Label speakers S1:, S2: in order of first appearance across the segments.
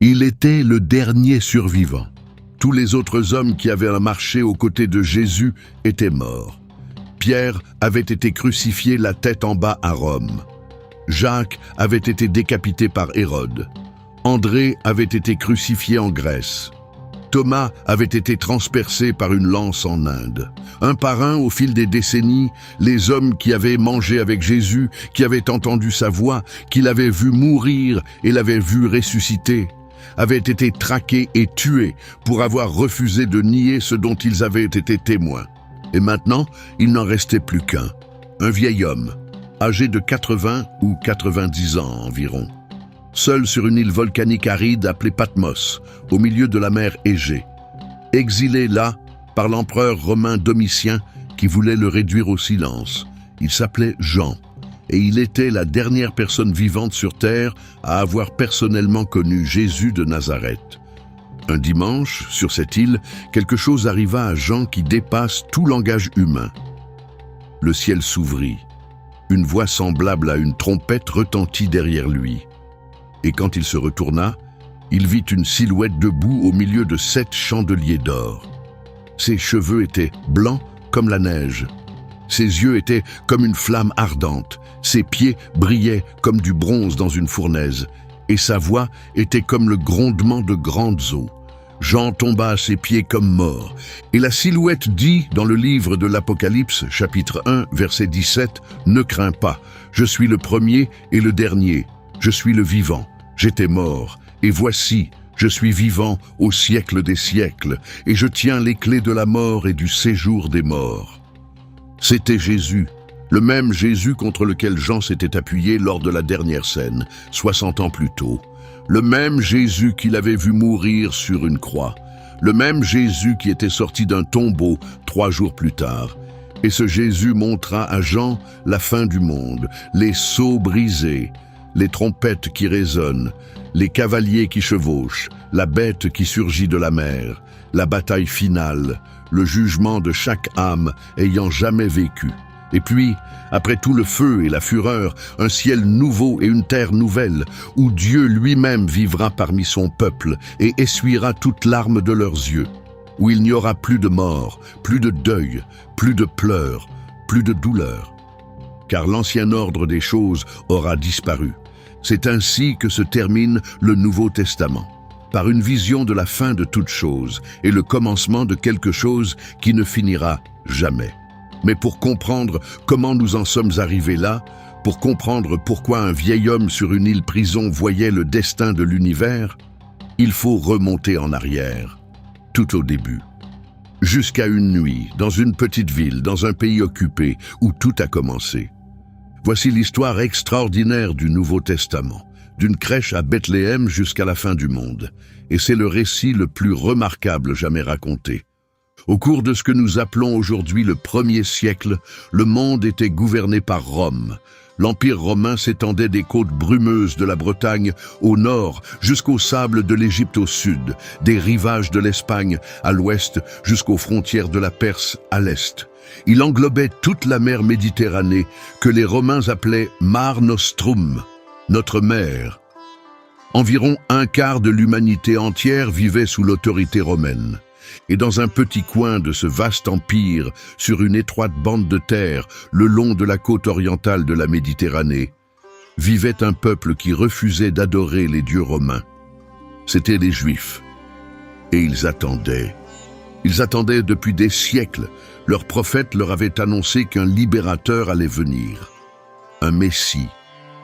S1: Il était le dernier survivant. Tous les autres hommes qui avaient marché aux côtés de Jésus étaient morts. Pierre avait été crucifié la tête en bas à Rome. Jacques avait été décapité par Hérode. André avait été crucifié en Grèce. Thomas avait été transpercé par une lance en Inde. Un par un, au fil des décennies, les hommes qui avaient mangé avec Jésus, qui avaient entendu sa voix, qui l'avaient vu mourir et l'avaient vu ressusciter, avaient été traqués et tués pour avoir refusé de nier ce dont ils avaient été témoins. Et maintenant, il n'en restait plus qu'un, un vieil homme, âgé de 80 ou 90 ans environ, seul sur une île volcanique aride appelée Patmos, au milieu de la mer Égée, exilé là par l'empereur romain Domitien qui voulait le réduire au silence. Il s'appelait Jean, et il était la dernière personne vivante sur terre à avoir personnellement connu Jésus de Nazareth. Un dimanche, sur cette île, quelque chose arriva à Jean qui dépasse tout langage humain. Le ciel s'ouvrit. Une voix semblable à une trompette retentit derrière lui. Et quand il se retourna, il vit une silhouette debout au milieu de 7 chandeliers d'or. Ses cheveux étaient blancs comme la neige. Ses yeux étaient comme une flamme ardente. Ses pieds brillaient comme du bronze dans une fournaise. Et sa voix était comme le grondement de grandes eaux. Jean tomba à ses pieds comme mort. Et la silhouette dit dans le livre de l'Apocalypse, chapitre 1, verset 17, « Ne crains pas, je suis le premier et le dernier. Je suis le vivant. J'étais mort, et voici, je suis vivant au siècle des siècles, et je tiens les clés de la mort et du séjour des morts. » C'était Jésus, le même Jésus contre lequel Jean s'était appuyé lors de la dernière scène, 60 ans plus tôt. Le même Jésus qu'il avait vu mourir sur une croix. Le même Jésus qui était sorti d'un tombeau 3 jours plus tard. Et ce Jésus montra à Jean la fin du monde, les sceaux brisés, les trompettes qui résonnent, les cavaliers qui chevauchent, la bête qui surgit de la mer, la bataille finale, le jugement de chaque âme ayant jamais vécu. Et puis, après tout le feu et la fureur, un ciel nouveau et une terre nouvelle, où Dieu lui-même vivra parmi son peuple et essuiera toute larme de leurs yeux, où il n'y aura plus de mort, plus de deuil, plus de pleurs, plus de douleur. Car l'ancien ordre des choses aura disparu. C'est ainsi que se termine le Nouveau Testament, par une vision de la fin de toute chose et le commencement de quelque chose qui ne finira jamais. Mais pour comprendre comment nous en sommes arrivés là, pour comprendre pourquoi un vieil homme sur une île prison voyait le destin de l'univers, il faut remonter en arrière, tout au début. Jusqu'à une nuit, dans une petite ville, dans un pays occupé, où tout a commencé. Voici l'histoire extraordinaire du Nouveau Testament, d'une crèche à Bethléem jusqu'à la fin du monde. Et c'est le récit le plus remarquable jamais raconté. Au cours de ce que nous appelons aujourd'hui le 1er siècle, le monde était gouverné par Rome. L'Empire romain s'étendait des côtes brumeuses de la Bretagne au nord jusqu'aux sables de l'Égypte au sud, des rivages de l'Espagne à l'ouest jusqu'aux frontières de la Perse à l'est. Il englobait toute la mer Méditerranée que les Romains appelaient Mar Nostrum, notre mer. Environ un quart de l'humanité entière vivait sous l'autorité romaine. Et dans un petit coin de ce vaste empire, sur une étroite bande de terre, le long de la côte orientale de la Méditerranée, vivait un peuple qui refusait d'adorer les dieux romains. C'étaient les Juifs. Et ils attendaient. Ils attendaient depuis des siècles. Leurs prophètes leur avaient annoncé qu'un libérateur allait venir. Un Messie.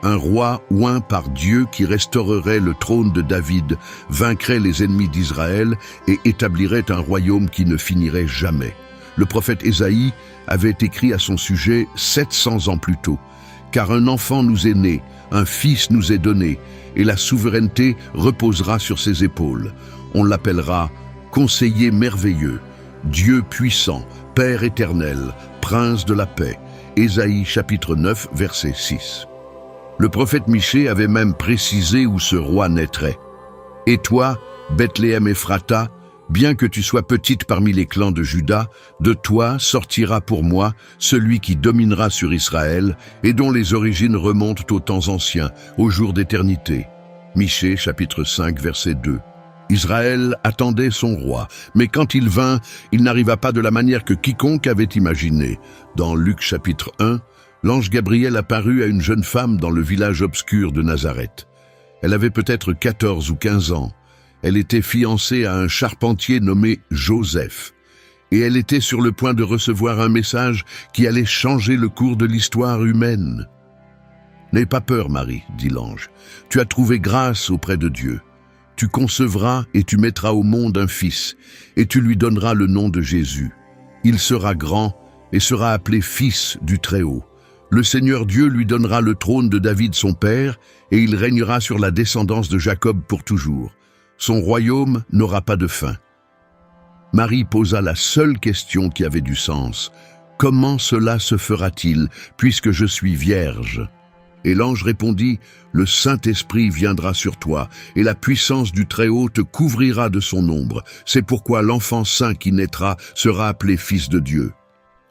S1: Un roi oint par Dieu qui restaurerait le trône de David, vaincrait les ennemis d'Israël et établirait un royaume qui ne finirait jamais. Le prophète Ésaïe avait écrit à son sujet 700 ans plus tôt. « Car un enfant nous est né, un fils nous est donné, et la souveraineté reposera sur ses épaules. On l'appellera Conseiller merveilleux, Dieu puissant, Père éternel, Prince de la paix. » Ésaïe chapitre 9, verset 6. Le prophète Michée avait même précisé où ce roi naîtrait. « Et toi, Bethléem Ephrata, bien que tu sois petite parmi les clans de Juda, de toi sortira pour moi celui qui dominera sur Israël et dont les origines remontent aux temps anciens, aux jours d'éternité. Michée, chapitre 5, verset 2. Israël attendait son roi, mais quand il vint, il n'arriva pas de la manière que quiconque avait imaginé. Dans Luc, chapitre 1, l'ange Gabriel apparut à une jeune femme dans le village obscur de Nazareth. Elle avait peut-être 14 ou 15 ans. Elle était fiancée à un charpentier nommé Joseph. Et elle était sur le point de recevoir un message qui allait changer le cours de l'histoire humaine. « N'aie pas peur, Marie, dit l'ange. Tu as trouvé grâce auprès de Dieu. Tu concevras et tu mettras au monde un fils, et tu lui donneras le nom de Jésus. Il sera grand et sera appelé Fils du Très-Haut. Le Seigneur Dieu lui donnera le trône de David son père, et il régnera sur la descendance de Jacob pour toujours. Son royaume n'aura pas de fin. » Marie posa la seule question qui avait du sens. « Comment cela se fera-t-il, puisque je suis vierge ?» Et l'ange répondit, « Le Saint-Esprit viendra sur toi, et la puissance du Très-Haut te couvrira de son ombre. C'est pourquoi l'enfant saint qui naîtra sera appelé Fils de Dieu. »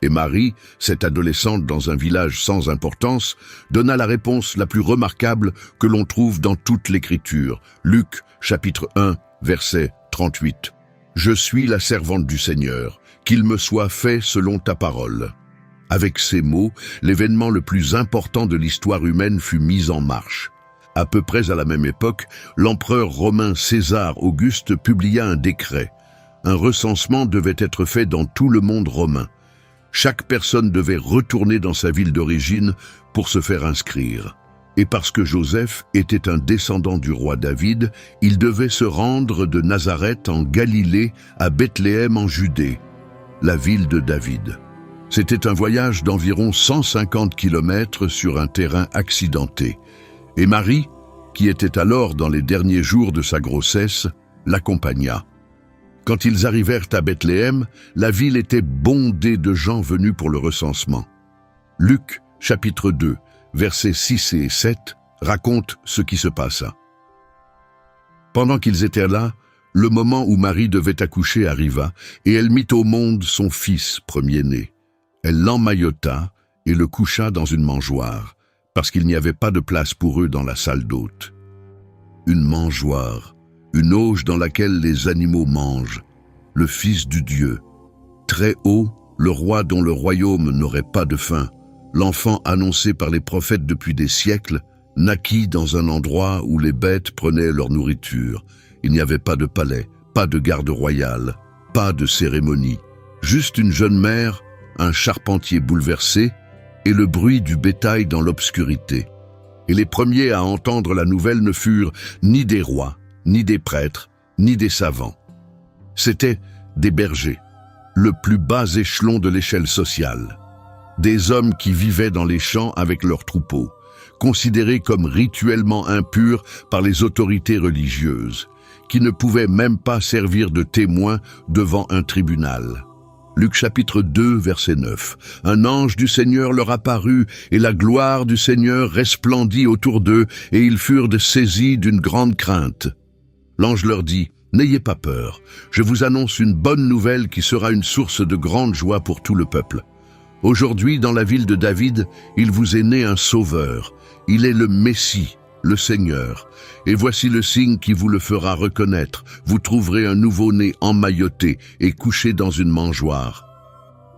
S1: Et Marie, cette adolescente dans un village sans importance, donna la réponse la plus remarquable que l'on trouve dans toute l'Écriture. Luc, chapitre 1, verset 38. « Je suis la servante du Seigneur, qu'il me soit fait selon ta parole. » Avec ces mots, l'événement le plus important de l'histoire humaine fut mis en marche. À peu près à la même époque, l'empereur romain César Auguste publia un décret. Un recensement devait être fait dans tout le monde romain. Chaque personne devait retourner dans sa ville d'origine pour se faire inscrire. Et parce que Joseph était un descendant du roi David, il devait se rendre de Nazareth en Galilée à Bethléem en Judée, la ville de David. C'était un voyage d'environ 150 kilomètres sur un terrain accidenté. Et Marie, qui était alors dans les derniers jours de sa grossesse, l'accompagna. Quand ils arrivèrent à Bethléem, la ville était bondée de gens venus pour le recensement. Luc, chapitre 2, versets 6 et 7, raconte ce qui se passa. Pendant qu'ils étaient là, le moment où Marie devait accoucher arriva, et elle mit au monde son fils premier-né. Elle l'emmaillota et le coucha dans une mangeoire, parce qu'il n'y avait pas de place pour eux dans la salle d'hôtes. Une mangeoire, une auge dans laquelle les animaux mangent, le Fils du Dieu. Très haut, le roi dont le royaume n'aurait pas de fin, l'enfant annoncé par les prophètes depuis des siècles, naquit dans un endroit où les bêtes prenaient leur nourriture. Il n'y avait pas de palais, pas de garde royale, pas de cérémonie, juste une jeune mère, un charpentier bouleversé et le bruit du bétail dans l'obscurité. Et les premiers à entendre la nouvelle ne furent ni des rois, ni des prêtres, ni des savants. C'étaient des bergers, le plus bas échelon de l'échelle sociale. Des hommes qui vivaient dans les champs avec leurs troupeaux, considérés comme rituellement impurs par les autorités religieuses, qui ne pouvaient même pas servir de témoins devant un tribunal. Luc chapitre 2, verset 9. Un ange du Seigneur leur apparut, et la gloire du Seigneur resplendit autour d'eux, et ils furent saisis d'une grande crainte. L'ange leur dit, « N'ayez pas peur, je vous annonce une bonne nouvelle qui sera une source de grande joie pour tout le peuple. Aujourd'hui, dans la ville de David, il vous est né un sauveur. Il est le Messie, le Seigneur. Et voici le signe qui vous le fera reconnaître. Vous trouverez un nouveau-né emmailloté et couché dans une mangeoire. »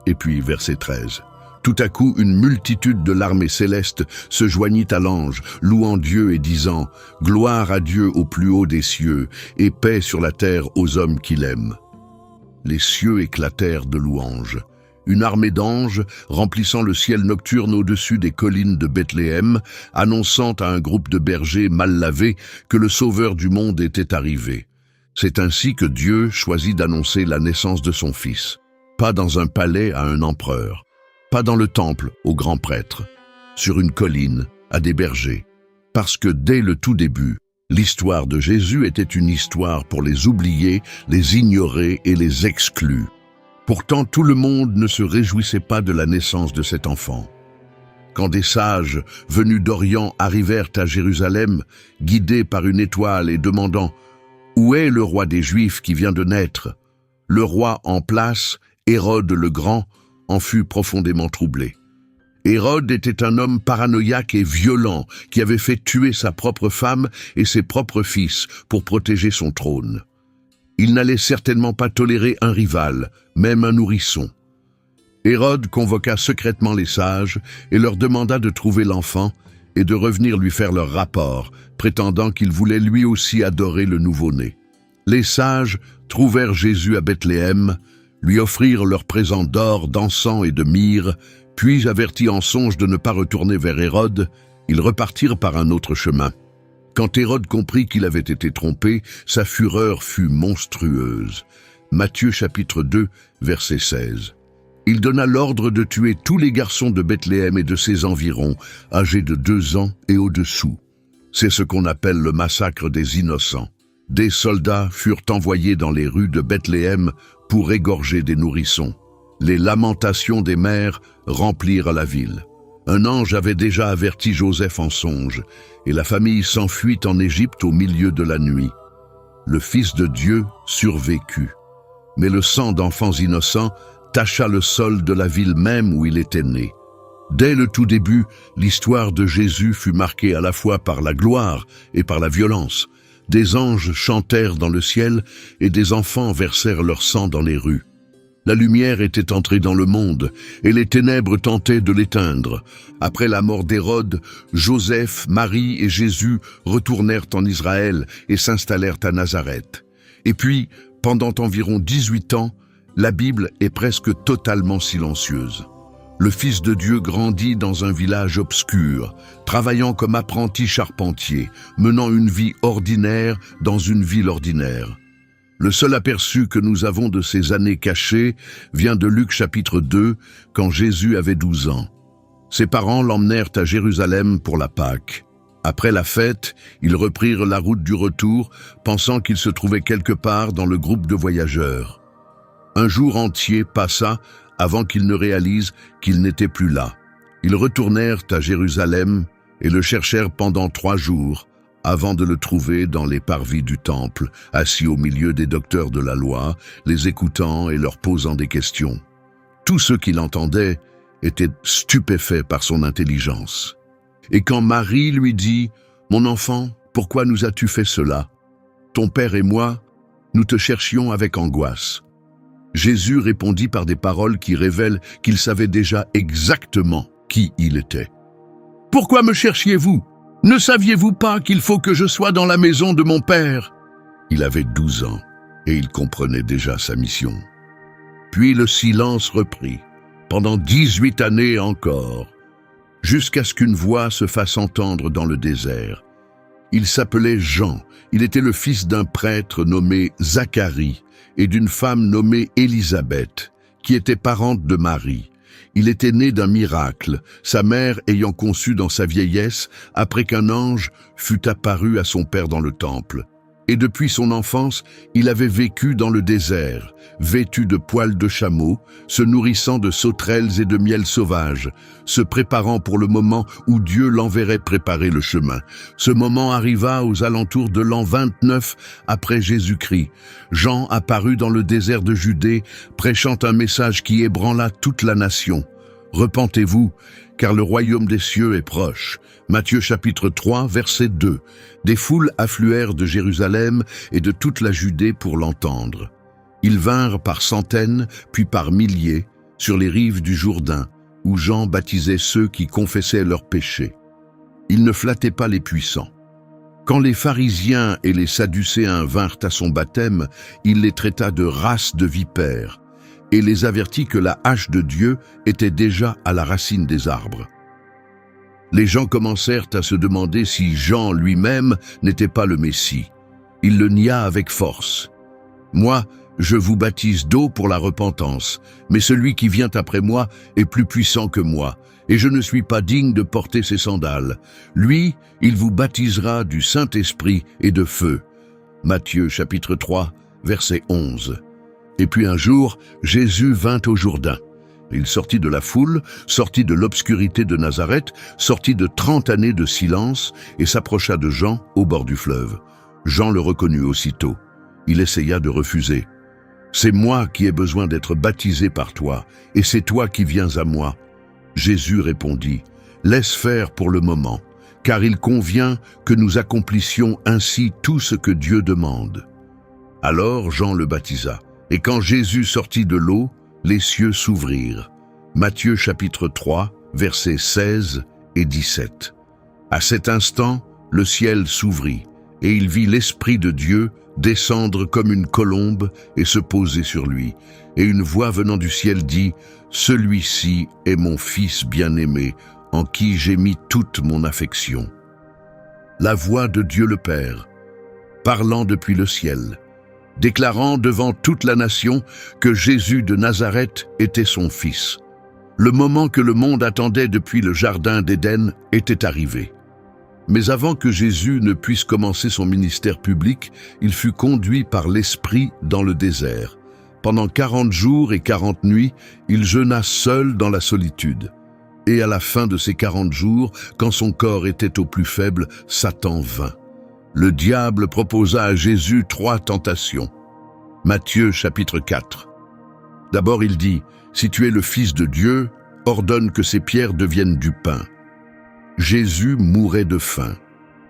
S1: Et puis, verset 13. Tout à coup, une multitude de l'armée céleste se joignit à l'ange, louant Dieu et disant « Gloire à Dieu au plus haut des cieux, et paix sur la terre aux hommes qu'il aime. » Les cieux éclatèrent de louanges. Une armée d'anges, remplissant le ciel nocturne au-dessus des collines de Bethléem, annonçant à un groupe de bergers mal lavés que le Sauveur du monde était arrivé. C'est ainsi que Dieu choisit d'annoncer la naissance de son Fils. Pas dans un palais à un empereur, pas dans le temple au grand prêtre, sur une colline à des bergers. Parce que dès le tout début, l'histoire de Jésus était une histoire pour les oubliés, les ignorés et les exclus. Pourtant, tout le monde ne se réjouissait pas de la naissance de cet enfant. Quand des sages venus d'Orient arrivèrent à Jérusalem, guidés par une étoile et demandant « Où est le roi des Juifs qui vient de naître ?» Le roi en place, Hérode le Grand, en fut profondément troublé. Hérode était un homme paranoïaque et violent qui avait fait tuer sa propre femme et ses propres fils pour protéger son trône. Il n'allait certainement pas tolérer un rival, même un nourrisson. Hérode convoqua secrètement les sages et leur demanda de trouver l'enfant et de revenir lui faire leur rapport, prétendant qu'il voulait lui aussi adorer le nouveau-né. Les sages trouvèrent Jésus à Bethléem, lui offrirent leurs présents d'or, d'encens et de myrrhe, puis, avertis en songe de ne pas retourner vers Hérode, ils repartirent par un autre chemin. Quand Hérode comprit qu'il avait été trompé, sa fureur fut monstrueuse. Matthieu chapitre 2, verset 16. Il donna l'ordre de tuer tous les garçons de Bethléem et de ses environs, âgés de 2 ans et au-dessous. C'est ce qu'on appelle le massacre des innocents. Des soldats furent envoyés dans les rues de Bethléem pour égorger des nourrissons. Les lamentations des mères remplirent la ville. Un ange avait déjà averti Joseph en songe, et la famille s'enfuit en Égypte au milieu de la nuit. Le Fils de Dieu survécut, mais le sang d'enfants innocents tacha le sol de la ville même où il était né. Dès le tout début, l'histoire de Jésus fut marquée à la fois par la gloire et par la violence. Des anges chantèrent dans le ciel et des enfants versèrent leur sang dans les rues. La lumière était entrée dans le monde, et les ténèbres tentaient de l'éteindre. Après la mort d'Hérode, Joseph, Marie et Jésus retournèrent en Israël et s'installèrent à Nazareth. Et puis, pendant environ 18 ans, la Bible est presque totalement silencieuse. Le Fils de Dieu grandit dans un village obscur, travaillant comme apprenti charpentier, menant une vie ordinaire dans une ville ordinaire. Le seul aperçu que nous avons de ces années cachées vient de Luc chapitre 2, quand Jésus avait 12 ans. Ses parents l'emmenèrent à Jérusalem pour la Pâque. Après la fête, ils reprirent la route du retour, pensant qu'il se trouvait quelque part dans le groupe de voyageurs. Un jour entier passa avant qu'ils ne réalisent qu'il n'était plus là. Ils retournèrent à Jérusalem et le cherchèrent pendant 3 jours, avant de le trouver dans les parvis du temple, assis au milieu des docteurs de la loi, les écoutant et leur posant des questions. Tous ceux qui l'entendaient étaient stupéfaits par son intelligence. Et quand Marie lui dit « Mon enfant, pourquoi nous as-tu fait cela? Ton père et moi, nous te cherchions avec angoisse. » Jésus répondit par des paroles qui révèlent qu'il savait déjà exactement qui il était. « Pourquoi me cherchiez-vous? Ne saviez-vous pas qu'il faut que je sois dans la maison de mon père ?» Il avait 12 ans et il comprenait déjà sa mission. Puis le silence reprit, pendant 18 années encore, jusqu'à ce qu'une voix se fasse entendre dans le désert. Il s'appelait Jean, il était le fils d'un prêtre nommé Zacharie et d'une femme nommée Élisabeth, qui était parente de Marie. Il était né d'un miracle, sa mère ayant conçu dans sa vieillesse après qu'un ange fût apparu à son père dans le temple. Et depuis son enfance, il avait vécu dans le désert, vêtu de poils de chameau, se nourrissant de sauterelles et de miel sauvage, se préparant pour le moment où Dieu l'enverrait préparer le chemin. Ce moment arriva aux alentours de l'an 29 après Jésus-Christ. Jean apparut dans le désert de Judée, prêchant un message qui ébranla toute la nation. « Repentez-vous, car le royaume des cieux est proche. » Matthieu chapitre 3, verset 2. Des foules affluèrent de Jérusalem et de toute la Judée pour l'entendre. Ils vinrent par centaines, puis par milliers, sur les rives du Jourdain, où Jean baptisait ceux qui confessaient leurs péchés. Il ne flattait pas les puissants. Quand les pharisiens et les sadducéens vinrent à son baptême, il les traita de race de vipères, et les avertit que la hache de Dieu était déjà à la racine des arbres. Les gens commencèrent à se demander si Jean lui-même n'était pas le Messie. Il le nia avec force. « Moi, je vous baptise d'eau pour la repentance, mais celui qui vient après moi est plus puissant que moi, et je ne suis pas digne de porter ses sandales. Lui, il vous baptisera du Saint-Esprit et de feu. » Matthieu chapitre 3, verset 11. Et puis un jour, Jésus vint au Jourdain. Il sortit de la foule, sortit de l'obscurité de Nazareth, sortit de 30 années de silence et s'approcha de Jean au bord du fleuve. Jean le reconnut aussitôt. Il essaya de refuser. « C'est moi qui ai besoin d'être baptisé par toi, et c'est toi qui viens à moi. » Jésus répondit, « Laisse faire pour le moment, car il convient que nous accomplissions ainsi tout ce que Dieu demande. » Alors Jean le baptisa, et quand Jésus sortit de l'eau, les cieux s'ouvrirent. Matthieu chapitre 3, versets 16 et 17. À cet instant, le ciel s'ouvrit, et il vit l'Esprit de Dieu descendre comme une colombe et se poser sur lui. Et une voix venant du ciel dit, « Celui-ci est mon Fils bien-aimé, en qui j'ai mis toute mon affection. » La voix de Dieu le Père, parlant depuis le ciel, déclarant devant toute la nation que Jésus de Nazareth était son Fils. Le moment que le monde attendait depuis le jardin d'Éden était arrivé. Mais avant que Jésus ne puisse commencer son ministère public, il fut conduit par l'Esprit dans le désert. Pendant 40 jours et 40 nuits, il jeûna seul dans la solitude. Et à la fin de ces 40 jours, quand son corps était au plus faible, Satan vint. Le diable proposa à Jésus 3 tentations. Matthieu chapitre 4. D'abord il dit, « Si tu es le Fils de Dieu, ordonne que ces pierres deviennent du pain. » Jésus mourait de faim.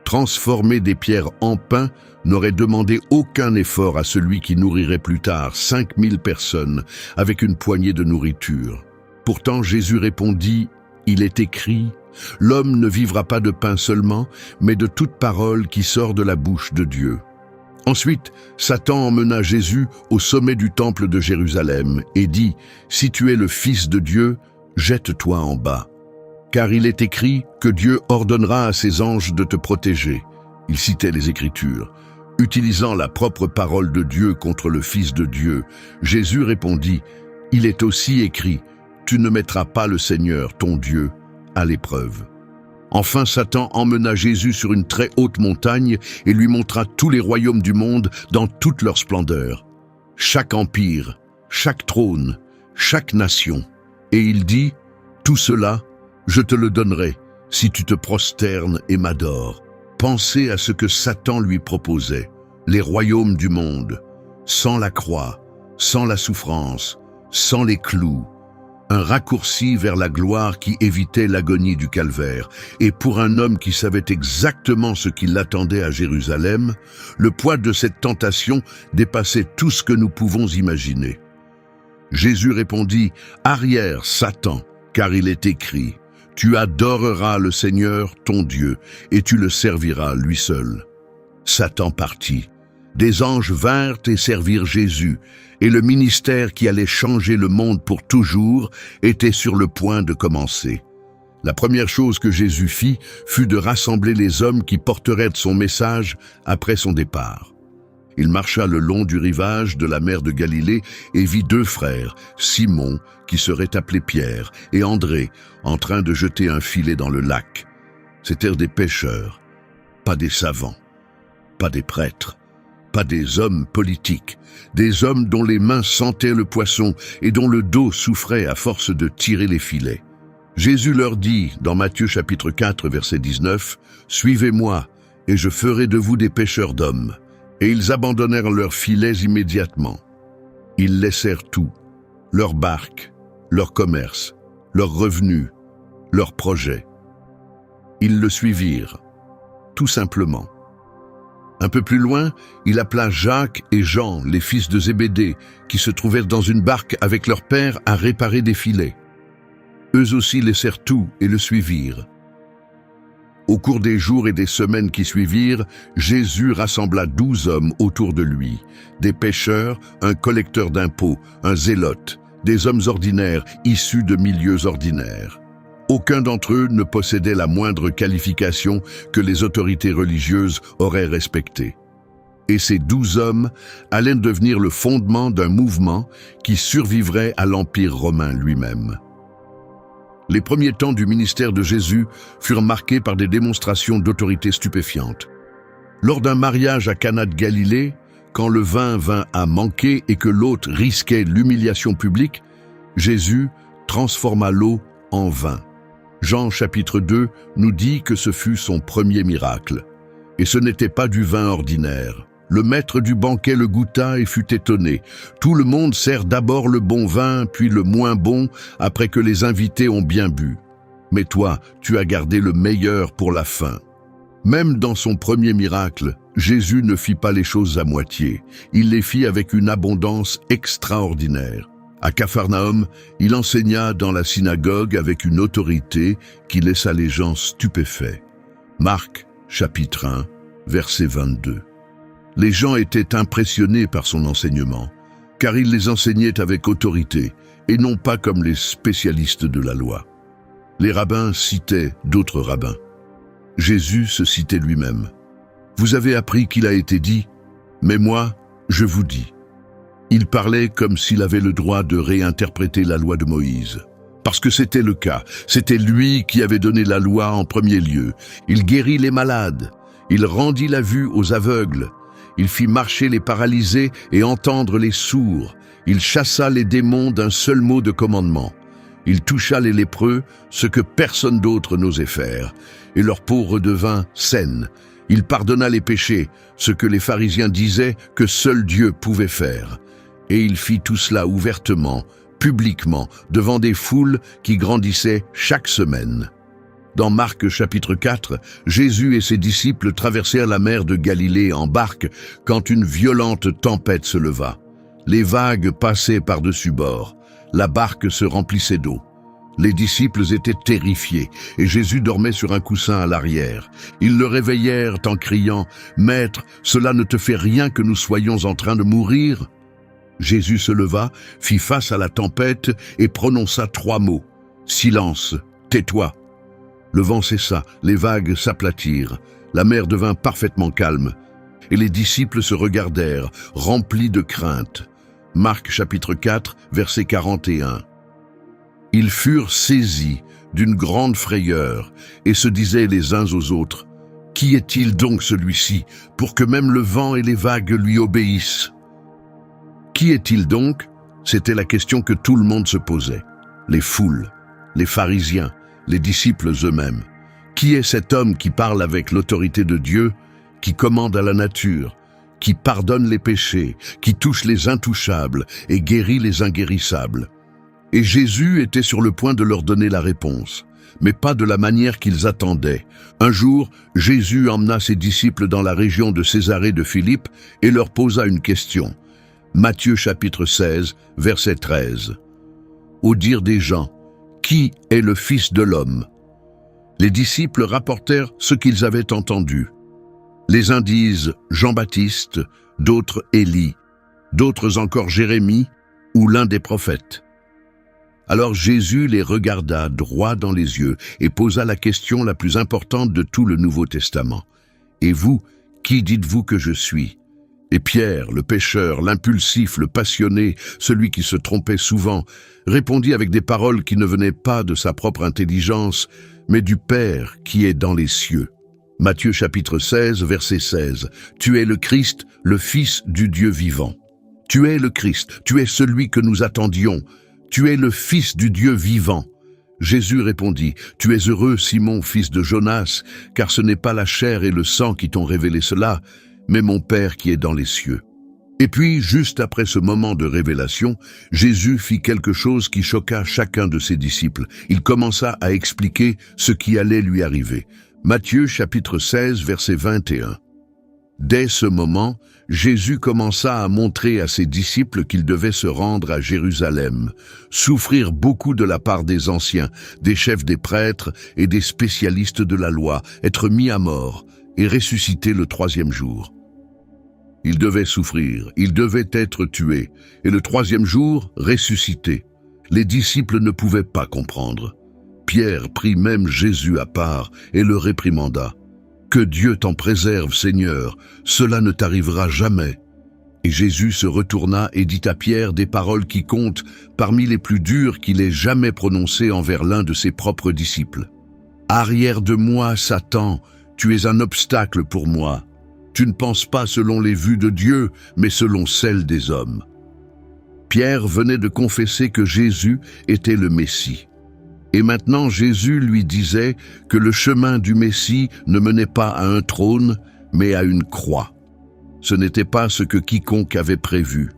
S1: Transformer des pierres en pain n'aurait demandé aucun effort à celui qui nourrirait plus tard 5000 personnes avec une poignée de nourriture. Pourtant Jésus répondit, « Il est écrit, l'homme ne vivra pas de pain seulement, mais de toute parole qui sort de la bouche de Dieu. » Ensuite, Satan emmena Jésus au sommet du temple de Jérusalem et dit, « Si tu es le Fils de Dieu, jette-toi en bas. Car il est écrit que Dieu ordonnera à ses anges de te protéger. » Il citait les Écritures. Utilisant la propre parole de Dieu contre le Fils de Dieu, Jésus répondit, « Il est aussi écrit, tu ne mettras pas le Seigneur, ton Dieu, à l'épreuve. » Enfin, Satan emmena Jésus sur une très haute montagne et lui montra tous les royaumes du monde dans toute leur splendeur. Chaque empire, chaque trône, chaque nation. Et il dit, « Tout cela, je te le donnerai, si tu te prosternes et m'adores. » Pensez à ce que Satan lui proposait, les royaumes du monde, sans la croix, sans la souffrance, sans les clous. Un raccourci vers la gloire qui évitait l'agonie du calvaire. Et pour un homme qui savait exactement ce qui l'attendait à Jérusalem, le poids de cette tentation dépassait tout ce que nous pouvons imaginer. Jésus répondit, « Arrière, Satan, car il est écrit, tu adoreras le Seigneur, ton Dieu, et tu le serviras lui seul. » Satan partit. Des anges vinrent et servirent Jésus, et le ministère qui allait changer le monde pour toujours était sur le point de commencer. La première chose que Jésus fit fut de rassembler les hommes qui porteraient son message après son départ. Il marcha le long du rivage de la mer de Galilée et vit 2 frères, Simon, qui serait appelé Pierre, et André, en train de jeter un filet dans le lac. C'étaient des pêcheurs, pas des savants, pas des prêtres, pas des hommes politiques, des hommes dont les mains sentaient le poisson et dont le dos souffrait à force de tirer les filets. Jésus leur dit, dans Matthieu chapitre 4, verset 19, « Suivez-moi, et je ferai de vous des pêcheurs d'hommes. » Et ils abandonnèrent leurs filets immédiatement. Ils laissèrent tout, leurs barques, leur commerce, leurs revenus, leurs projets. Ils le suivirent, tout simplement. Un peu plus loin, il appela Jacques et Jean, les fils de Zébédée, qui se trouvaient dans une barque avec leur père à réparer des filets. Eux aussi laissèrent tout et le suivirent. Au cours des jours et des semaines qui suivirent, Jésus rassembla 12 hommes autour de lui, des pêcheurs, un collecteur d'impôts, un zélote, des hommes ordinaires issus de milieux ordinaires. Aucun d'entre eux ne possédait la moindre qualification que les autorités religieuses auraient respectée. Et ces 12 hommes allaient devenir le fondement d'un mouvement qui survivrait à l'Empire romain lui-même. Les premiers temps du ministère de Jésus furent marqués par des démonstrations d'autorité stupéfiantes. Lors d'un mariage à Cana de Galilée, quand le vin vint à manquer et que l'hôte risquait l'humiliation publique, Jésus transforma l'eau en vin. Jean chapitre 2 nous dit que ce fut son premier miracle. Et ce n'était pas du vin ordinaire. Le maître du banquet le goûta et fut étonné. Tout le monde sert d'abord le bon vin, puis le moins bon, après que les invités ont bien bu. Mais toi, tu as gardé le meilleur pour la fin. » Même dans son premier miracle, Jésus ne fit pas les choses à moitié. Il les fit avec une abondance extraordinaire. À Capharnaüm, il enseigna dans la synagogue avec une autorité qui laissa les gens stupéfaits. Marc, chapitre 1, verset 22. Les gens étaient impressionnés par son enseignement, car il les enseignait avec autorité, et non pas comme les spécialistes de la loi. Les rabbins citaient d'autres rabbins. Jésus se citait lui-même. « Vous avez appris qu'il a été dit, mais moi, je vous dis. » Il parlait comme s'il avait le droit de réinterpréter la loi de Moïse. Parce que c'était le cas, c'était lui qui avait donné la loi en premier lieu. Il guérit les malades, il rendit la vue aux aveugles, il fit marcher les paralysés et entendre les sourds. Il chassa les démons d'un seul mot de commandement. Il toucha les lépreux, ce que personne d'autre n'osait faire, et leur peau redevint saine. Il pardonna les péchés, ce que les pharisiens disaient que seul Dieu pouvait faire. Et il fit tout cela ouvertement, publiquement, devant des foules qui grandissaient chaque semaine. Dans Marc chapitre 4, Jésus et ses disciples traversèrent la mer de Galilée en barque quand une violente tempête se leva. Les vagues passaient par-dessus bord. La barque se remplissait d'eau. Les disciples étaient terrifiés et Jésus dormait sur un coussin à l'arrière. Ils le réveillèrent en criant « Maître, cela ne te fait rien que nous soyons en train de mourir ?» Jésus se leva, fit face à la tempête et prononça 3 mots. « Silence, tais-toi !» Le vent cessa, les vagues s'aplatirent, la mer devint parfaitement calme, et les disciples se regardèrent, remplis de crainte. Marc chapitre 4, verset 41. Ils furent saisis d'une grande frayeur et se disaient les uns aux autres, « Qui est-il donc celui-ci, pour que même le vent et les vagues lui obéissent ?» Qui est-il donc? C'était la question que tout le monde se posait. Les foules, les pharisiens, les disciples eux-mêmes. Qui est cet homme qui parle avec l'autorité de Dieu, qui commande à la nature, qui pardonne les péchés, qui touche les intouchables et guérit les inguérissables? Et Jésus était sur le point de leur donner la réponse, mais pas de la manière qu'ils attendaient. Un jour, Jésus emmena ses disciples dans la région de Césarée de Philippe et leur posa une question. Matthieu chapitre 16, verset 13. Au dire des gens, qui est le Fils de l'homme? Les disciples rapportèrent ce qu'ils avaient entendu. Les uns disent Jean-Baptiste, d'autres Élie, d'autres encore Jérémie ou l'un des prophètes. Alors Jésus les regarda droit dans les yeux et posa la question la plus importante de tout le Nouveau Testament. Et vous, qui dites-vous que je suis? Et Pierre, le pécheur, l'impulsif, le passionné, celui qui se trompait souvent, répondit avec des paroles qui ne venaient pas de sa propre intelligence, mais du Père qui est dans les cieux. Matthieu chapitre 16, verset 16. Tu es le Christ, le Fils du Dieu vivant. Tu es le Christ, tu es celui que nous attendions. Tu es le Fils du Dieu vivant. Jésus répondit, tu es heureux, Simon, fils de Jonas, car ce n'est pas la chair et le sang qui t'ont révélé cela, mais mon Père qui est dans les cieux. Et puis, juste après ce moment de révélation, Jésus fit quelque chose qui choqua chacun de ses disciples. Il commença à expliquer ce qui allait lui arriver. Matthieu chapitre 16, verset 21. Dès ce moment, Jésus commença à montrer à ses disciples qu'ils devaient se rendre à Jérusalem, souffrir beaucoup de la part des anciens, des chefs des prêtres et des spécialistes de la loi, être mis à mort et ressusciter le 3e jour. Il devait souffrir, il devait être tué, et le 3e jour, ressuscité. Les disciples ne pouvaient pas comprendre. Pierre prit même Jésus à part et le réprimanda. « Que Dieu t'en préserve, Seigneur, cela ne t'arrivera jamais. » Et Jésus se retourna et dit à Pierre des paroles qui comptent parmi les plus dures qu'il ait jamais prononcées envers l'un de ses propres disciples. « Arrière de moi, Satan, tu es un obstacle pour moi. Tu ne penses pas selon les vues de Dieu, mais selon celles des hommes. » Pierre venait de confesser que Jésus était le Messie. Et maintenant Jésus lui disait que le chemin du Messie ne menait pas à un trône, mais à une croix. Ce n'était pas ce que quiconque avait prévu.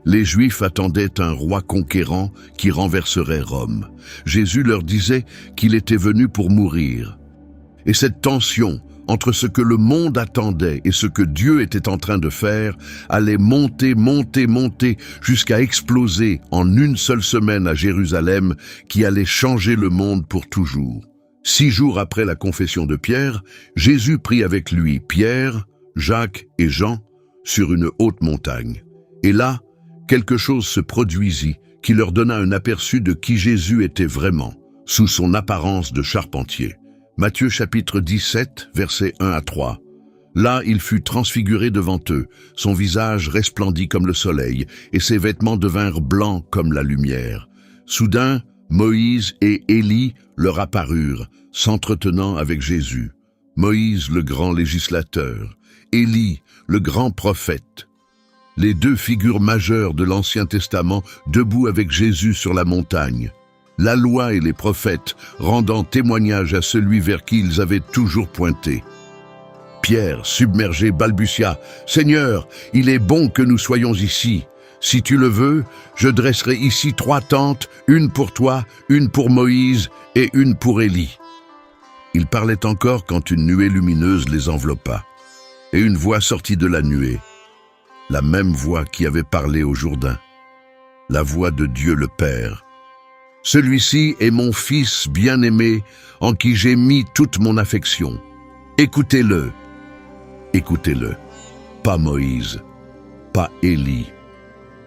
S1: Les Juifs attendaient un roi conquérant qui renverserait Rome. Jésus leur disait qu'il était venu pour mourir. Et cette tension entre ce que le monde attendait et ce que Dieu était en train de faire allait monter jusqu'à exploser en une seule semaine à Jérusalem qui allait changer le monde pour toujours. 6 jours après la confession de Pierre, Jésus prit avec lui Pierre, Jacques et Jean sur une haute montagne. Et là, quelque chose se produisit qui leur donna un aperçu de qui Jésus était vraiment, sous son apparence de charpentier. Matthieu chapitre 17, versets 1 à 3. Là, il fut transfiguré devant eux, son visage resplendit comme le soleil, et ses vêtements devinrent blancs comme la lumière. Soudain, Moïse et Élie leur apparurent, s'entretenant avec Jésus. Moïse, le grand législateur, Élie, le grand prophète. Les 2 figures majeures de l'Ancien Testament debout avec Jésus sur la montagne. La loi et les prophètes rendant témoignage à celui vers qui ils avaient toujours pointé. Pierre, submergé, balbutia « Seigneur, il est bon que nous soyons ici. Si tu le veux, je dresserai ici 3 tentes, une pour toi, une pour Moïse et une pour Élie. » Il parlait encore quand une nuée lumineuse les enveloppa. Et une voix sortit de la nuée. La même voix qui avait parlé au Jourdain. La voix de Dieu le Père. « Celui-ci est mon Fils bien-aimé, en qui j'ai mis toute mon affection. Écoutez-le. » Écoutez-le. Pas Moïse, pas Élie.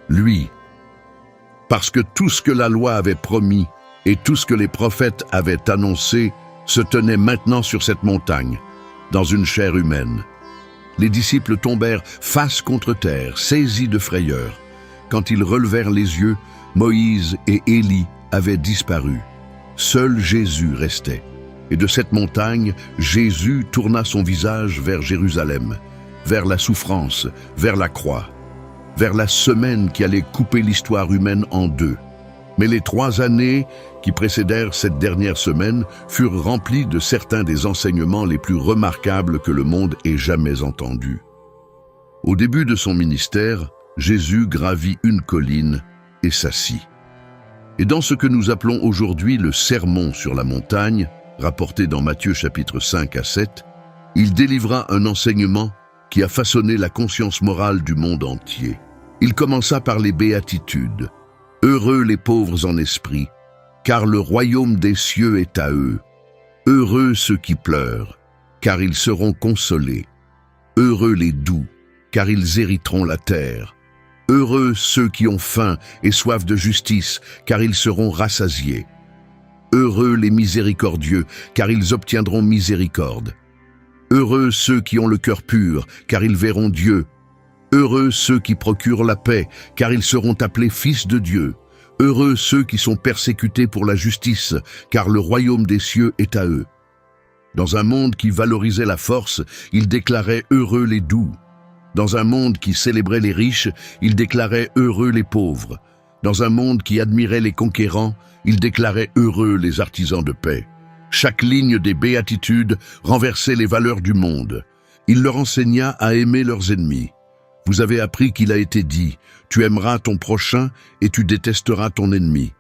S1: Lui. Parce que tout ce que la loi avait promis et tout ce que les prophètes avaient annoncé se tenait maintenant sur cette montagne, dans une chair humaine. Les disciples tombèrent face contre terre, saisis de frayeur. Quand ils relevèrent les yeux, Moïse et Élie avaient disparu. Seul Jésus restait. Et de cette montagne, Jésus tourna son visage vers Jérusalem, vers la souffrance, vers la croix, vers la semaine qui allait couper l'histoire humaine en 2. Mais les 3 années qui précédèrent cette dernière semaine furent remplies de certains des enseignements les plus remarquables que le monde ait jamais entendus. Au début de son ministère, Jésus gravit une colline et s'assit. Et dans ce que nous appelons aujourd'hui le sermon sur la montagne, rapporté dans Matthieu chapitre 5 à 7, il délivra un enseignement qui a façonné la conscience morale du monde entier. Il commença par les béatitudes. Heureux les pauvres en esprit, car le royaume des cieux est à eux. Heureux ceux qui pleurent, car ils seront consolés. Heureux les doux, car ils hériteront la terre. Heureux ceux qui ont faim et soif de justice, car ils seront rassasiés. Heureux les miséricordieux, car ils obtiendront miséricorde. Heureux ceux qui ont le cœur pur, car ils verront Dieu. Heureux ceux qui procurent la paix, car ils seront appelés fils de Dieu. Heureux ceux qui sont persécutés pour la justice, car le royaume des cieux est à eux. Dans un monde qui valorisait la force, il déclarait heureux les doux. Dans un monde qui célébrait les riches, il déclarait heureux les pauvres. Dans un monde qui admirait les conquérants, il déclarait heureux les artisans de paix. Chaque ligne des béatitudes renversait les valeurs du monde. Il leur enseigna à aimer leurs ennemis. Vous avez appris qu'il a été dit, tu aimeras ton prochain et tu détesteras ton ennemi.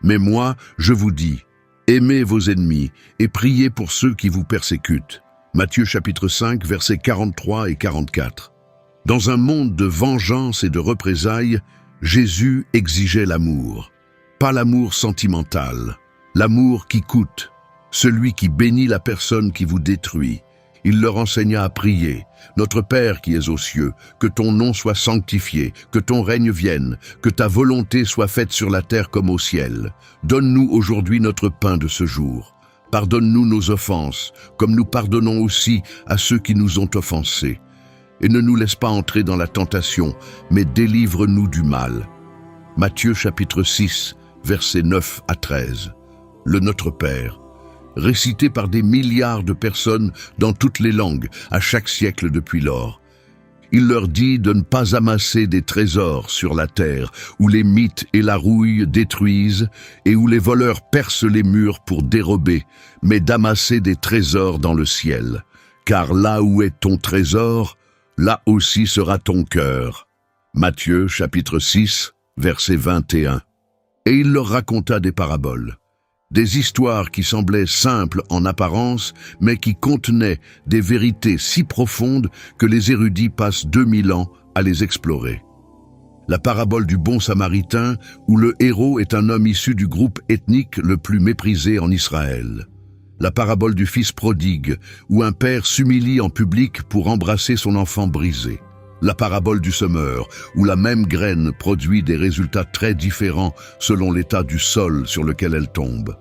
S1: Mais moi, je vous dis, aimez vos ennemis et priez pour ceux qui vous persécutent. Matthieu chapitre 5, versets 43 et 44. Dans un monde de vengeance et de représailles, Jésus exigeait l'amour. Pas l'amour sentimental, l'amour qui coûte, celui qui bénit la personne qui vous détruit. Il leur enseigna à prier. Notre Père qui es aux cieux, que ton nom soit sanctifié, que ton règne vienne, que ta volonté soit faite sur la terre comme au ciel. Donne-nous aujourd'hui notre pain de ce jour. Pardonne-nous nos offenses, comme nous pardonnons aussi à ceux qui nous ont offensés. Et ne nous laisse pas entrer dans la tentation, mais délivre-nous du mal. Matthieu chapitre 6, versets 9 à 13. Le Notre Père, récité par des milliards de personnes dans toutes les langues, à chaque siècle depuis lors. Il leur dit de ne pas amasser des trésors sur la terre, où les mythes et la rouille détruisent, et où les voleurs percent les murs pour dérober, mais d'amasser des trésors dans le ciel. Car là où est ton trésor, là aussi sera ton cœur. » Matthieu chapitre 6, verset 21. Et il leur raconta des paraboles, des histoires qui semblaient simples en apparence, mais qui contenaient des vérités si profondes que les érudits passent 2000 ans à les explorer. La parabole du bon samaritain, où le héros est un homme issu du groupe ethnique le plus méprisé en Israël. La parabole du fils prodigue, où un père s'humilie en public pour embrasser son enfant brisé. La parabole du semeur, où la même graine produit des résultats très différents selon l'état du sol sur lequel elle tombe.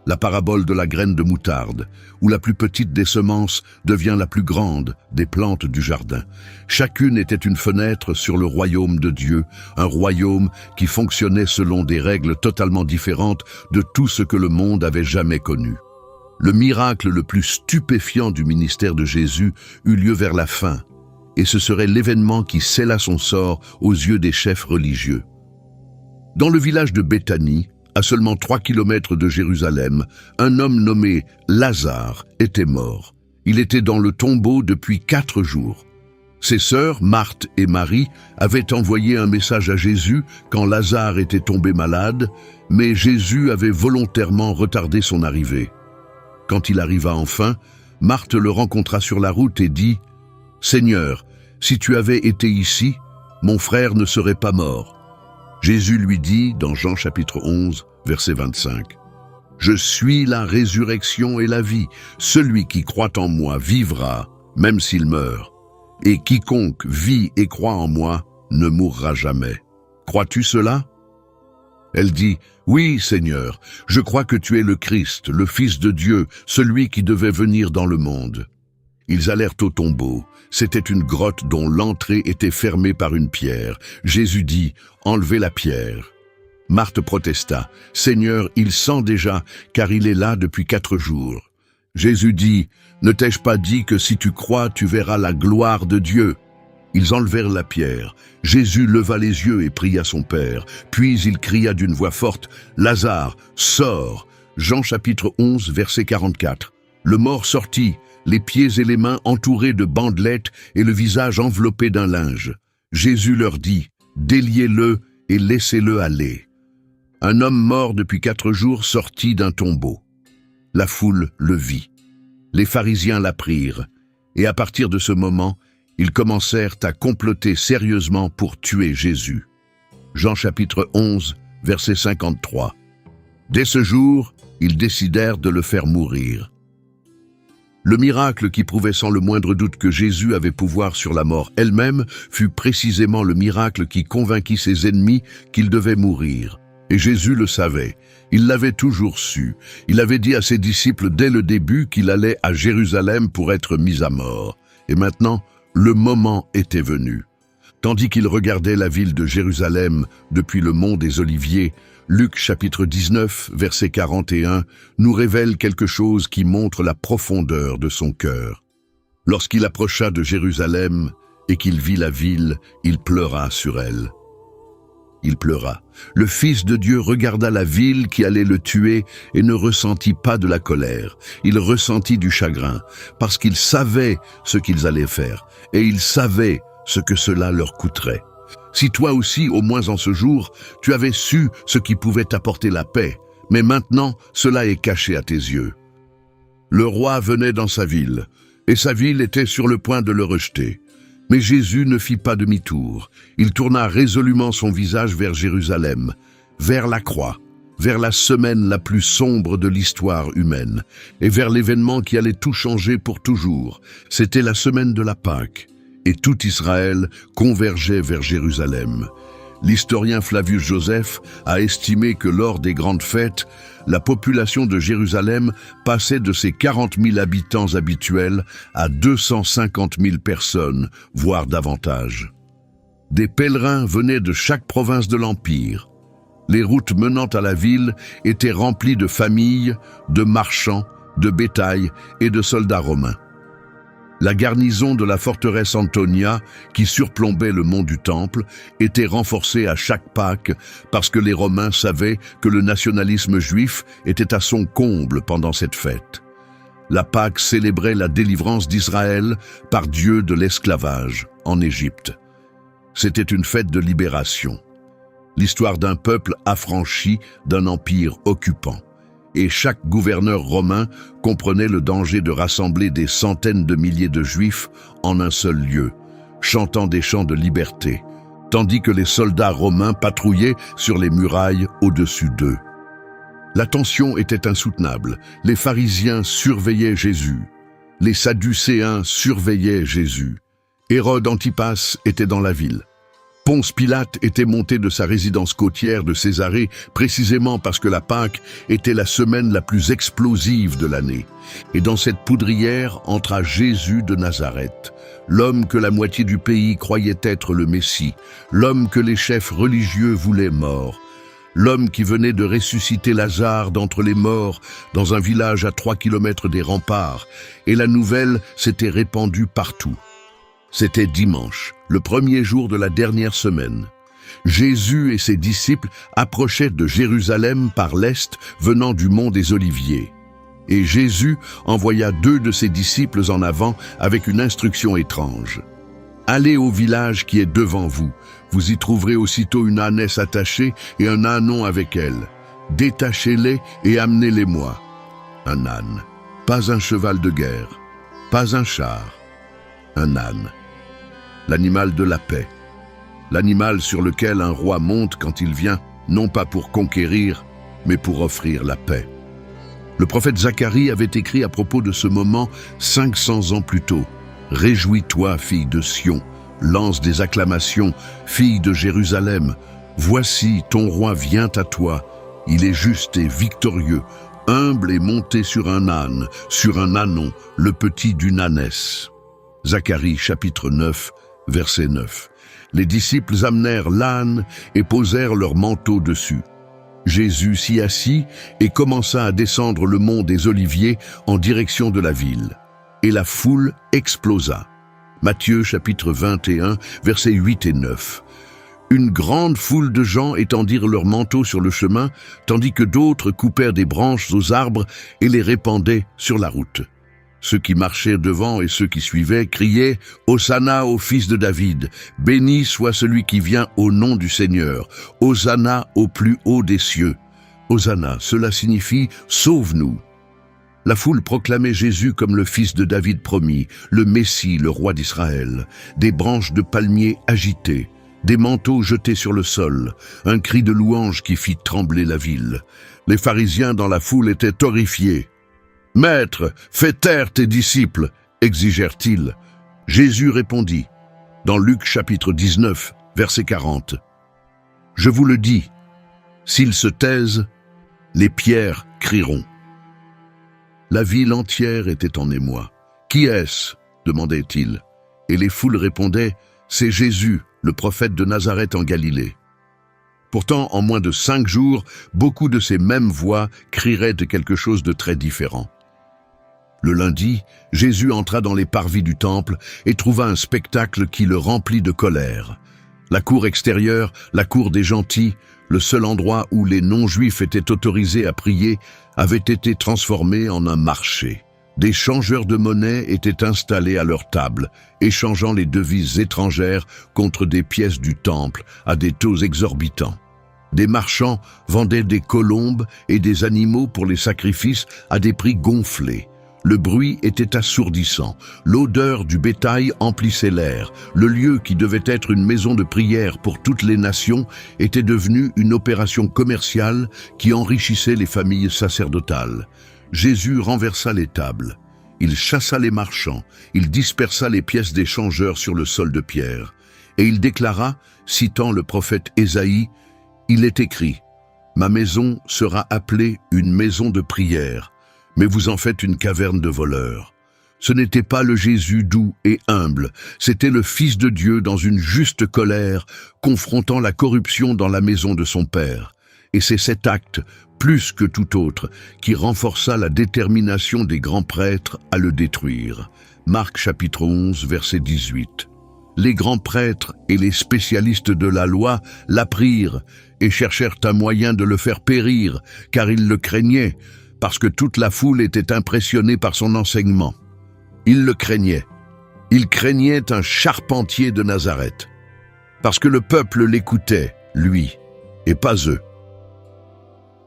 S1: La parabole de la graine de moutarde, où la plus petite des semences devient la plus grande des plantes du jardin. Chacune était une fenêtre sur le royaume de Dieu, un royaume qui fonctionnait selon des règles totalement différentes de tout ce que le monde avait jamais connu. Le miracle le plus stupéfiant du ministère de Jésus eut lieu vers la fin, et ce serait l'événement qui scella son sort aux yeux des chefs religieux. Dans le village de Béthanie, à seulement 3 kilomètres de Jérusalem, un homme nommé Lazare était mort. Il était dans le tombeau depuis 4 jours. Ses sœurs, Marthe et Marie, avaient envoyé un message à Jésus quand Lazare était tombé malade, mais Jésus avait volontairement retardé son arrivée. Quand il arriva enfin, Marthe le rencontra sur la route et dit « Seigneur, si tu avais été ici, mon frère ne serait pas mort. » Jésus lui dit, dans Jean chapitre 11, verset 25, « Je suis la résurrection et la vie. Celui qui croit en moi vivra, même s'il meurt. Et quiconque vit et croit en moi ne mourra jamais. Crois-tu cela ?» Elle dit, « Oui, Seigneur, je crois que tu es le Christ, le Fils de Dieu, celui qui devait venir dans le monde. » Ils allèrent au tombeau. C'était une grotte dont l'entrée était fermée par une pierre. Jésus dit, « Enlevez la pierre. » Marthe protesta, « Seigneur, il sent déjà, car il est là depuis 4 jours. » Jésus dit, « Ne t'ai-je pas dit que si tu crois, tu verras la gloire de Dieu ?» Ils enlevèrent la pierre. Jésus leva les yeux et pria son Père. Puis il cria d'une voix forte, « Lazare, sors !» Jean chapitre 11, verset 44. Le mort sortit, les pieds et les mains entourés de bandelettes et le visage enveloppé d'un linge. Jésus leur dit, « Déliez-le et laissez-le aller. » Un homme mort depuis 4 jours sortit d'un tombeau. La foule le vit. Les pharisiens l'apprirent, et à partir de ce moment, ils commencèrent à comploter sérieusement pour tuer Jésus. Jean chapitre 11, verset 53. Dès ce jour, ils décidèrent de le faire mourir. Le miracle qui prouvait sans le moindre doute que Jésus avait pouvoir sur la mort elle-même fut précisément le miracle qui convainquit ses ennemis qu'il devait mourir. Et Jésus le savait. Il l'avait toujours su. Il avait dit à ses disciples dès le début qu'il allait à Jérusalem pour être mis à mort. Et maintenant, le moment était venu. Tandis qu'il regardait la ville de Jérusalem depuis le mont des Oliviers, Luc chapitre 19, verset 41, nous révèle quelque chose qui montre la profondeur de son cœur. Lorsqu'il approcha de Jérusalem et qu'il vit la ville, il pleura sur elle. Il pleura. Le Fils de Dieu regarda la ville qui allait le tuer et ne ressentit pas de la colère. Il ressentit du chagrin, parce qu'il savait ce qu'ils allaient faire, et il savait ce que cela leur coûterait. Si toi aussi, au moins en ce jour, tu avais su ce qui pouvait t'apporter la paix, mais maintenant cela est caché à tes yeux. Le roi venait dans sa ville, et sa ville était sur le point de le rejeter. Mais Jésus ne fit pas demi-tour. Il tourna résolument son visage vers Jérusalem, vers la croix, vers la semaine la plus sombre de l'histoire humaine, et vers l'événement qui allait tout changer pour toujours. C'était la semaine de la Pâque, et tout Israël convergeait vers Jérusalem. L'historien Flavius Joseph a estimé que lors des grandes fêtes, la population de Jérusalem passait de ses 40 000 habitants habituels à 250 000 personnes, voire davantage. Des pèlerins venaient de chaque province de l'Empire. Les routes menant à la ville étaient remplies de familles, de marchands, de bétail et de soldats romains. La garnison de la forteresse Antonia, qui surplombait le mont du Temple, était renforcée à chaque Pâque parce que les Romains savaient que le nationalisme juif était à son comble pendant cette fête. La Pâque célébrait la délivrance d'Israël par Dieu de l'esclavage en Égypte. C'était une fête de libération, l'histoire d'un peuple affranchi d'un empire occupant. Et chaque gouverneur romain comprenait le danger de rassembler des centaines de milliers de Juifs en un seul lieu, chantant des chants de liberté, tandis que les soldats romains patrouillaient sur les murailles au-dessus d'eux. La tension était insoutenable. Les pharisiens surveillaient Jésus. Les sadducéens surveillaient Jésus. Hérode Antipas était dans la ville. Ponce Pilate était monté de sa résidence côtière de Césarée précisément parce que la Pâque était la semaine la plus explosive de l'année. Et dans cette poudrière entra Jésus de Nazareth, l'homme que la moitié du pays croyait être le Messie, l'homme que les chefs religieux voulaient mort, l'homme qui venait de ressusciter Lazare d'entre les morts dans un village à 3 kilomètres des remparts, et la nouvelle s'était répandue partout. C'était dimanche, le premier jour de la dernière semaine. Jésus et ses disciples approchaient de Jérusalem par l'est, venant du mont des Oliviers. Et Jésus envoya 2 de ses disciples en avant avec une instruction étrange. « Allez au village qui est devant vous. Vous y trouverez aussitôt une ânesse attachée et un ânon avec elle. Détachez-les et amenez-les-moi. » Un âne, pas un cheval de guerre, pas un char, un âne. L'animal de la paix, l'animal sur lequel un roi monte quand il vient, non pas pour conquérir, mais pour offrir la paix. Le prophète Zacharie avait écrit à propos de ce moment 500 ans plus tôt. « Réjouis-toi, fille de Sion, lance des acclamations, fille de Jérusalem. Voici, ton roi vient à toi. Il est juste et victorieux, humble et monté sur un âne, sur un ânon, le petit d'une ânesse. » Zacharie chapitre 9, verset 9. Les disciples amenèrent l'âne et posèrent leur manteau dessus. Jésus s'y assit et commença à descendre le mont des Oliviers en direction de la ville. Et la foule explosa. Matthieu chapitre 21, versets 8 et 9. Une grande foule de gens étendirent leurs manteaux sur le chemin, tandis que d'autres coupèrent des branches aux arbres et les répandaient sur la route. Ceux qui marchaient devant et ceux qui suivaient criaient « Hosanna au fils de David, béni soit celui qui vient au nom du Seigneur, Hosanna au plus haut des cieux. » Hosanna, cela signifie « Sauve-nous ». La foule proclamait Jésus comme le fils de David promis, le Messie, le roi d'Israël. Des branches de palmiers agitées, des manteaux jetés sur le sol, un cri de louange qui fit trembler la ville. Les pharisiens dans la foule étaient horrifiés. « Maître, fais taire tes disciples !» exigèrent-ils. Jésus répondit, dans Luc chapitre 19, verset 40. « Je vous le dis, s'ils se taisent, les pierres crieront. » La ville entière était en émoi. « Qui est-ce » demandait-il. Et les foules répondaient, « C'est Jésus, le prophète de Nazareth en Galilée. » Pourtant, en moins de 5 jours, beaucoup de ces mêmes voix crieraient de quelque chose de très différent. Le lundi, Jésus entra dans les parvis du temple et trouva un spectacle qui le remplit de colère. La cour extérieure, la cour des gentils, le seul endroit où les non-juifs étaient autorisés à prier, avait été transformé en un marché. Des changeurs de monnaie étaient installés à leur table, échangeant les devises étrangères contre des pièces du temple à des taux exorbitants. Des marchands vendaient des colombes et des animaux pour les sacrifices à des prix gonflés. Le bruit était assourdissant, l'odeur du bétail emplissait l'air. Le lieu qui devait être une maison de prière pour toutes les nations était devenu une opération commerciale qui enrichissait les familles sacerdotales. Jésus renversa les tables. Il chassa les marchands, il dispersa les pièces des changeurs sur le sol de pierre. Et il déclara, citant le prophète Ésaïe, « Il est écrit, ma maison sera appelée une maison de prière, mais vous en faites une caverne de voleurs. » Ce n'était pas le Jésus doux et humble, c'était le Fils de Dieu dans une juste colère, confrontant la corruption dans la maison de son Père. Et c'est cet acte, plus que tout autre, qui renforça la détermination des grands prêtres à le détruire. Marc chapitre 11, verset 18. Les grands prêtres et les spécialistes de la loi l'apprirent et cherchèrent un moyen de le faire périr, car ils le craignaient, parce que toute la foule était impressionnée par son enseignement. Ils le craignaient. Ils craignaient un charpentier de Nazareth, parce que le peuple l'écoutait, lui, et pas eux.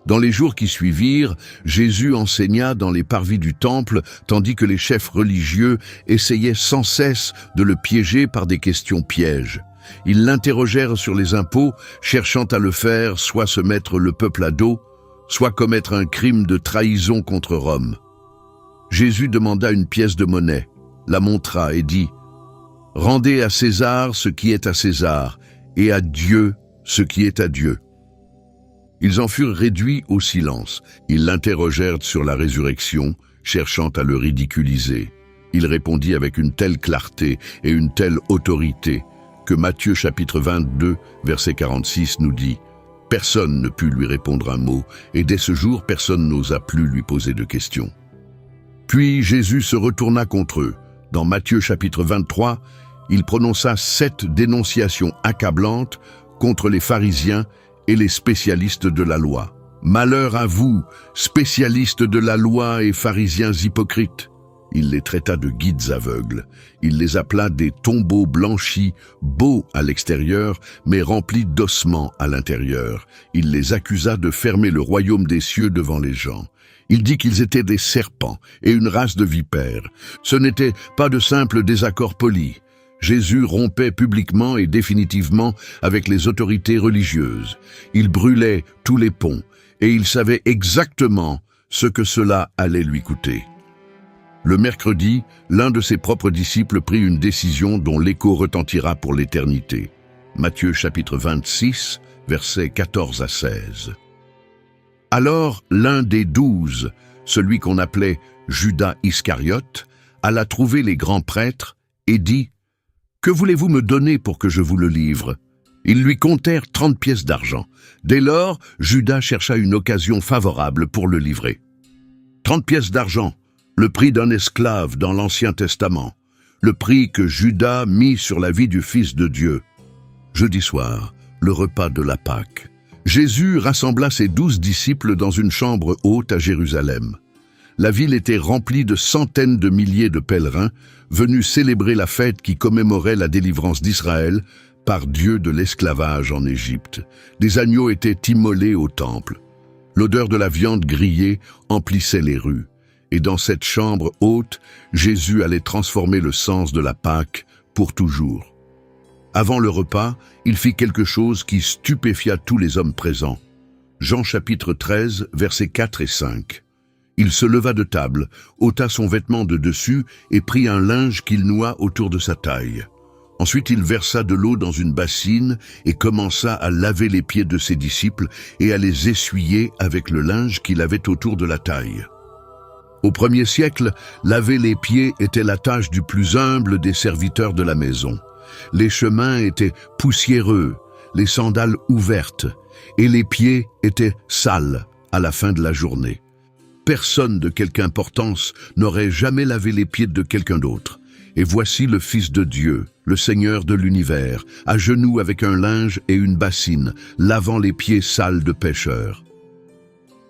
S1: Dans les jours qui suivirent, Jésus enseigna dans les parvis du temple, tandis que les chefs religieux essayaient sans cesse de le piéger par des questions pièges. Ils l'interrogèrent sur les impôts, cherchant à le faire soit se mettre le peuple à dos, soit commettre un crime de trahison contre Rome. Jésus demanda une pièce de monnaie, la montra et dit « Rendez à César ce qui est à César, et à Dieu ce qui est à Dieu. » Ils en furent réduits au silence. Ils l'interrogèrent sur la résurrection, cherchant à le ridiculiser. Il répondit avec une telle clarté et une telle autorité que Matthieu chapitre 22, verset 46 nous dit « Personne ne put lui répondre un mot, et dès ce jour, personne n'osa plus lui poser de questions. » Puis Jésus se retourna contre eux. Dans Matthieu chapitre 23, il prononça 7 dénonciations accablantes contre les pharisiens et les spécialistes de la loi. « Malheur à vous, spécialistes de la loi et pharisiens hypocrites !» Il les traita de guides aveugles. Il les appela des tombeaux blanchis, beaux à l'extérieur, mais remplis d'ossements à l'intérieur. Il les accusa de fermer le royaume des cieux devant les gens. Il dit qu'ils étaient des serpents et une race de vipères. Ce n'était pas de simples désaccords polis. Jésus rompait publiquement et définitivement avec les autorités religieuses. Il brûlait tous les ponts et il savait exactement ce que cela allait lui coûter. Le mercredi, l'un de ses propres disciples prit une décision dont l'écho retentira pour l'éternité. Matthieu chapitre 26, versets 14 à 16. Alors l'un des 12, celui qu'on appelait Judas Iscariote, alla trouver les grands prêtres et dit « Que voulez-vous me donner pour que je vous le livre ?» Ils lui comptèrent 30 pièces d'argent. Dès lors, Judas chercha une occasion favorable pour le livrer. 30 pièces d'argent, le prix d'un esclave dans l'Ancien Testament, le prix que Judas mit sur la vie du Fils de Dieu. Jeudi soir, le repas de la Pâque. Jésus rassembla ses 12 disciples dans une chambre haute à Jérusalem. La ville était remplie de centaines de milliers de pèlerins venus célébrer la fête qui commémorait la délivrance d'Israël par Dieu de l'esclavage en Égypte. Des agneaux étaient immolés au temple. L'odeur de la viande grillée emplissait les rues. Et dans cette chambre haute, Jésus allait transformer le sens de la Pâque pour toujours. Avant le repas, il fit quelque chose qui stupéfia tous les hommes présents. Jean chapitre 13, versets 4 et 5. Il se leva de table, ôta son vêtement de dessus et prit un linge qu'il noua autour de sa taille. Ensuite il versa de l'eau dans une bassine et commença à laver les pieds de ses disciples et à les essuyer avec le linge qu'il avait autour de la taille. Au 1er siècle, laver les pieds était la tâche du plus humble des serviteurs de la maison. Les chemins étaient poussiéreux, les sandales ouvertes, et les pieds étaient sales à la fin de la journée. Personne de quelque importance n'aurait jamais lavé les pieds de quelqu'un d'autre. Et voici le Fils de Dieu, le Seigneur de l'univers, à genoux avec un linge et une bassine, lavant les pieds sales de pécheurs.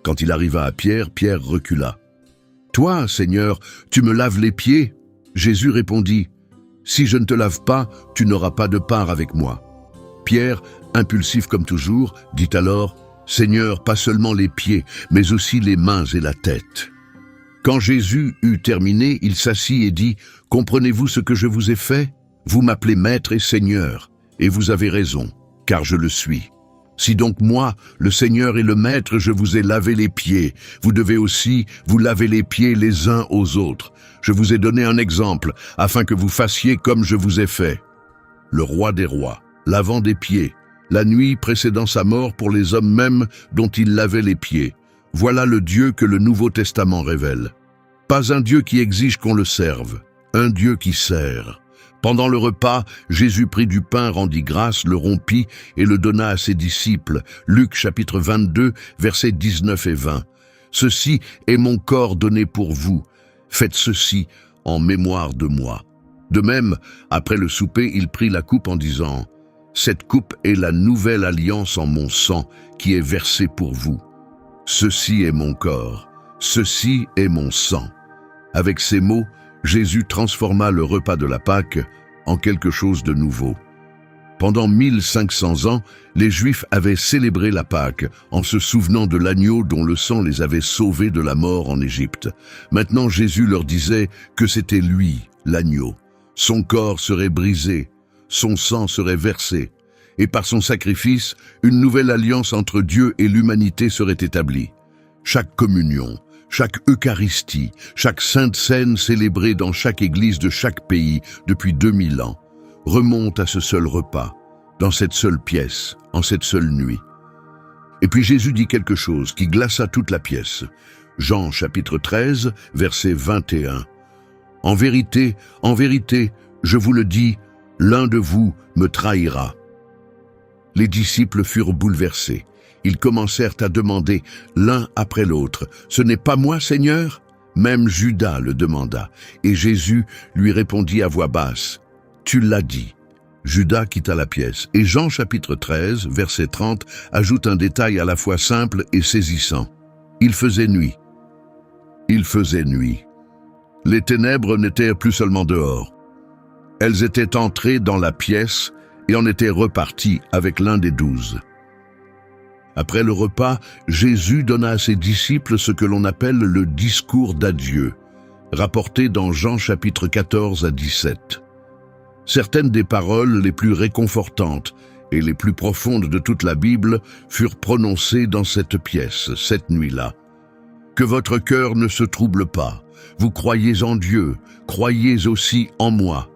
S1: Quand il arriva à Pierre, Pierre recula. « Toi, Seigneur, tu me laves les pieds ?» Jésus répondit, « Si je ne te lave pas, tu n'auras pas de part avec moi. » Pierre, impulsif comme toujours, dit alors, « Seigneur, pas seulement les pieds, mais aussi les mains et la tête. » Quand Jésus eut terminé, il s'assit et dit, « Comprenez-vous ce que je vous ai fait? Vous m'appelez Maître et Seigneur, et vous avez raison, car je le suis. Si donc moi, le Seigneur et le Maître, je vous ai lavé les pieds, vous devez aussi vous laver les pieds les uns aux autres. Je vous ai donné un exemple, afin que vous fassiez comme je vous ai fait. » Le roi des rois, lavant des pieds, la nuit précédant sa mort pour les hommes mêmes dont il lavait les pieds. Voilà le Dieu que le Nouveau Testament révèle. Pas un Dieu qui exige qu'on le serve, un Dieu qui sert. Pendant le repas, Jésus prit du pain, rendit grâce, le rompit et le donna à ses disciples. Luc chapitre 22, versets 19 et 20. « Ceci est mon corps donné pour vous. Faites ceci en mémoire de moi. » De même, après le souper, il prit la coupe en disant « Cette coupe est la nouvelle alliance en mon sang qui est versée pour vous. Ceci est mon corps. Ceci est mon sang. Avec ces mots, Jésus transforma le repas de la Pâque en quelque chose de nouveau. Pendant 1500 ans, les Juifs avaient célébré la Pâque en se souvenant de l'agneau dont le sang les avait sauvés de la mort en Égypte. Maintenant, Jésus leur disait que c'était lui, l'agneau. Son corps serait brisé, son sang serait versé, et par son sacrifice, une nouvelle alliance entre Dieu et l'humanité serait établie. Chaque communion, chaque Eucharistie, chaque sainte scène célébrée dans chaque église de chaque pays depuis 2000 ans, remonte à ce seul repas, dans cette seule pièce, en cette seule nuit. Et puis Jésus dit quelque chose qui glaça toute la pièce. Jean chapitre 13, verset 21. En vérité, je vous le dis, l'un de vous me trahira. Les disciples furent bouleversés. Ils commencèrent à demander l'un après l'autre, « Ce n'est pas moi, Seigneur ?» Même Judas le demanda, et Jésus lui répondit à voix basse, « Tu l'as dit. » Judas quitta la pièce, et Jean chapitre 13, verset 30, ajoute un détail à la fois simple et saisissant. Il faisait nuit. Il faisait nuit. Les ténèbres n'étaient plus seulement dehors. Elles étaient entrées dans la pièce et en étaient reparties avec l'un des 12. Après le repas, Jésus donna à ses disciples ce que l'on appelle le discours d'adieu, rapporté dans Jean chapitre 14 à 17. Certaines des paroles les plus réconfortantes et les plus profondes de toute la Bible furent prononcées dans cette pièce, cette nuit-là. « Que votre cœur ne se trouble pas. Vous croyez en Dieu, croyez aussi en moi.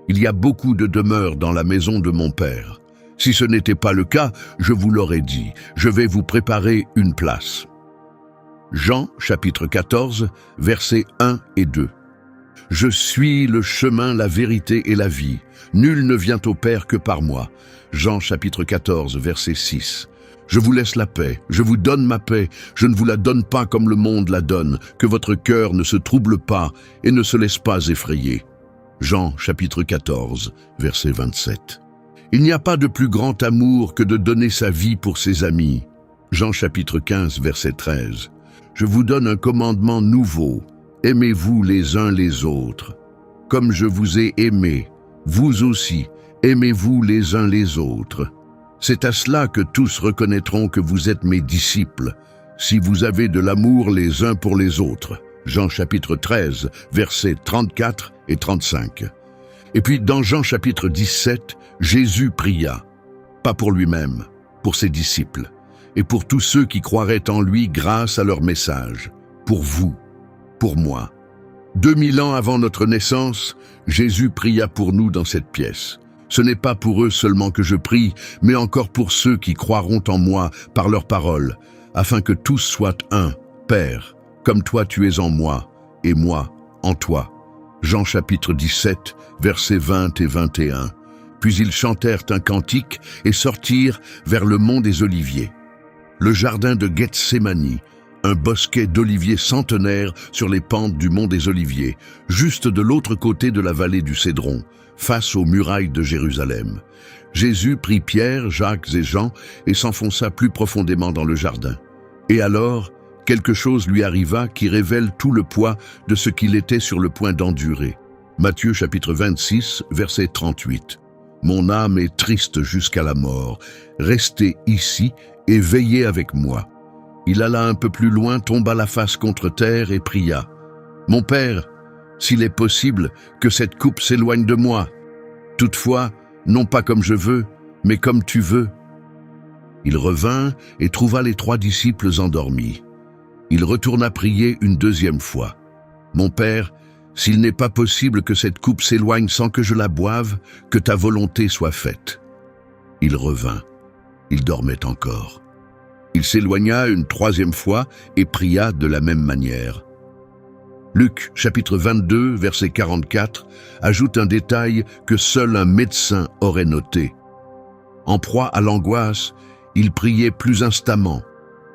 S1: Il y a beaucoup de demeures dans la maison de mon Père. Si ce n'était pas le cas, je vous l'aurais dit, je vais vous préparer une place. » Jean, chapitre 14, versets 1 et 2. « Je suis le chemin, la vérité et la vie. Nul ne vient au Père que par moi. » Jean, chapitre 14, verset 6. « Je vous laisse la paix, je vous donne ma paix, je ne vous la donne pas comme le monde la donne, que votre cœur ne se trouble pas et ne se laisse pas effrayer. » Jean, chapitre 14, verset 27. Il n'y a pas de plus grand amour que de donner sa vie pour ses amis. Jean, chapitre 15, verset 13. Je vous donne un commandement nouveau. Aimez-vous les uns les autres. Comme je vous ai aimé, vous aussi, aimez-vous les uns les autres. C'est à cela que tous reconnaîtront que vous êtes mes disciples, si vous avez de l'amour les uns pour les autres. Jean chapitre 13, versets 34 et 35. Et puis dans Jean chapitre 17, Jésus pria, pas pour lui-même, pour ses disciples, et pour tous ceux qui croiraient en lui grâce à leur message, pour vous, pour moi. 2000 ans avant notre naissance, Jésus pria pour nous dans cette pièce. Ce n'est pas pour eux seulement que je prie, mais encore pour ceux qui croiront en moi par leurs paroles, afin que tous soient un, Père, comme toi tu es en moi, et moi en toi. Jean chapitre 17, versets 20 et 21. Puis ils chantèrent un cantique et sortirent vers le mont des Oliviers. Le jardin de Gethsémani, un bosquet d'oliviers centenaires sur les pentes du mont des Oliviers, juste de l'autre côté de la vallée du Cédron, face aux murailles de Jérusalem. Jésus prit Pierre, Jacques et Jean et s'enfonça plus profondément dans le jardin. Et alors, quelque chose lui arriva qui révèle tout le poids de ce qu'il était sur le point d'endurer. Matthieu chapitre 26, verset 38. « Mon âme est triste jusqu'à la mort. Restez ici et veillez avec moi. » Il alla un peu plus loin, tomba la face contre terre et pria. « Mon Père, s'il est possible que cette coupe s'éloigne de moi. Toutefois, non pas comme je veux, mais comme tu veux. » Il revint et trouva les 3 disciples endormis. Il retourna prier une deuxième fois. « Mon Père, s'il n'est pas possible que cette coupe s'éloigne sans que je la boive, que ta volonté soit faite. » Il revint. Il dormait encore. Il s'éloigna une 3e fois et pria de la même manière. Luc, chapitre 22, verset 44, ajoute un détail que seul un médecin aurait noté. En proie à l'angoisse, il priait plus instamment,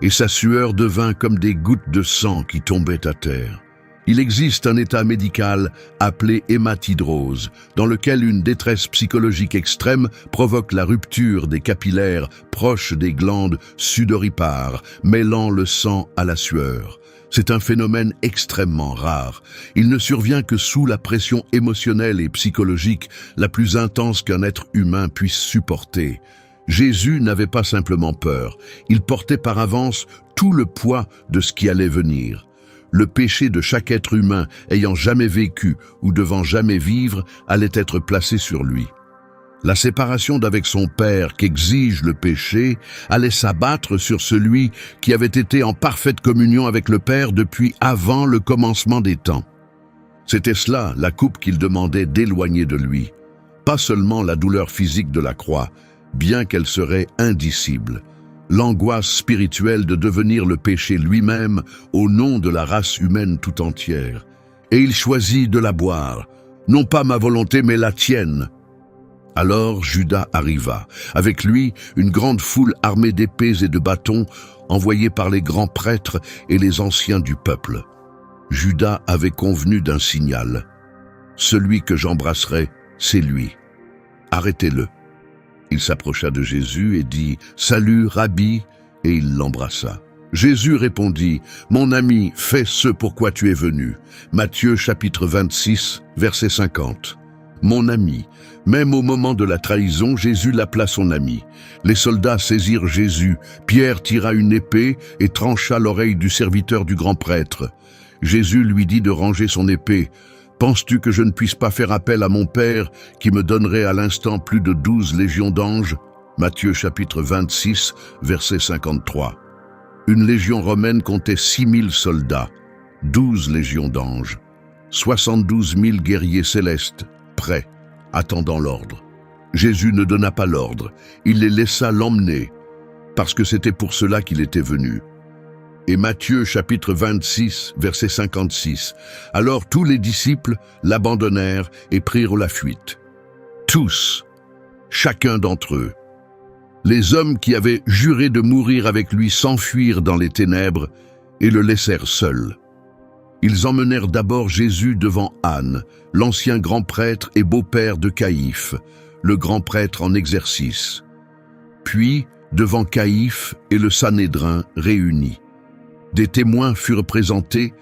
S1: et sa sueur devint comme des gouttes de sang qui tombaient à terre. Il existe un état médical appelé hématidrose, dans lequel une détresse psychologique extrême provoque la rupture des capillaires proches des glandes sudoripares, mêlant le sang à la sueur. C'est un phénomène extrêmement rare. Il ne survient que sous la pression émotionnelle et psychologique la plus intense qu'un être humain puisse supporter. Jésus n'avait pas simplement peur, il portait par avance tout le poids de ce qui allait venir. Le péché de chaque être humain ayant jamais vécu ou devant jamais vivre allait être placé sur lui. La séparation d'avec son Père qu'exige le péché allait s'abattre sur celui qui avait été en parfaite communion avec le Père depuis avant le commencement des temps. C'était cela, la coupe qu'il demandait d'éloigner de lui. Pas seulement la douleur physique de la croix, bien qu'elle serait indicible. L'angoisse spirituelle de devenir le péché lui-même au nom de la race humaine tout entière. Et il choisit de la boire, non pas ma volonté mais la tienne. Alors Judas arriva, avec lui une grande foule armée d'épées et de bâtons, envoyés par les grands prêtres et les anciens du peuple. Judas avait convenu d'un signal. Celui que j'embrasserai, c'est lui. Arrêtez-le. Il s'approcha de Jésus et dit « Salut, Rabbi » et il l'embrassa. Jésus répondit « Mon ami, fais ce pourquoi tu es venu. » Matthieu chapitre 26, verset 50. Mon ami. Même au moment de la trahison, Jésus l'appela son ami. Les soldats saisirent Jésus. Pierre tira une épée et trancha l'oreille du serviteur du grand prêtre. Jésus lui dit de ranger son épée. Penses-tu que je ne puisse pas faire appel à mon Père qui me donnerait à l'instant plus de 12 légions d'anges? Matthieu chapitre 26, verset 53. Une légion romaine comptait 6000 soldats, 12 légions d'anges, 72 000 guerriers célestes, prêts, attendant l'ordre. Jésus ne donna pas l'ordre, il les laissa l'emmener, parce que c'était pour cela qu'il était venu. Et Matthieu chapitre 26, verset 56. Alors tous les disciples l'abandonnèrent et prirent la fuite. Tous, chacun d'entre eux. Les hommes qui avaient juré de mourir avec lui s'enfuirent dans les ténèbres et le laissèrent seul. Ils emmenèrent d'abord Jésus devant Anne, l'ancien grand prêtre et beau-père de Caïphe, le grand prêtre en exercice. Puis devant Caïphe et le Sanhédrin réunis. Des témoins furent présentés,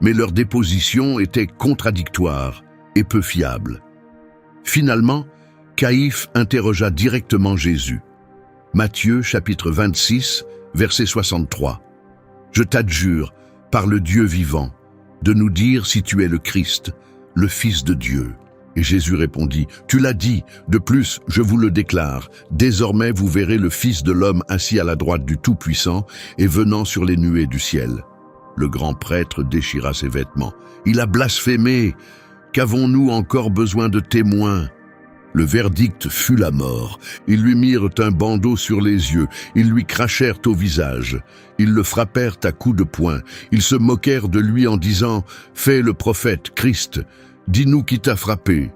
S1: mais leurs dépositions étaient contradictoires et peu fiables. Finalement, Caïphe interrogea directement Jésus. Matthieu chapitre 26, verset 63. « Je t'adjure, par le Dieu vivant, de nous dire si tu es le Christ, le Fils de Dieu. » Et Jésus répondit, « Tu l'as dit, de plus, je vous le déclare, désormais vous verrez le Fils de l'homme assis à la droite du Tout-Puissant et venant sur les nuées du ciel. » Le grand prêtre déchira ses vêtements. « Il a blasphémé! Qu'avons-nous encore besoin de témoins ?» Le verdict fut la mort. Ils lui mirent un bandeau sur les yeux, ils lui crachèrent au visage. Ils le frappèrent à coups de poing. Ils se moquèrent de lui en disant « Fais le prophète, Christ !» Dis-nous qui t'a frappé. »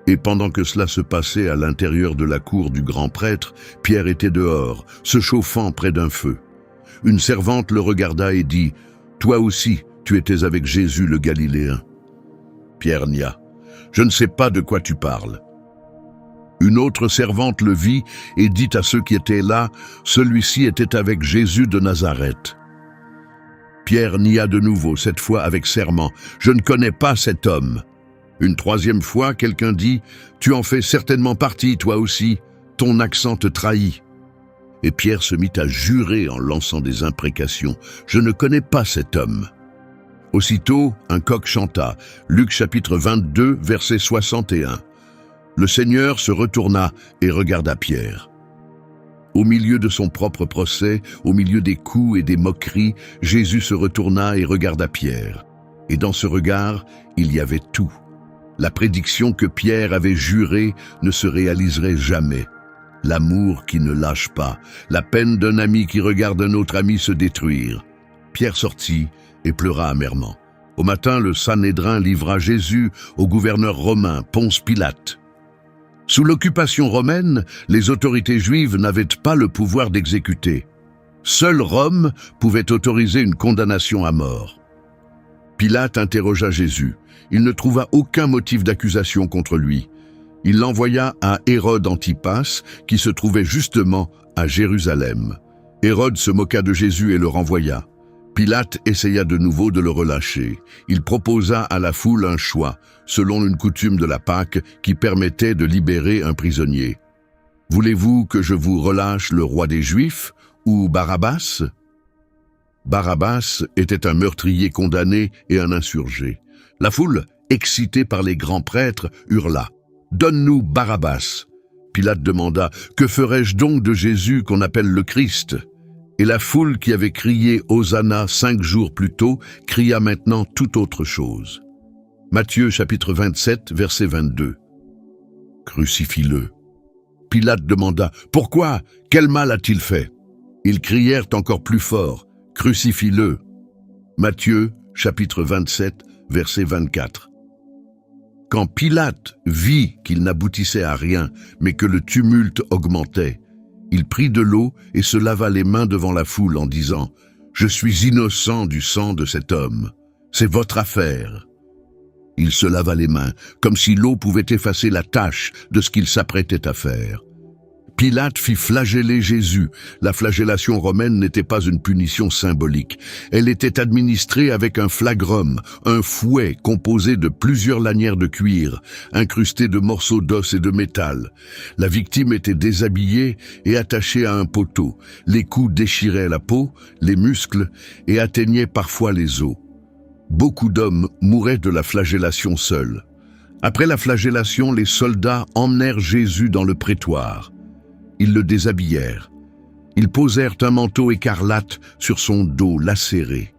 S1: Et pendant que cela se passait à l'intérieur de la cour du grand prêtre, Pierre était dehors, se chauffant près d'un feu. Une servante le regarda et dit, « Toi aussi, tu étais avec Jésus le Galiléen. » Pierre nia, « Je ne sais pas de quoi tu parles. » Une autre servante le vit et dit à ceux qui étaient là, « Celui-ci était avec Jésus de Nazareth. » Pierre nia de nouveau, cette fois avec serment, « Je ne connais pas cet homme. » Une troisième fois, quelqu'un dit, « Tu en fais certainement partie, toi aussi, ton accent te trahit. » Et Pierre se mit à jurer en lançant des imprécations, « Je ne connais pas cet homme. » Aussitôt, un coq chanta, Luc chapitre 22, verset 61. Le Seigneur se retourna et regarda Pierre. Au milieu de son propre procès, au milieu des coups et des moqueries, Jésus se retourna et regarda Pierre. Et dans ce regard, il y avait tout. La prédiction que Pierre avait jurée ne se réaliserait jamais. L'amour qui ne lâche pas, la peine d'un ami qui regarde un autre ami se détruire. Pierre sortit et pleura amèrement. Au matin, le Sanhédrin livra Jésus au gouverneur romain, Ponce Pilate. Sous l'occupation romaine, les autorités juives n'avaient pas le pouvoir d'exécuter. Seul Rome pouvait autoriser une condamnation à mort. Pilate interrogea Jésus. Il ne trouva aucun motif d'accusation contre lui. Il l'envoya à Hérode Antipas, qui se trouvait justement à Jérusalem. Hérode se moqua de Jésus et le renvoya. Pilate essaya de nouveau de le relâcher. Il proposa à la foule un choix, selon une coutume de la Pâque qui permettait de libérer un prisonnier. « Voulez-vous que je vous relâche le roi des Juifs ou Barabbas ?» Barabbas était un meurtrier condamné et un insurgé. La foule, excitée par les grands prêtres, hurla « Donne-nous Barabbas !» Pilate demanda « Que ferai-je donc de Jésus qu'on appelle le Christ ?» Et la foule qui avait crié « Hosanna » 5 jours plus tôt, cria maintenant tout autre chose. Matthieu chapitre 27, verset 22. Crucifie-le. Pilate demanda « Pourquoi? Quel mal a-t-il fait ?» Ils crièrent encore plus fort « Crucifie-le » Matthieu chapitre 27, verset 24. Quand Pilate vit qu'il n'aboutissait à rien, mais que le tumulte augmentait, il prit de l'eau et se lava les mains devant la foule en disant « Je suis innocent du sang de cet homme. C'est votre affaire. » Il se lava les mains, comme si l'eau pouvait effacer la tâche de ce qu'il s'apprêtait à faire. Pilate fit flageller Jésus. La flagellation romaine n'était pas une punition symbolique. Elle était administrée avec un flagrum, un fouet composé de plusieurs lanières de cuir, incrustées de morceaux d'os et de métal. La victime était déshabillée et attachée à un poteau. Les coups déchiraient la peau, les muscles et atteignaient parfois les os. Beaucoup d'hommes mouraient de la flagellation seuls. Après la flagellation, les soldats emmenèrent Jésus dans le prétoire. Ils le déshabillèrent. Ils posèrent un manteau écarlate sur son dos lacéré.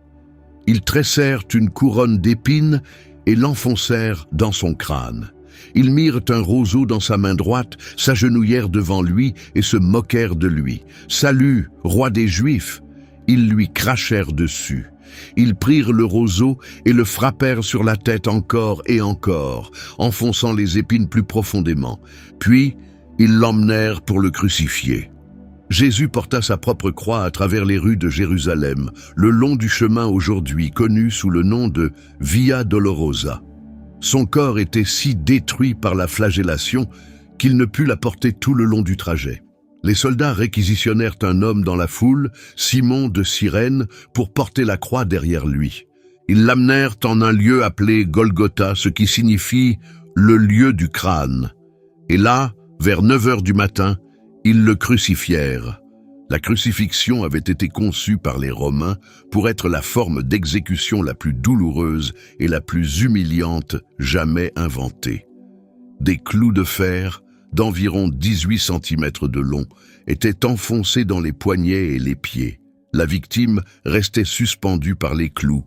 S1: Ils tressèrent une couronne d'épines et l'enfoncèrent dans son crâne. Ils mirent un roseau dans sa main droite, s'agenouillèrent devant lui et se moquèrent de lui. « Salut, roi des Juifs !» Ils lui crachèrent dessus. Ils prirent le roseau et le frappèrent sur la tête encore et encore, enfonçant les épines plus profondément. Puis, ils l'emmenèrent pour le crucifier. Jésus porta sa propre croix à travers les rues de Jérusalem, le long du chemin aujourd'hui connu sous le nom de Via Dolorosa. Son corps était si détruit par la flagellation qu'il ne put la porter tout le long du trajet. Les soldats réquisitionnèrent un homme dans la foule, Simon de Cyrène, pour porter la croix derrière lui. Ils l'amenèrent en un lieu appelé Golgotha, ce qui signifie « le lieu du crâne ». Et là, vers 9 heures du matin, ils le crucifièrent. La crucifixion avait été conçue par les Romains pour être la forme d'exécution la plus douloureuse et la plus humiliante jamais inventée. Des clous de fer, d'environ 18 cm de long, étaient enfoncés dans les poignets et les pieds. La victime restait suspendue par les clous,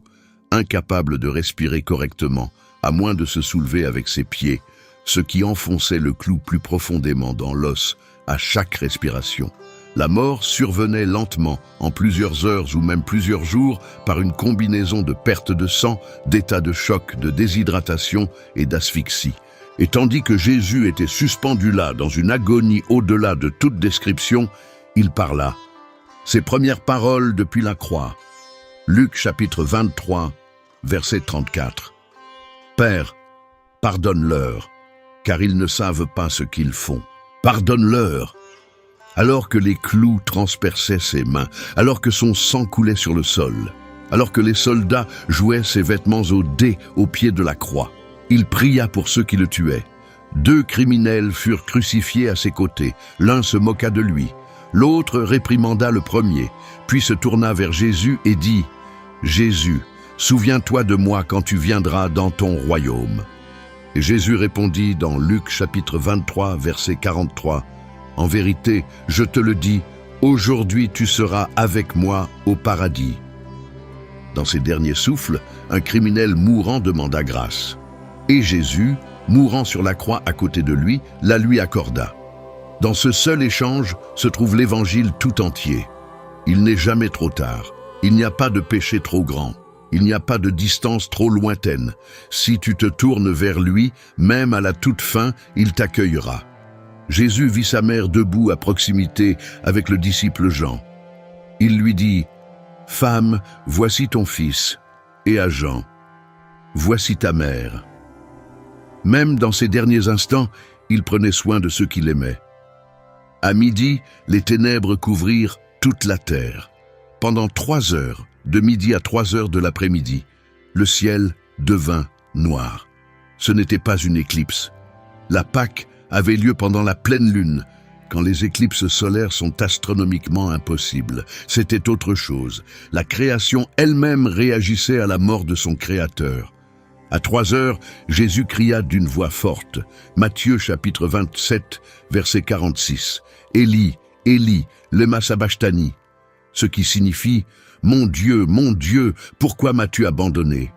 S1: incapable de respirer correctement, à moins de se soulever avec ses pieds, ce qui enfonçait le clou plus profondément dans l'os à chaque respiration. La mort survenait lentement, en plusieurs heures ou même plusieurs jours, par une combinaison de perte de sang, d'état de choc, de déshydratation et d'asphyxie. Et tandis que Jésus était suspendu là, dans une agonie au-delà de toute description, il parla. Ses premières paroles depuis la croix. Luc chapitre 23, verset 34. « Père, pardonne-leur, car ils ne savent pas ce qu'ils font. Pardonne-leur !» Alors que les clous transperçaient ses mains, alors que son sang coulait sur le sol, alors que les soldats jouaient ses vêtements aux dés au pied de la croix, il pria pour ceux qui le tuaient. 2 criminels furent crucifiés à ses côtés. L'un se moqua de lui, l'autre réprimanda le premier, puis se tourna vers Jésus et dit « Jésus, souviens-toi de moi quand tu viendras dans ton royaume. » Et Jésus répondit dans Luc chapitre 23, verset 43, « En vérité, je te le dis, aujourd'hui tu seras avec moi au paradis. » Dans ses derniers souffles, un criminel mourant demanda grâce. Et Jésus, mourant sur la croix à côté de lui, la lui accorda. Dans ce seul échange se trouve l'évangile tout entier. Il n'est jamais trop tard. Il n'y a pas de péché trop grand. Il n'y a pas de distance trop lointaine. Si tu te tournes vers lui, même à la toute fin, il t'accueillera. Jésus vit sa mère debout à proximité avec le disciple Jean. Il lui dit « Femme, voici ton fils » et à Jean voici ta mère. Même dans ces derniers instants, il prenait soin de ceux qu'il aimait. À midi, les ténèbres couvrirent toute la terre. Pendant 3 heures, de midi à 3 heures de l'après-midi, le ciel devint noir. Ce n'était pas une éclipse. La Pâque avait lieu pendant la pleine lune, quand les éclipses solaires sont astronomiquement impossibles. C'était autre chose. La création elle-même réagissait à la mort de son Créateur. À 3 heures, Jésus cria d'une voix forte. Matthieu chapitre 27, verset 46. « Élie, Élie, lema sabachthani » ce qui signifie « Mon Dieu, pourquoi m'as-tu abandonné ?»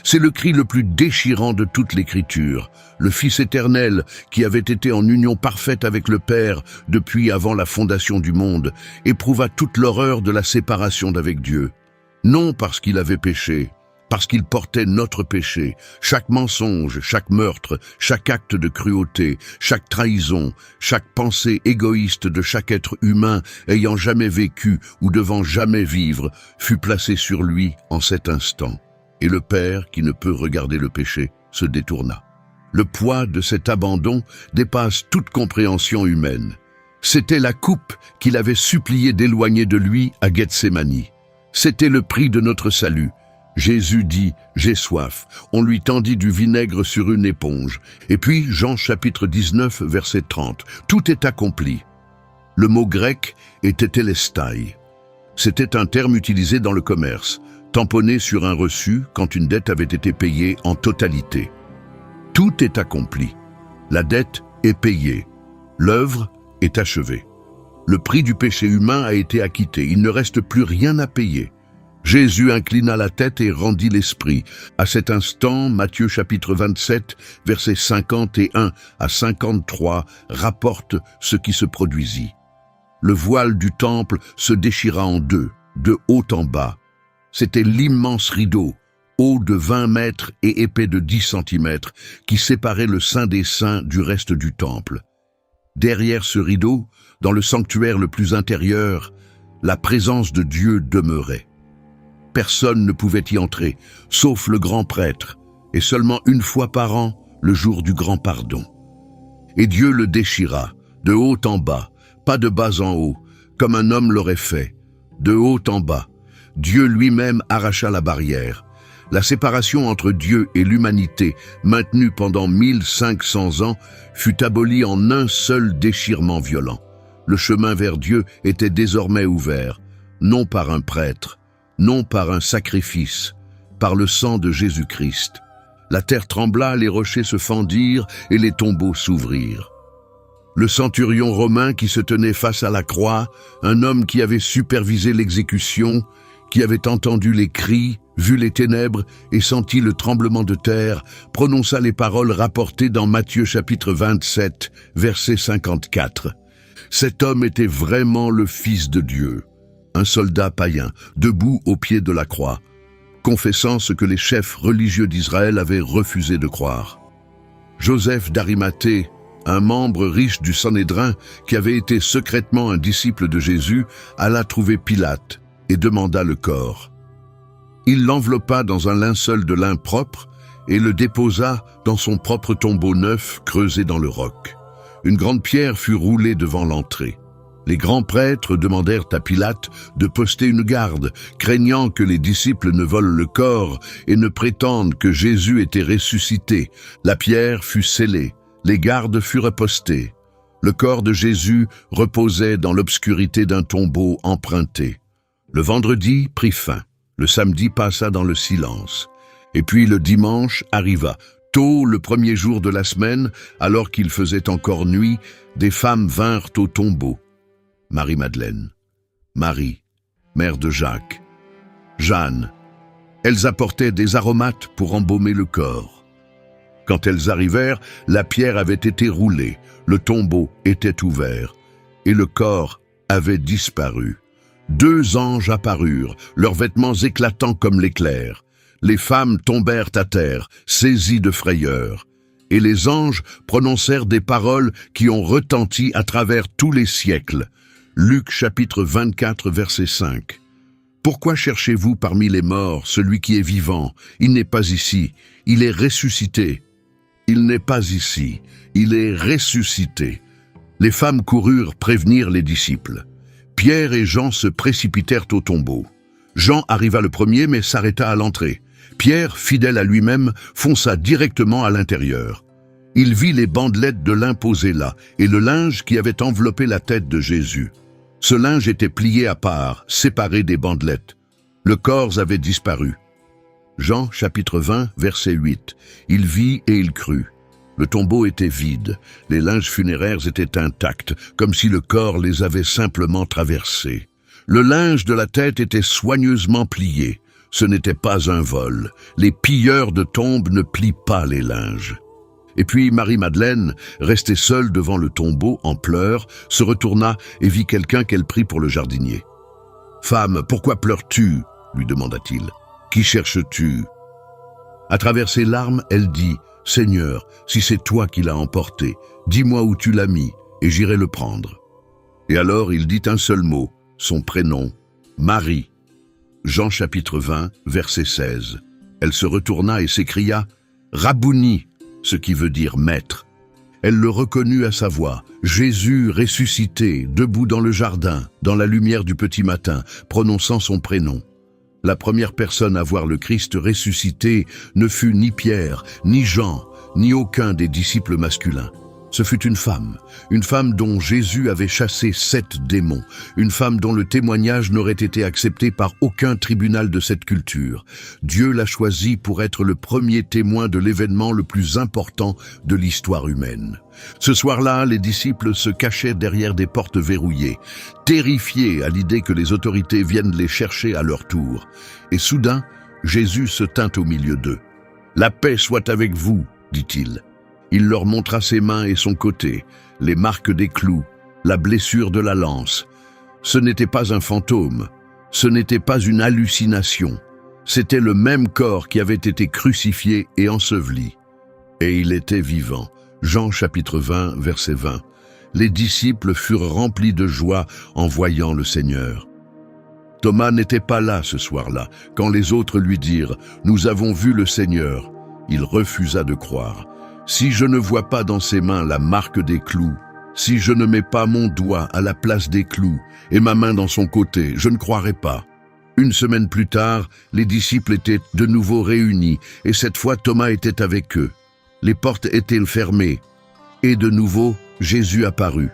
S1: C'est le cri le plus déchirant de toute l'Écriture. Le Fils éternel, qui avait été en union parfaite avec le Père depuis avant la fondation du monde, éprouva toute l'horreur de la séparation d'avec Dieu. Non parce qu'il avait péché, parce qu'il portait notre péché, chaque mensonge, chaque meurtre, chaque acte de cruauté, chaque trahison, chaque pensée égoïste de chaque être humain ayant jamais vécu ou devant jamais vivre, fut placé sur lui en cet instant. Et le Père, qui ne peut regarder le péché, se détourna. Le poids de cet abandon dépasse toute compréhension humaine. C'était la coupe qu'il avait supplié d'éloigner de lui à Gethsémani. C'était le prix de notre salut. Jésus dit « J'ai soif ». On lui tendit du vinaigre sur une éponge. Et puis, Jean chapitre 19, verset 30. Tout est accompli. Le mot grec était telestai. C'était un terme utilisé dans le commerce, tamponné sur un reçu quand une dette avait été payée en totalité. Tout est accompli. La dette est payée. L'œuvre est achevée. Le prix du péché humain a été acquitté. Il ne reste plus rien à payer. Jésus inclina la tête et rendit l'esprit. À cet instant, Matthieu chapitre 27, versets 51 à 53, rapporte ce qui se produisit. Le voile du temple se déchira en deux, de haut en bas. C'était l'immense rideau, haut de 20 mètres et épais de 10 centimètres, qui séparait le Saint des Saints du reste du temple. Derrière ce rideau, dans le sanctuaire le plus intérieur, la présence de Dieu demeurait. Personne ne pouvait y entrer, sauf le grand prêtre, et seulement une fois par an, le jour du grand pardon. Et Dieu le déchira, de haut en bas, pas de bas en haut, comme un homme l'aurait fait, de haut en bas. Dieu lui-même arracha la barrière. La séparation entre Dieu et l'humanité, maintenue pendant 1500 ans, fut abolie en un seul déchirement violent. Le chemin vers Dieu était désormais ouvert, non par un prêtre, non par un sacrifice, par le sang de Jésus-Christ. La terre trembla, les rochers se fendirent et les tombeaux s'ouvrirent. Le centurion romain qui se tenait face à la croix, un homme qui avait supervisé l'exécution, qui avait entendu les cris, vu les ténèbres et senti le tremblement de terre, prononça les paroles rapportées dans Matthieu chapitre 27, verset 54. Cet homme était vraiment le Fils de Dieu, un soldat païen, debout au pied de la croix, confessant ce que les chefs religieux d'Israël avaient refusé de croire. Joseph d'Arimathée, un membre riche du Sanhédrin qui avait été secrètement un disciple de Jésus, alla trouver Pilate et demanda le corps. Il l'enveloppa dans un linceul de lin propre et le déposa dans son propre tombeau neuf creusé dans le roc. Une grande pierre fut roulée devant l'entrée. Les grands prêtres demandèrent à Pilate de poster une garde, craignant que les disciples ne volent le corps et ne prétendent que Jésus était ressuscité. La pierre fut scellée, les gardes furent postés. Le corps de Jésus reposait dans l'obscurité d'un tombeau emprunté. Le vendredi prit fin, le samedi passa dans le silence. Et puis le dimanche arriva. Tôt, le premier jour de la semaine, alors qu'il faisait encore nuit, des femmes vinrent au tombeau. Marie-Madeleine, Marie, mère de Jacques, Jeanne. Elles apportaient des aromates pour embaumer le corps. Quand elles arrivèrent, la pierre avait été roulée, le tombeau était ouvert, et le corps avait disparu. 2 anges apparurent, leurs vêtements éclatants comme l'éclair. Les femmes tombèrent à terre, saisies de frayeur. Et les anges prononcèrent des paroles qui ont retenti à travers tous les siècles. Luc chapitre 24, verset 5. Pourquoi cherchez-vous parmi les morts celui qui est vivant? Il n'est pas ici, il est ressuscité. Il n'est pas ici, il est ressuscité. Les femmes coururent prévenir les disciples. Pierre et Jean se précipitèrent au tombeau. Jean arriva le premier mais s'arrêta à l'entrée. Pierre, fidèle à lui-même, fonça directement à l'intérieur. Il vit les bandelettes de lin posées là et le linge qui avait enveloppé la tête de Jésus. Ce linge était plié à part, séparé des bandelettes. Le corps avait disparu. Jean chapitre 20, verset 8. Il vit et il crut. Le tombeau était vide, les linges funéraires étaient intacts, comme si le corps les avait simplement traversés. Le linge de la tête était soigneusement plié. Ce n'était pas un vol. Les pilleurs de tombes ne plient pas les linges. Et puis Marie-Madeleine, restée seule devant le tombeau en pleurs, se retourna et vit quelqu'un qu'elle prit pour le jardinier. « Femme, pourquoi pleures-tu » lui demanda-t-il. « Qui cherches-tu » À travers ses larmes, elle dit « Seigneur, si c'est toi qui l'as emporté, dis-moi où tu l'as mis, et j'irai le prendre. » Et alors il dit un seul mot, son prénom, Marie. Jean chapitre 20, verset 16. Elle se retourna et s'écria « Rabouni », ce qui veut dire maître. Elle le reconnut à sa voix, Jésus ressuscité, debout dans le jardin, dans la lumière du petit matin, prononçant son prénom. La première personne à voir le Christ ressuscité ne fut ni Pierre, ni Jean, ni aucun des disciples masculins. Ce fut une femme dont Jésus avait chassé 7 démons, une femme dont le témoignage n'aurait été accepté par aucun tribunal de cette culture. Dieu l'a choisie pour être le premier témoin de l'événement le plus important de l'histoire humaine. Ce soir-là, les disciples se cachaient derrière des portes verrouillées, terrifiés à l'idée que les autorités viennent les chercher à leur tour. Et soudain, Jésus se tint au milieu d'eux. « La paix soit avec vous », dit-il. Il leur montra ses mains et son côté, les marques des clous, la blessure de la lance. Ce n'était pas un fantôme, ce n'était pas une hallucination. C'était le même corps qui avait été crucifié et enseveli. Et il était vivant. Jean chapitre 20, verset 20. Les disciples furent remplis de joie en voyant le Seigneur. Thomas n'était pas là ce soir-là, quand les autres lui dirent « Nous avons vu le Seigneur ». Il refusa de croire. « Si je ne vois pas dans ses mains la marque des clous, si je ne mets pas mon doigt à la place des clous et ma main dans son côté, je ne croirai pas. » Une semaine plus tard, les disciples étaient de nouveau réunis et cette fois Thomas était avec eux. Les portes étaient fermées et de nouveau Jésus apparut.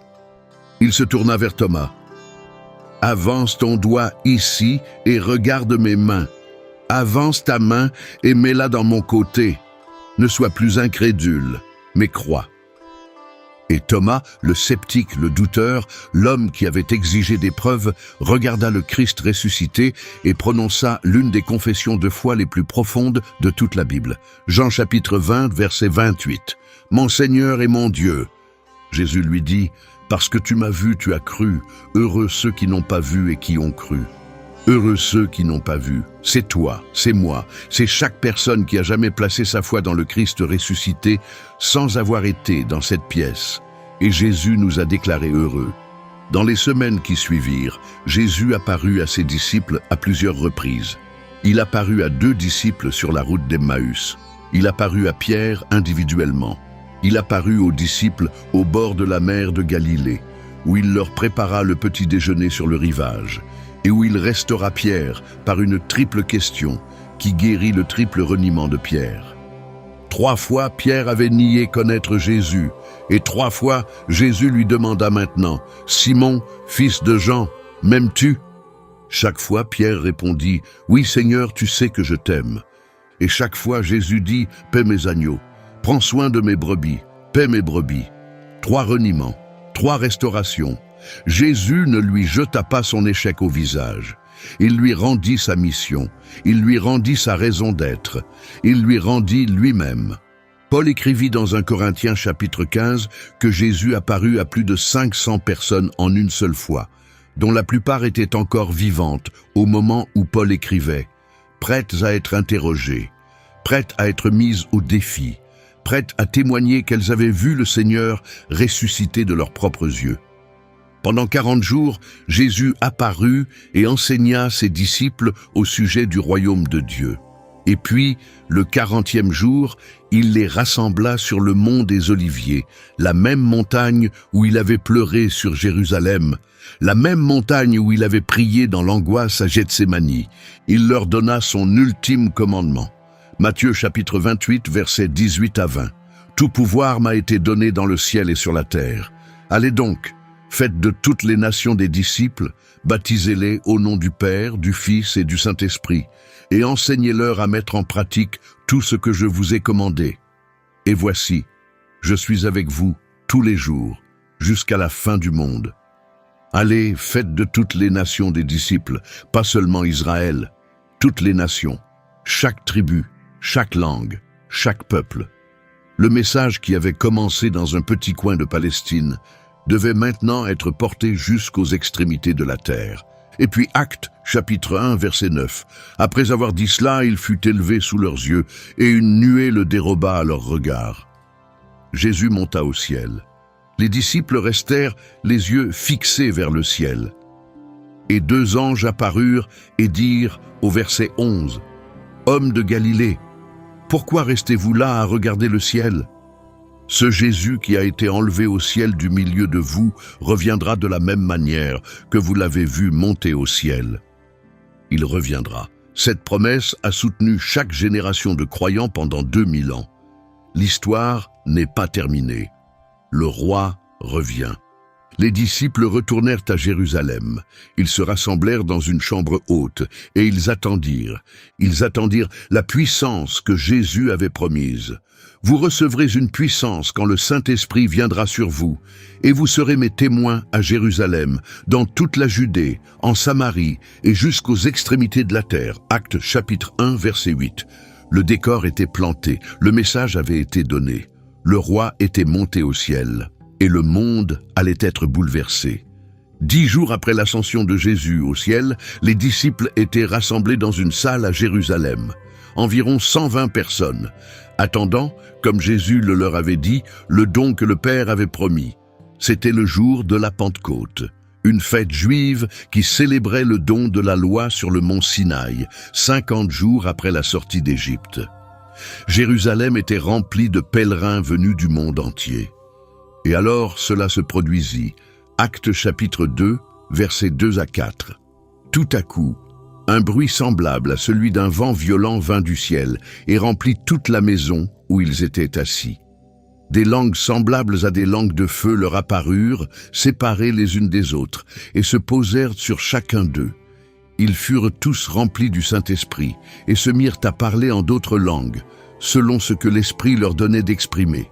S1: Il se tourna vers Thomas. « Avance ton doigt ici et regarde mes mains. Avance ta main et mets-la dans mon côté. Ne sois plus incrédule, mais crois. » Et Thomas, le sceptique, le douteur, l'homme qui avait exigé des preuves, regarda le Christ ressuscité et prononça l'une des confessions de foi les plus profondes de toute la Bible. Jean chapitre 20, verset 28. « Mon Seigneur et mon Dieu !» Jésus lui dit, « Parce que tu m'as vu, tu as cru. Heureux ceux qui n'ont pas vu et qui ont cru. » Heureux ceux qui n'ont pas vu. C'est toi, c'est moi, c'est chaque personne qui a jamais placé sa foi dans le Christ ressuscité sans avoir été dans cette pièce. Et Jésus nous a déclarés heureux. Dans les semaines qui suivirent, Jésus apparut à ses disciples à plusieurs reprises. Il apparut à 2 disciples sur la route d'Emmaüs. Il apparut à Pierre individuellement. Il apparut aux disciples au bord de la mer de Galilée, où il leur prépara le petit déjeuner sur le rivage, et où il restaura Pierre par une triple question qui guérit le triple reniement de Pierre. 3 fois, Pierre avait nié connaître Jésus, et 3 fois, Jésus lui demanda maintenant, « Simon, fils de Jean, m'aimes-tu » Chaque fois, Pierre répondit, « Oui, Seigneur, tu sais que je t'aime. » Et chaque fois, Jésus dit, « Paie mes agneaux, prends soin de mes brebis, paie mes brebis. » 3 reniements, 3 restaurations. Jésus ne lui jeta pas son échec au visage. Il lui rendit sa mission, il lui rendit sa raison d'être, il lui rendit lui-même. Paul écrivit dans 1 Corinthiens chapitre 15 que Jésus apparut à plus de 500 personnes en une seule fois, dont la plupart étaient encore vivantes au moment où Paul écrivait, prêtes à être interrogées, prêtes à être mises au défi, prêtes à témoigner qu'elles avaient vu le Seigneur ressuscité de leurs propres yeux. Pendant 40 jours, Jésus apparut et enseigna à ses disciples au sujet du royaume de Dieu. Et puis, le 40e jour, il les rassembla sur le mont des Oliviers, la même montagne où il avait pleuré sur Jérusalem, la même montagne où il avait prié dans l'angoisse à Gethsémani. Il leur donna son ultime commandement. Matthieu chapitre 28, versets 18 à 20. « Tout pouvoir m'a été donné dans le ciel et sur la terre. Allez donc, faites de toutes les nations des disciples, baptisez-les au nom du Père, du Fils et du Saint-Esprit, et enseignez-leur à mettre en pratique tout ce que je vous ai commandé. Et voici, je suis avec vous tous les jours, jusqu'à la fin du monde. Allez, faites de toutes les nations des disciples, pas seulement Israël, toutes les nations, chaque tribu, chaque langue, chaque peuple. » Le message qui avait commencé dans un petit coin de Palestine devait maintenant être porté jusqu'aux extrémités de la terre. Et puis Actes, chapitre 1, verset 9. Après avoir dit cela, il fut élevé sous leurs yeux, et une nuée le déroba à leurs regards. Jésus monta au ciel. Les disciples restèrent les yeux fixés vers le ciel. Et 2 anges apparurent et dirent au verset 11, « Hommes de Galilée, pourquoi restez-vous là à regarder le ciel ? Ce Jésus qui a été enlevé au ciel du milieu de vous reviendra de la même manière que vous l'avez vu monter au ciel. Il reviendra. » Cette promesse a soutenu chaque génération de croyants pendant 2000 ans. L'histoire n'est pas terminée. Le roi revient. Les disciples retournèrent à Jérusalem. Ils se rassemblèrent dans une chambre haute et ils attendirent. Ils attendirent la puissance que Jésus avait promise. Vous recevrez une puissance quand le Saint-Esprit viendra sur vous, et vous serez mes témoins à Jérusalem, dans toute la Judée, en Samarie et jusqu'aux extrémités de la terre. Actes chapitre 1, verset 8. Le décor était planté, le message avait été donné. Le roi était monté au ciel, et le monde allait être bouleversé. 10 jours après l'ascension de Jésus au ciel, les disciples étaient rassemblés dans une salle à Jérusalem. Environ 120 personnes, attendant, comme Jésus le leur avait dit, le don que le Père avait promis. C'était le jour de la Pentecôte, une fête juive qui célébrait le don de la loi sur le mont Sinaï, 50 jours après la sortie d'Égypte. Jérusalem était remplie de pèlerins venus du monde entier. Et alors cela se produisit. Actes chapitre 2, versets 2 à 4. Tout à coup, un bruit semblable à celui d'un vent violent vint du ciel et remplit toute la maison où ils étaient assis. Des langues semblables à des langues de feu leur apparurent, séparées les unes des autres, et se posèrent sur chacun d'eux. Ils furent tous remplis du Saint-Esprit et se mirent à parler en d'autres langues, selon ce que l'Esprit leur donnait d'exprimer.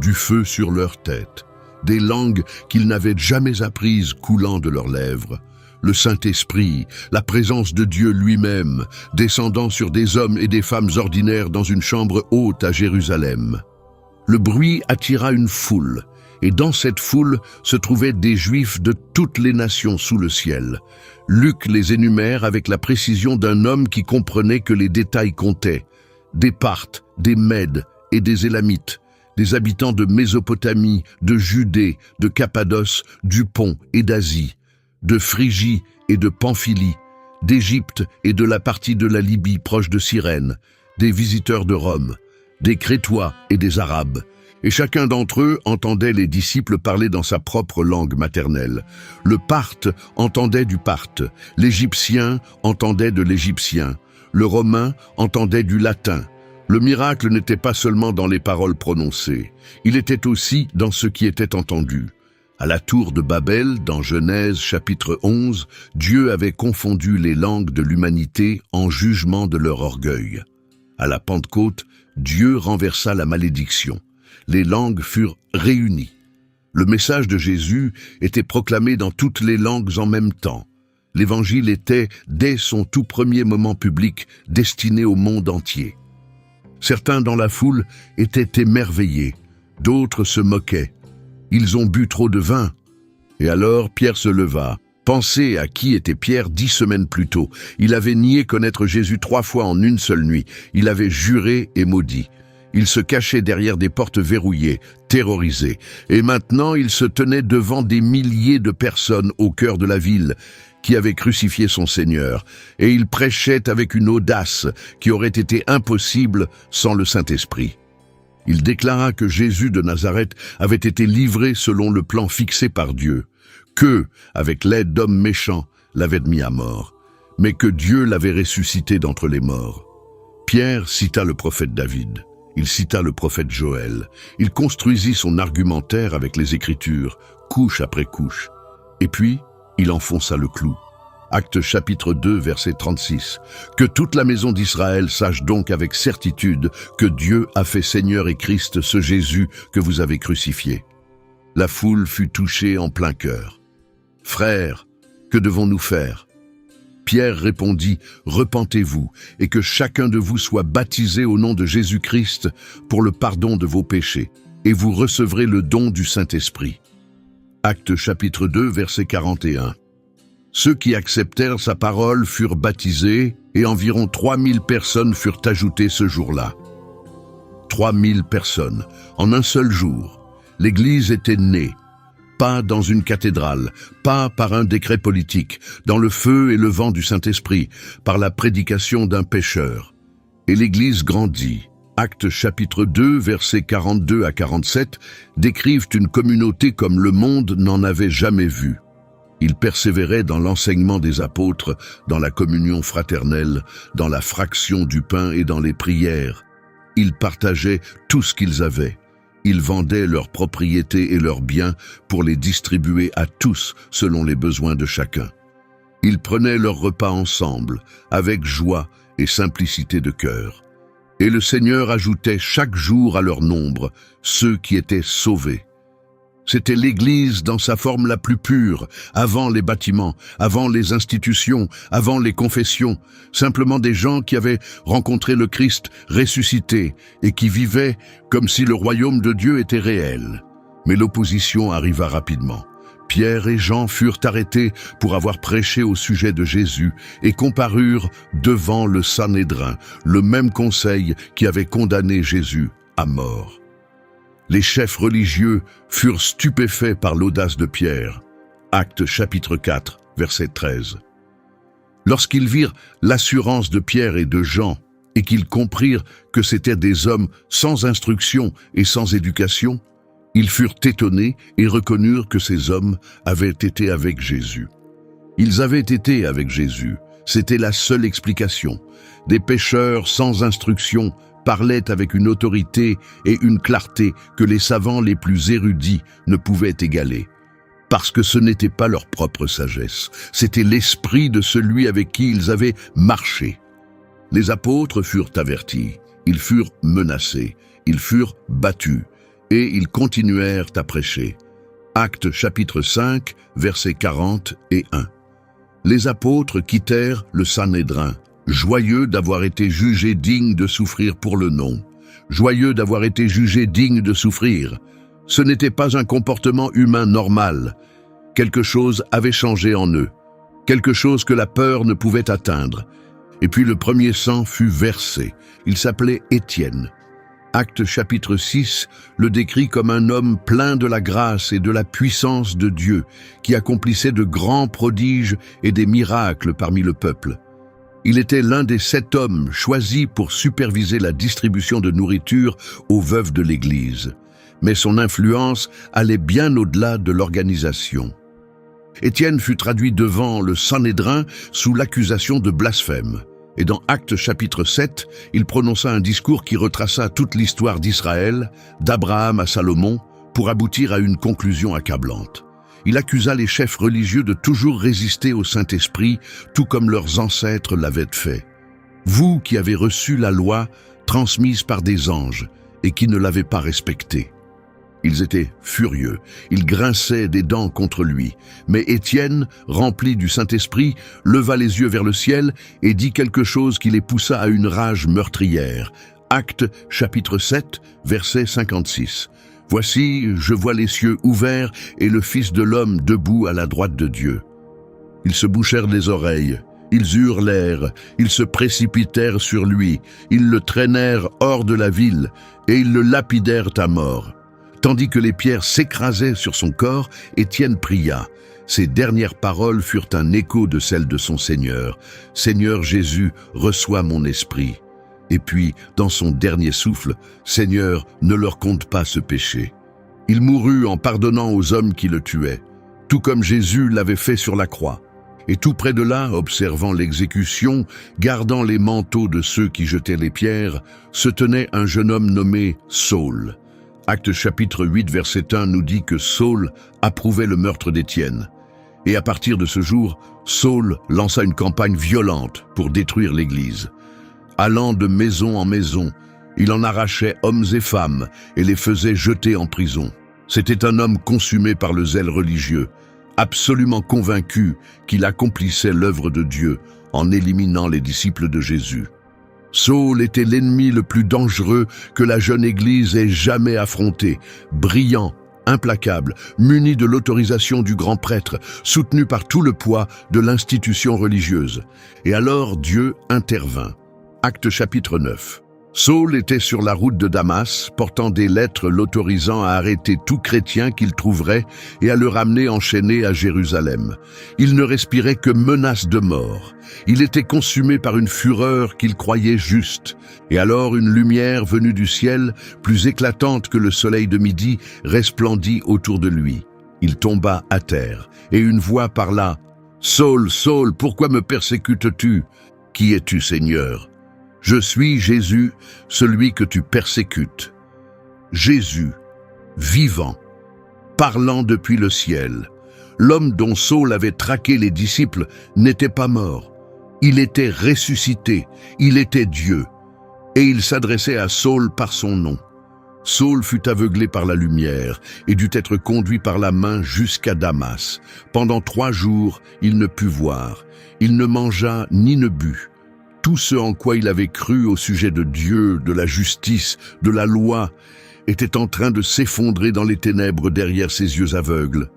S1: Du feu sur leurs têtes, des langues qu'ils n'avaient jamais apprises coulant de leurs lèvres. Le Saint-Esprit, la présence de Dieu lui-même, descendant sur des hommes et des femmes ordinaires dans une chambre haute à Jérusalem. Le bruit attira une foule, et dans cette foule se trouvaient des Juifs de toutes les nations sous le ciel. Luc les énumère avec la précision d'un homme qui comprenait que les détails comptaient. Des Parthes, des Mèdes et des Élamites, des habitants de Mésopotamie, de Judée, de Cappadoce, du Pont et d'Asie, de Phrygie et de Pamphylie, d'Égypte et de la partie de la Libye proche de Cyrène, des visiteurs de Rome, des Crétois et des Arabes. Et chacun d'entre eux entendait les disciples parler dans sa propre langue maternelle. Le Parthe entendait du parthe, l'Égyptien entendait de l'égyptien, le Romain entendait du latin. Le miracle n'était pas seulement dans les paroles prononcées, il était aussi dans ce qui était entendu. À la tour de Babel, dans Genèse chapitre 11, Dieu avait confondu les langues de l'humanité en jugement de leur orgueil. À la Pentecôte, Dieu renversa la malédiction. Les langues furent réunies. Le message de Jésus était proclamé dans toutes les langues en même temps. L'Évangile était, dès son tout premier moment public, destiné au monde entier. Certains dans la foule étaient émerveillés, d'autres se moquaient. Ils ont bu trop de vin. Et alors Pierre se leva. Pensez à qui était Pierre 10 semaines plus tôt. Il avait nié connaître Jésus 3 fois en une seule nuit. Il avait juré et maudit. Il se cachait derrière des portes verrouillées, terrorisé. Et maintenant, il se tenait devant des milliers de personnes au cœur de la ville qui avaient crucifié son Seigneur. Et il prêchait avec une audace qui aurait été impossible sans le Saint-Esprit. Il déclara que Jésus de Nazareth avait été livré selon le plan fixé par Dieu, que, avec l'aide d'hommes méchants, l'avait mis à mort, mais que Dieu l'avait ressuscité d'entre les morts. Pierre cita le prophète David. Il cita le prophète Joël. Il construisit son argumentaire avec les Écritures, couche après couche. Et puis, il enfonça le clou. Actes chapitre 2, verset 36. « Que toute la maison d'Israël sache donc avec certitude que Dieu a fait Seigneur et Christ ce Jésus que vous avez crucifié. » La foule fut touchée en plein cœur. « Frères, que devons-nous faire ?» Pierre répondit, « Repentez-vous, et que chacun de vous soit baptisé au nom de Jésus-Christ pour le pardon de vos péchés, et vous recevrez le don du Saint-Esprit. » Actes chapitre 2, verset 41. Ceux qui acceptèrent sa parole furent baptisés, et environ 3000 personnes furent ajoutées ce jour-là. 3000 personnes, en un seul jour. L'Église était née. Pas dans une cathédrale, pas par un décret politique, dans le feu et le vent du Saint-Esprit, par la prédication d'un pécheur. Et l'Église grandit. Actes chapitre 2, versets 42 à 47, décrivent une communauté comme le monde n'en avait jamais vue. Ils persévéraient dans l'enseignement des apôtres, dans la communion fraternelle, dans la fraction du pain et dans les prières. Ils partageaient tout ce qu'ils avaient. Ils vendaient leurs propriétés et leurs biens pour les distribuer à tous selon les besoins de chacun. Ils prenaient leur repas ensemble, avec joie et simplicité de cœur. Et le Seigneur ajoutait chaque jour à leur nombre ceux qui étaient sauvés. C'était l'Église dans sa forme la plus pure, avant les bâtiments, avant les institutions, avant les confessions, simplement des gens qui avaient rencontré le Christ ressuscité et qui vivaient comme si le royaume de Dieu était réel. Mais l'opposition arriva rapidement. Pierre et Jean furent arrêtés pour avoir prêché au sujet de Jésus et comparurent devant le Sanhédrin, le même conseil qui avait condamné Jésus à mort. Les chefs religieux furent stupéfaits par l'audace de Pierre. Actes chapitre 4, verset 13. Lorsqu'ils virent l'assurance de Pierre et de Jean, et qu'ils comprirent que c'étaient des hommes sans instruction et sans éducation, ils furent étonnés et reconnurent que ces hommes avaient été avec Jésus. Ils avaient été avec Jésus, c'était la seule explication. Des pécheurs sans instruction parlaient avec une autorité et une clarté que les savants les plus érudits ne pouvaient égaler. Parce que ce n'était pas leur propre sagesse, c'était l'esprit de celui avec qui ils avaient marché. Les apôtres furent avertis, ils furent menacés, ils furent battus, et ils continuèrent à prêcher. Actes chapitre 5, versets 40 et 1. Les apôtres quittèrent le Sanhédrin, joyeux d'avoir été jugés dignes de souffrir pour le nom, joyeux d'avoir été jugés dignes de souffrir. Ce n'était pas un comportement humain normal. Quelque chose avait changé en eux, quelque chose que la peur ne pouvait atteindre. Et puis le premier sang fut versé. Il s'appelait Étienne. Actes chapitre 6 le décrit comme un homme plein de la grâce et de la puissance de Dieu, qui accomplissait de grands prodiges et des miracles parmi le peuple. Il était l'un des 7 hommes choisis pour superviser la distribution de nourriture aux veuves de l'Église. Mais son influence allait bien au-delà de l'organisation. Étienne fut traduit devant le Sanhédrin sous l'accusation de blasphème. Et dans Actes chapitre 7, il prononça un discours qui retraça toute l'histoire d'Israël, d'Abraham à Salomon, pour aboutir à une conclusion accablante. Il accusa les chefs religieux de toujours résister au Saint-Esprit, tout comme leurs ancêtres l'avaient fait. Vous qui avez reçu la loi transmise par des anges et qui ne l'avez pas respectée. Ils étaient furieux, ils grinçaient des dents contre lui. Mais Étienne, rempli du Saint-Esprit, leva les yeux vers le ciel et dit quelque chose qui les poussa à une rage meurtrière. Actes chapitre 7, verset 56. « Voici, je vois les cieux ouverts et le Fils de l'homme debout à la droite de Dieu. » Ils se bouchèrent les oreilles, Ils hurlèrent, ils se précipitèrent sur lui, ils le traînèrent hors de la ville, et ils le lapidèrent à mort. Tandis que les pierres s'écrasaient sur son corps, Étienne pria. Ses dernières paroles furent un écho de celles de son Seigneur. « Seigneur Jésus, reçois mon esprit. » Et puis, dans son dernier souffle, « Seigneur, ne leur compte pas ce péché. » Il mourut en pardonnant aux hommes qui le tuaient, tout comme Jésus l'avait fait sur la croix. Et tout près de là, observant l'exécution, gardant les manteaux de ceux qui jetaient les pierres, se tenait un jeune homme nommé Saul. Actes chapitre 8, verset 1 nous dit que Saul approuvait le meurtre d'Étienne. Et à partir de ce jour, Saul lança une campagne violente pour détruire l'Église. Allant de maison en maison, il en arrachait hommes et femmes et les faisait jeter en prison. C'était un homme consumé par le zèle religieux, absolument convaincu qu'il accomplissait l'œuvre de Dieu en éliminant les disciples de Jésus. Saul était l'ennemi le plus dangereux que la jeune Église ait jamais affronté, brillant, implacable, muni de l'autorisation du grand prêtre, soutenu par tout le poids de l'institution religieuse. Et alors Dieu intervint. Actes chapitre 9. Saul était sur la route de Damas, portant des lettres l'autorisant à arrêter tout chrétien qu'il trouverait et à le ramener enchaîné à Jérusalem. Il ne respirait que menace de mort. Il était consumé par une fureur qu'il croyait juste. Et alors une lumière venue du ciel, plus éclatante que le soleil de midi, resplendit autour de lui. Il tomba à terre, et une voix parla. « Saul, Saul, pourquoi me persécutes-tu? Qui es-tu, Seigneur ? » « Je suis Jésus, celui que tu persécutes. » Jésus, vivant, parlant depuis le ciel. L'homme dont Saul avait traqué les disciples n'était pas mort. Il était ressuscité, il était Dieu. Et il s'adressait à Saul par son nom. Saul fut aveuglé par la lumière et dut être conduit par la main jusqu'à Damas. Pendant 3 jours, il ne put voir. Il ne mangea ni ne but. Tout ce en quoi il avait cru au sujet de Dieu, de la justice, de la loi, était en train de s'effondrer dans les ténèbres derrière ses yeux aveugles.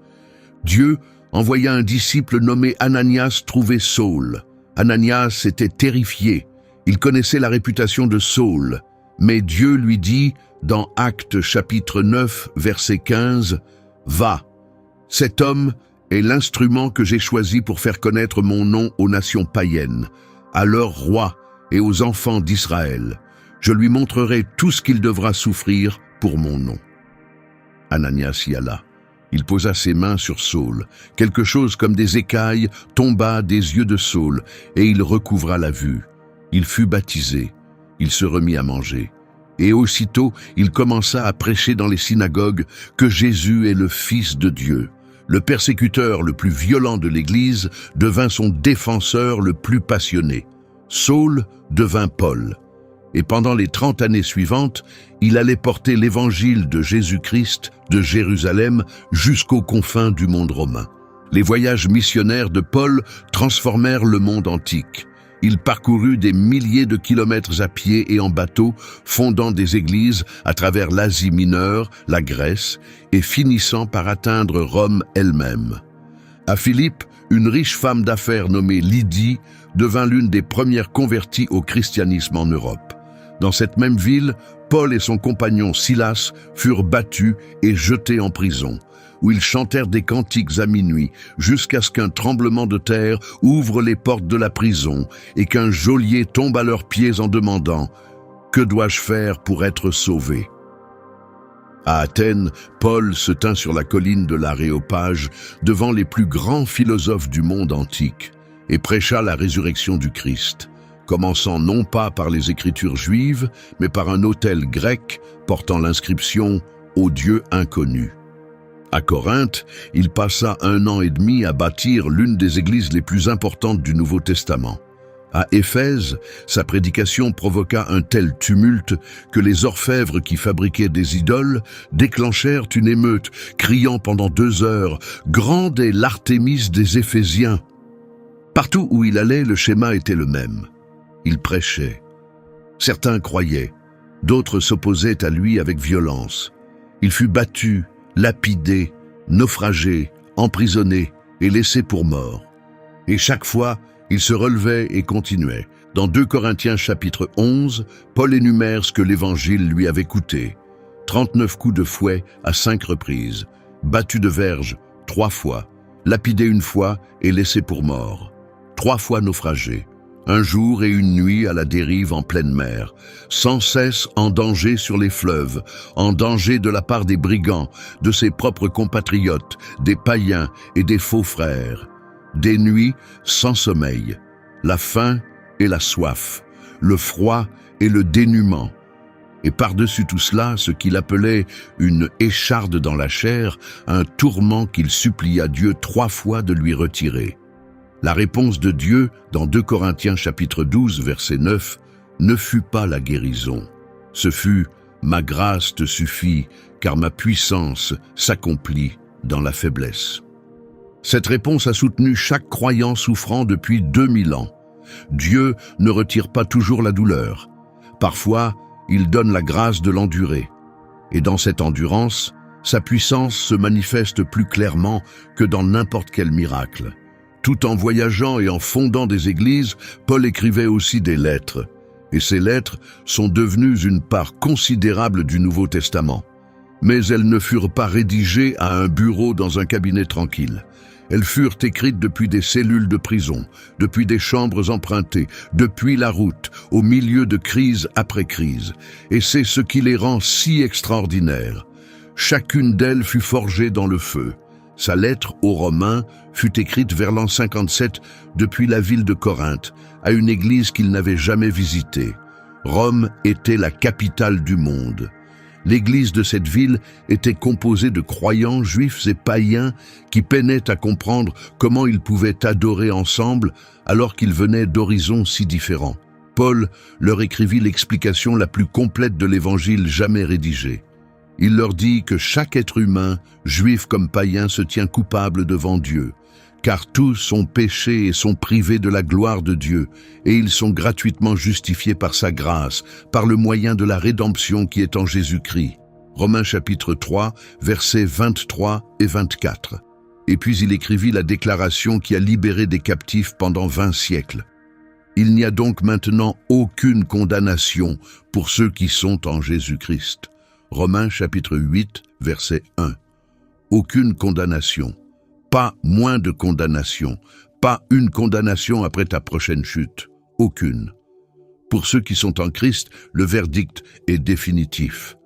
S1: Dieu envoya un disciple nommé Ananias trouver Saul. Ananias était terrifié. Il connaissait la réputation de Saul. Mais Dieu lui dit, dans Actes chapitre 9, verset 15, « Va, cet homme est l'instrument que j'ai choisi pour faire connaître mon nom aux nations païennes, à leurs rois et aux enfants d'Israël. Je lui montrerai tout ce qu'il devra souffrir pour mon nom. » Ananias y alla. Il posa ses mains sur Saul. Quelque chose comme des écailles tomba des yeux de Saul, et il recouvra la vue. Il fut baptisé. Il se remit à manger. Et aussitôt, il commença à prêcher dans les synagogues que Jésus est le Fils de Dieu. Le persécuteur le plus violent de l'Église devint son défenseur le plus passionné. Saul devint Paul. Et pendant les 30 années suivantes, il allait porter l'évangile de Jésus-Christ de Jérusalem jusqu'aux confins du monde romain. Les voyages missionnaires de Paul transformèrent le monde antique. Il parcourut des milliers de kilomètres à pied et en bateau, fondant des églises à travers l'Asie mineure, la Grèce, et finissant par atteindre Rome elle-même. À Philippe, une riche femme d'affaires nommée Lydie devint l'une des premières converties au christianisme en Europe. Dans cette même ville, Paul et son compagnon Silas furent battus et jetés en prison, où ils chantèrent des cantiques à minuit, jusqu'à ce qu'un tremblement de terre ouvre les portes de la prison et qu'un geôlier tombe à leurs pieds en demandant « Que dois-je faire pour être sauvé ?» À Athènes, Paul se tint sur la colline de l'Aréopage devant les plus grands philosophes du monde antique et prêcha la résurrection du Christ, commençant non pas par les écritures juives, mais par un autel grec portant l'inscription « Au Dieu inconnu ». À Corinthe, il passa 1 an et demi à bâtir l'une des églises les plus importantes du Nouveau Testament. À Éphèse, sa prédication provoqua un tel tumulte que les orfèvres qui fabriquaient des idoles déclenchèrent une émeute, criant pendant 2 heures « Grande est l'Artémis des Éphésiens !» Partout où il allait, le schéma était le même. Il prêchait. Certains croyaient, d'autres s'opposaient à lui avec violence. Il fut battu, lapidé, naufragé, emprisonné et laissé pour mort. Et chaque fois, Il se relevait et continuait. Dans 2 Corinthiens chapitre 11, Paul énumère ce que l'Évangile lui avait coûté. 39 coups de fouet à 5 reprises, battu de verge 3 fois, lapidé 1 fois et laissé pour mort, 3 fois naufragé, 1 jour et 1 nuit à la dérive en pleine mer, sans cesse en danger sur les fleuves, en danger de la part des brigands, de ses propres compatriotes, des païens et des faux frères, des nuits sans sommeil, la faim et la soif, le froid et le dénuement, et par-dessus tout cela, ce qu'il appelait une écharde dans la chair, un tourment qu'il supplia Dieu 3 fois de lui retirer. La réponse de Dieu, dans 2 Corinthiens chapitre 12, verset 9, ne fut pas la guérison. Ce fut « Ma grâce te suffit, car ma puissance s'accomplit dans la faiblesse ». Cette réponse a soutenu chaque croyant souffrant depuis 2000 ans. Dieu ne retire pas toujours la douleur. Parfois, il donne la grâce de l'endurer. Et dans cette endurance, sa puissance se manifeste plus clairement que dans n'importe quel miracle. Tout en voyageant et en fondant des églises, Paul écrivait aussi des lettres. Et ces lettres sont devenues une part considérable du Nouveau Testament. Mais elles ne furent pas rédigées à un bureau dans un cabinet tranquille. Elles furent écrites depuis des cellules de prison, depuis des chambres empruntées, depuis la route, au milieu de crise après crise. Et c'est ce qui les rend si extraordinaires. Chacune d'elles fut forgée dans le feu. Sa lettre aux Romains fut écrite vers l'an 57 depuis la ville de Corinthe, à une église qu'il n'avait jamais visitée. Rome était la capitale du monde. L'église de cette ville était composée de croyants juifs et païens qui peinaient à comprendre comment ils pouvaient adorer ensemble alors qu'ils venaient d'horizons si différents. Paul leur écrivit l'explication la plus complète de l'évangile jamais rédigée. Il leur dit que chaque être humain, juif comme païen, se tient coupable devant Dieu, car tous ont péché et sont privés de la gloire de Dieu, et ils sont gratuitement justifiés par sa grâce, par le moyen de la rédemption qui est en Jésus-Christ. Romains chapitre 3, versets 23 et 24. Et puis il écrivit la déclaration qui a libéré des captifs pendant 20 siècles. Il n'y a donc maintenant aucune condamnation pour ceux qui sont en Jésus-Christ. Romains chapitre 8, verset 1. Aucune condamnation. Pas moins de condamnation, pas une condamnation après ta prochaine chute, aucune. Pour ceux qui sont en Christ, le verdict est définitif.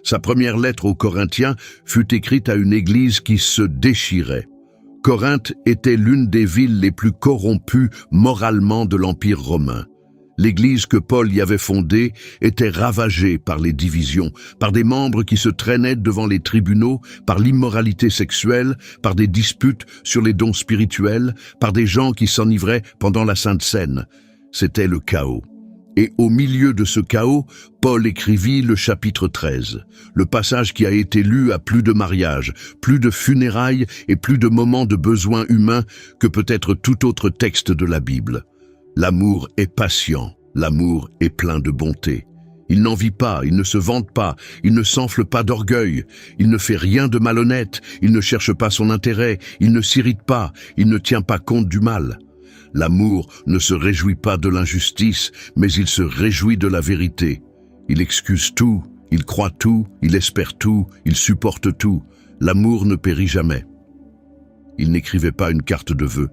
S1: Sa première lettre aux Corinthiens fut écrite à une église qui se déchirait. Corinthe était l'une des villes les plus corrompues moralement de l'Empire romain. L'église que Paul y avait fondée était ravagée par les divisions, par des membres qui se traînaient devant les tribunaux, par l'immoralité sexuelle, par des disputes sur les dons spirituels, par des gens qui s'enivraient pendant la Sainte Seine. C'était le chaos. Et au milieu de ce chaos, Paul écrivit le chapitre 13, le passage qui a été lu à plus de mariages, plus de funérailles et plus de moments de besoin humain que peut-être tout autre texte de la Bible. L'amour est patient, l'amour est plein de bonté. Il n'envie pas, il ne se vante pas, il ne s'enfle pas d'orgueil, il ne fait rien de malhonnête, il ne cherche pas son intérêt, il ne s'irrite pas, il ne tient pas compte du mal. L'amour ne se réjouit pas de l'injustice, mais il se réjouit de la vérité. Il excuse tout, il croit tout, il espère tout, il supporte tout. L'amour ne périt jamais. Il n'écrivait pas une carte de vœux,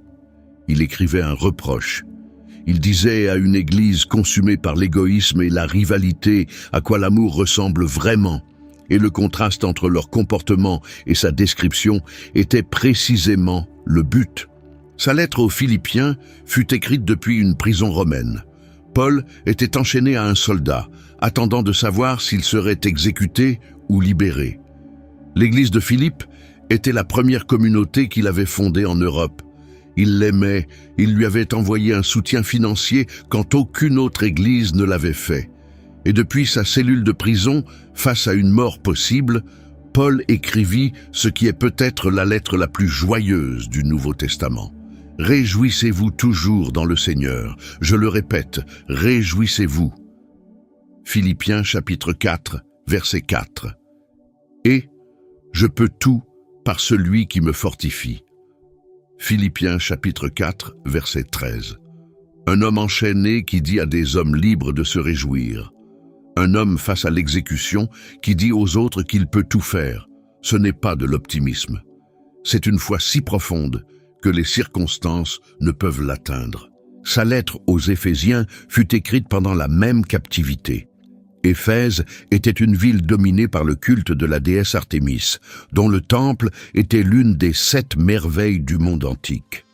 S1: il écrivait un reproche. Il disait à une église consumée par l'égoïsme et la rivalité à quoi l'amour ressemble vraiment, et le contraste entre leur comportement et sa description était précisément le but. Sa lettre aux Philippiens fut écrite depuis une prison romaine. Paul était enchaîné à un soldat, attendant de savoir s'il serait exécuté ou libéré. L'église de Philippe était la première communauté qu'il avait fondée en Europe. Il l'aimait, il lui avait envoyé un soutien financier quand aucune autre église ne l'avait fait. Et depuis sa cellule de prison, face à une mort possible, Paul écrivit ce qui est peut-être la lettre la plus joyeuse du Nouveau Testament. « Réjouissez-vous toujours dans le Seigneur. Je le répète, réjouissez-vous. » Philippiens chapitre 4, verset 4. « Et je peux tout par celui qui me fortifie. » Philippiens chapitre 4, verset 13. Un homme enchaîné qui dit à des hommes libres de se réjouir. Un homme face à l'exécution qui dit aux autres qu'il peut tout faire. Ce n'est pas de l'optimisme. C'est une foi si profonde que les circonstances ne peuvent l'atteindre. Sa lettre aux Éphésiens fut écrite pendant la même captivité. Éphèse était une ville dominée par le culte de la déesse Artémis, dont le temple était l'une des 7 merveilles du monde antique.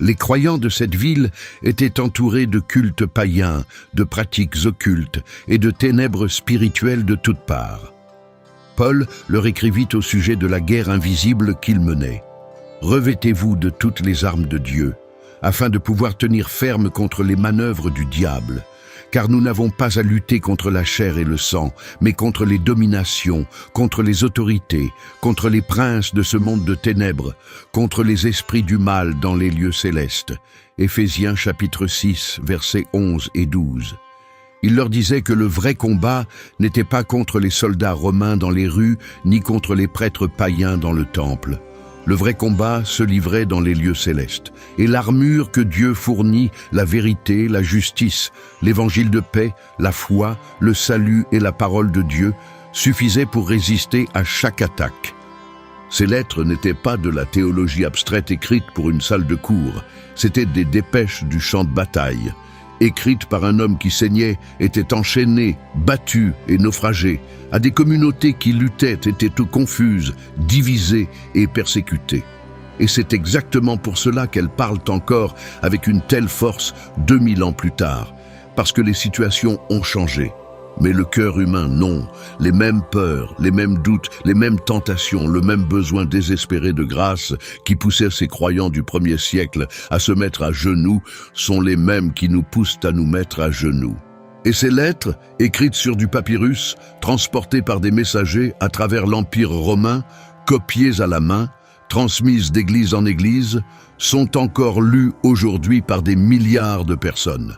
S1: Les croyants de cette ville étaient entourés de cultes païens, de pratiques occultes et de ténèbres spirituelles de toutes parts. Paul leur écrivit au sujet de la guerre invisible qu'ils menaient. « Revêtez-vous de toutes les armes de Dieu, afin de pouvoir tenir ferme contre les manœuvres du diable. Car nous n'avons pas à lutter contre la chair et le sang, mais contre les dominations, contre les autorités, contre les princes de ce monde de ténèbres, contre les esprits du mal dans les lieux célestes. » Éphésiens chapitre 6, versets 11 et 12. Il leur disait que le vrai combat n'était pas contre les soldats romains dans les rues, ni contre les prêtres païens dans le temple. Le vrai combat se livrait dans les lieux célestes. Et l'armure que Dieu fournit, la vérité, la justice, l'évangile de paix, la foi, le salut et la parole de Dieu, suffisaient pour résister à chaque attaque. Ces lettres n'étaient pas de la théologie abstraite écrite pour une salle de cours, c'étaient des dépêches du champ de bataille. Écrites par un homme qui saignait, était enchaîné, battu et naufragé, à des communautés qui luttaient, étaient tout confuses, divisées et persécutées. Et c'est exactement pour cela qu'elles parlent encore avec une telle force 2000 ans plus tard, parce que les situations ont changé. Mais le cœur humain, non. Les mêmes peurs, les mêmes doutes, les mêmes tentations, le même besoin désespéré de grâce qui poussait ces croyants du 1er siècle à se mettre à genoux sont les mêmes qui nous poussent à nous mettre à genoux. Et ces lettres, écrites sur du papyrus, transportées par des messagers à travers l'Empire romain, copiées à la main, transmises d'église en église, sont encore lues aujourd'hui par des milliards de personnes.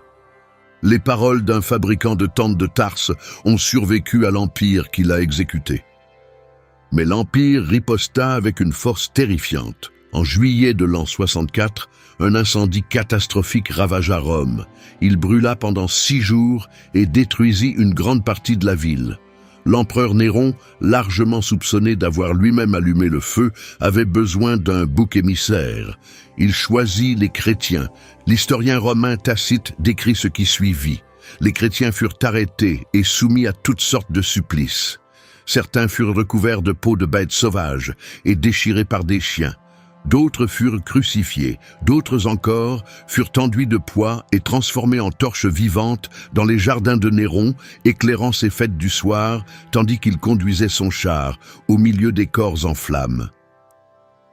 S1: Les paroles d'un fabricant de tentes de Tarse ont survécu à l'Empire qui l'a exécuté. Mais l'Empire riposta avec une force terrifiante. En juillet de l'an 64, un incendie catastrophique ravagea Rome. Il brûla pendant 6 jours et détruisit une grande partie de la ville. L'empereur Néron, largement soupçonné d'avoir lui-même allumé le feu, avait besoin d'un bouc émissaire. Il choisit les chrétiens. L'historien romain Tacite décrit ce qui suivit. Les chrétiens furent arrêtés et soumis à toutes sortes de supplices. Certains furent recouverts de peaux de bêtes sauvages et déchirés par des chiens. D'autres furent crucifiés, d'autres encore furent enduits de poids et transformés en torches vivantes dans les jardins de Néron, éclairant ses fêtes du soir, tandis qu'il conduisait son char au milieu des corps en flammes.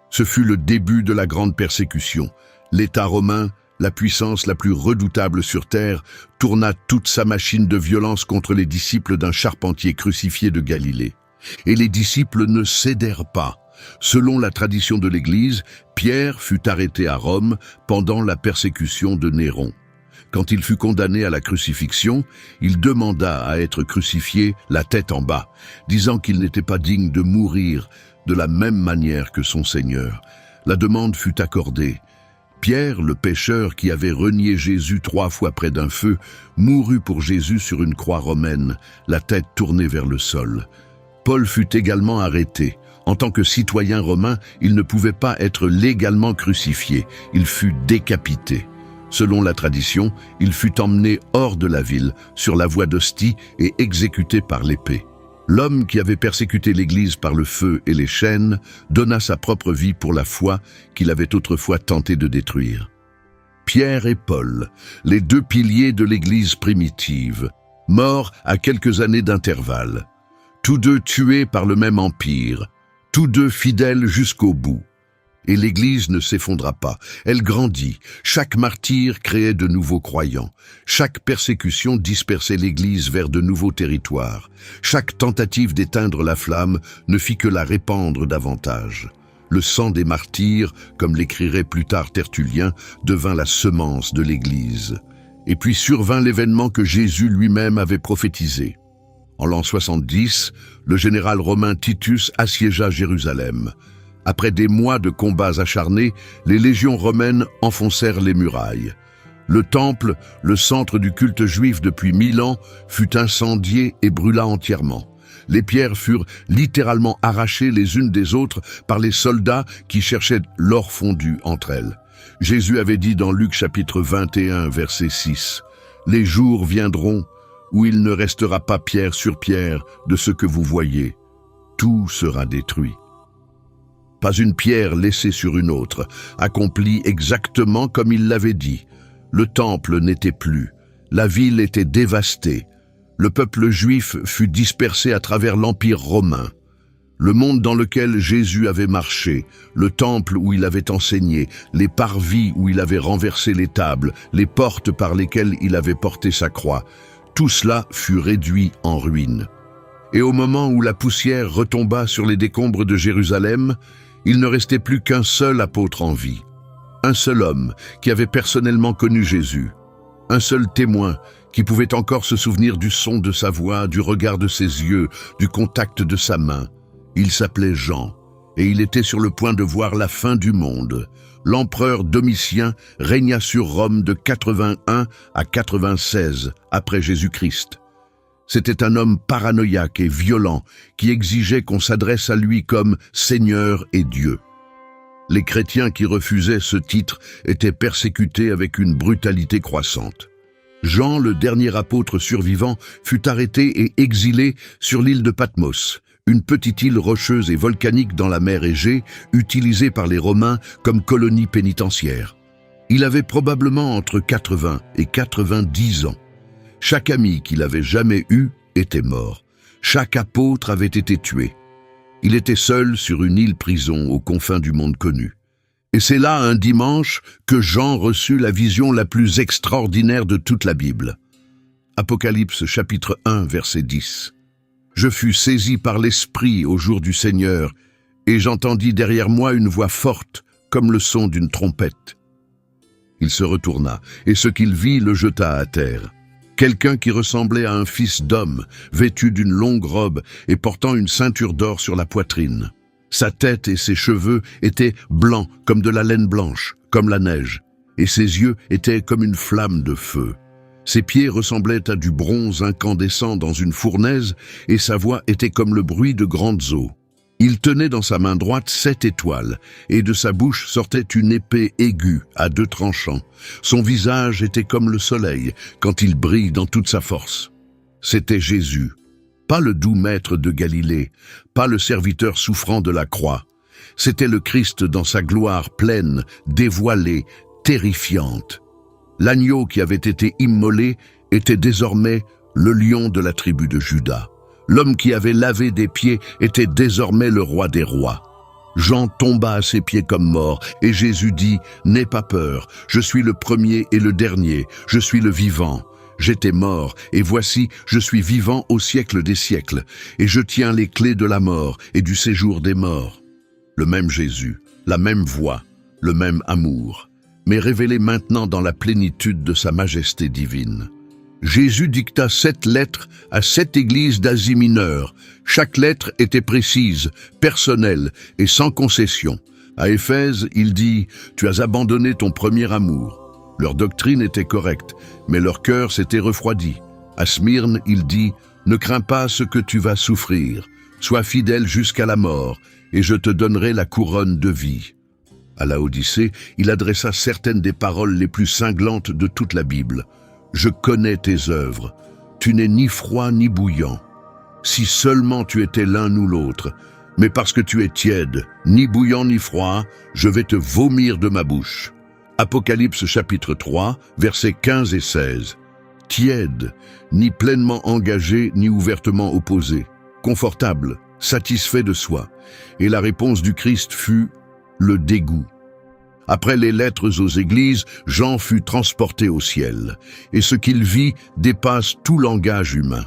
S1: Ce fut le début de la grande persécution. L'État romain, la puissance la plus redoutable sur terre, tourna toute sa machine de violence contre les disciples d'un charpentier crucifié de Galilée. Et les disciples ne cédèrent pas. Selon la tradition de l'Église, Pierre fut arrêté à Rome pendant la persécution de Néron. Quand il fut condamné à la crucifixion, il demanda à être crucifié la tête en bas, disant qu'il n'était pas digne de mourir de la même manière que son Seigneur. La demande fut accordée. Pierre, le pécheur qui avait renié Jésus 3 fois près d'un feu, mourut pour Jésus sur une croix romaine, la tête tournée vers le sol. Paul fut également arrêté. En tant que citoyen romain, il ne pouvait pas être légalement crucifié, il fut décapité. Selon la tradition, il fut emmené hors de la ville, sur la voie d'Ostie et exécuté par l'épée. L'homme qui avait persécuté l'Église par le feu et les chaînes donna sa propre vie pour la foi qu'il avait autrefois tenté de détruire. Pierre et Paul, les 2 piliers de l'Église primitive, morts à quelques années d'intervalle, tous 2 tués par le même empire, tous 2 fidèles jusqu'au bout. Et l'Église ne s'effondra pas, elle grandit. Chaque martyr créait de nouveaux croyants. Chaque persécution dispersait l'Église vers de nouveaux territoires. Chaque tentative d'éteindre la flamme ne fit que la répandre davantage. Le sang des martyrs, comme l'écrirait plus tard Tertullien, devint la semence de l'Église. Et puis survint l'événement que Jésus lui-même avait prophétisé. En l'an 70, le général romain Titus assiégea Jérusalem. Après des mois de combats acharnés, les légions romaines enfoncèrent les murailles. Le temple, le centre du culte juif depuis 1000 ans, fut incendié et brûla entièrement. Les pierres furent littéralement arrachées les unes des autres par les soldats qui cherchaient l'or fondu entre elles. Jésus avait dit dans Luc chapitre 21, verset 6, « Les jours viendront où il ne restera pas pierre sur pierre de ce que vous voyez. Tout sera détruit. » Pas une pierre laissée sur une autre, accomplie exactement comme il l'avait dit. Le temple n'était plus, la ville était dévastée. Le peuple juif fut dispersé à travers l'Empire romain. Le monde dans lequel Jésus avait marché, le temple où il avait enseigné, les parvis où il avait renversé les tables, les portes par lesquelles il avait porté sa croix, tout cela fut réduit en ruines. Et au moment où la poussière retomba sur les décombres de Jérusalem, il ne restait plus qu'un seul apôtre en vie. Un seul homme qui avait personnellement connu Jésus. Un seul témoin qui pouvait encore se souvenir du son de sa voix, du regard de ses yeux, du contact de sa main. Il s'appelait Jean, et il était sur le point de voir la fin du monde. L'empereur Domitien régna sur Rome de 81 à 96 après Jésus-Christ. C'était un homme paranoïaque et violent qui exigeait qu'on s'adresse à lui comme Seigneur et Dieu. Les chrétiens qui refusaient ce titre étaient persécutés avec une brutalité croissante. Jean, le dernier apôtre survivant, fut arrêté et exilé sur l'île de Patmos, une petite île rocheuse et volcanique dans la mer Égée, utilisée par les Romains comme colonie pénitentiaire. Il avait probablement entre 80 et 90 ans. Chaque ami qu'il avait jamais eu était mort. Chaque apôtre avait été tué. Il était seul sur une île-prison aux confins du monde connu. Et c'est là, un dimanche, que Jean reçut la vision la plus extraordinaire de toute la Bible. Apocalypse chapitre 1, verset 10. « Je fus saisi par l'Esprit au jour du Seigneur, et j'entendis derrière moi une voix forte, comme le son d'une trompette. Il se retourna, et ce qu'il vit le jeta à terre. Quelqu'un qui ressemblait à un fils d'homme, vêtu d'une longue robe et portant une ceinture d'or sur la poitrine. Sa tête et ses cheveux étaient blancs comme de la laine blanche, comme la neige, et ses yeux étaient comme une flamme de feu. Ses pieds ressemblaient à du bronze incandescent dans une fournaise, et sa voix était comme le bruit de grandes eaux. Il tenait dans sa main droite 7 étoiles, et de sa bouche sortait une épée aiguë à 2 tranchants. Son visage était comme le soleil, quand il brille dans toute sa force. C'était Jésus, pas le doux maître de Galilée, pas le serviteur souffrant de la croix. C'était le Christ dans sa gloire pleine, dévoilée, terrifiante. L'agneau qui avait été immolé était désormais le lion de la tribu de Juda. L'homme qui avait lavé des pieds était désormais le roi des rois. Jean tomba à ses pieds comme mort, et Jésus dit, « N'aie pas peur, je suis le premier et le dernier, je suis le vivant. J'étais mort, et voici, je suis vivant au siècle des siècles, et je tiens les clés de la mort et du séjour des morts. » Le même Jésus, la même voix, le même amour, mais révélé maintenant dans la plénitude de sa majesté divine. Jésus dicta 7 lettres à 7 églises d'Asie mineure. Chaque lettre était précise, personnelle et sans concession. À Éphèse, il dit « Tu as abandonné ton premier amour ». Leur doctrine était correcte, mais leur cœur s'était refroidi. À Smyrne, il dit « Ne crains pas ce que tu vas souffrir. Sois fidèle jusqu'à la mort, et je te donnerai la couronne de vie. » À Laodicée, il adressa certaines des paroles les plus cinglantes de toute la Bible. « Je connais tes œuvres. Tu n'es ni froid ni bouillant. Si seulement tu étais l'un ou l'autre. Mais parce que tu es tiède, ni bouillant ni froid, je vais te vomir de ma bouche. » Apocalypse chapitre 3, versets 15 et 16. Tiède, ni pleinement engagé, ni ouvertement opposé. Confortable, satisfait de soi. Et la réponse du Christ fut le dégoût. Après les lettres aux églises, Jean fut transporté au ciel, et ce qu'il vit dépasse tout langage humain.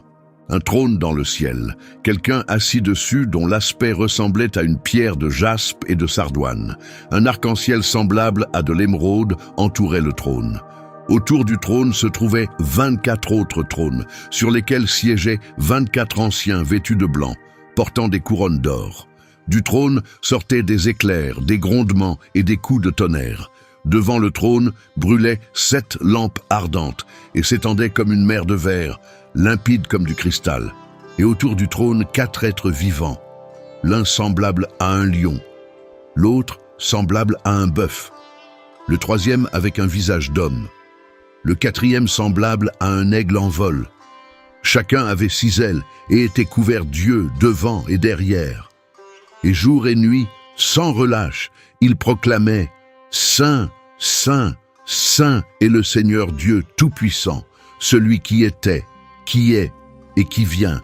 S1: Un trône dans le ciel, quelqu'un assis dessus dont l'aspect ressemblait à une pierre de jaspe et de sardoine. Un arc-en-ciel semblable à de l'émeraude entourait le trône. Autour du trône se trouvaient 24 autres trônes, sur lesquels siégeaient 24 anciens vêtus de blanc, portant des couronnes d'or. Du trône sortaient des éclairs, des grondements et des coups de tonnerre. Devant le trône brûlaient 7 lampes ardentes et s'étendaient comme une mer de verre, limpide comme du cristal. Et autour du trône 4 êtres vivants, l'un semblable à un lion, l'autre semblable à un bœuf, le troisième avec un visage d'homme, le quatrième semblable à un aigle en vol. Chacun avait 6 ailes et était couvert d'yeux devant et derrière. Et jour et nuit, sans relâche, ils proclamaient « Saint, Saint, Saint est le Seigneur Dieu Tout-Puissant, celui qui était, qui est et qui vient. »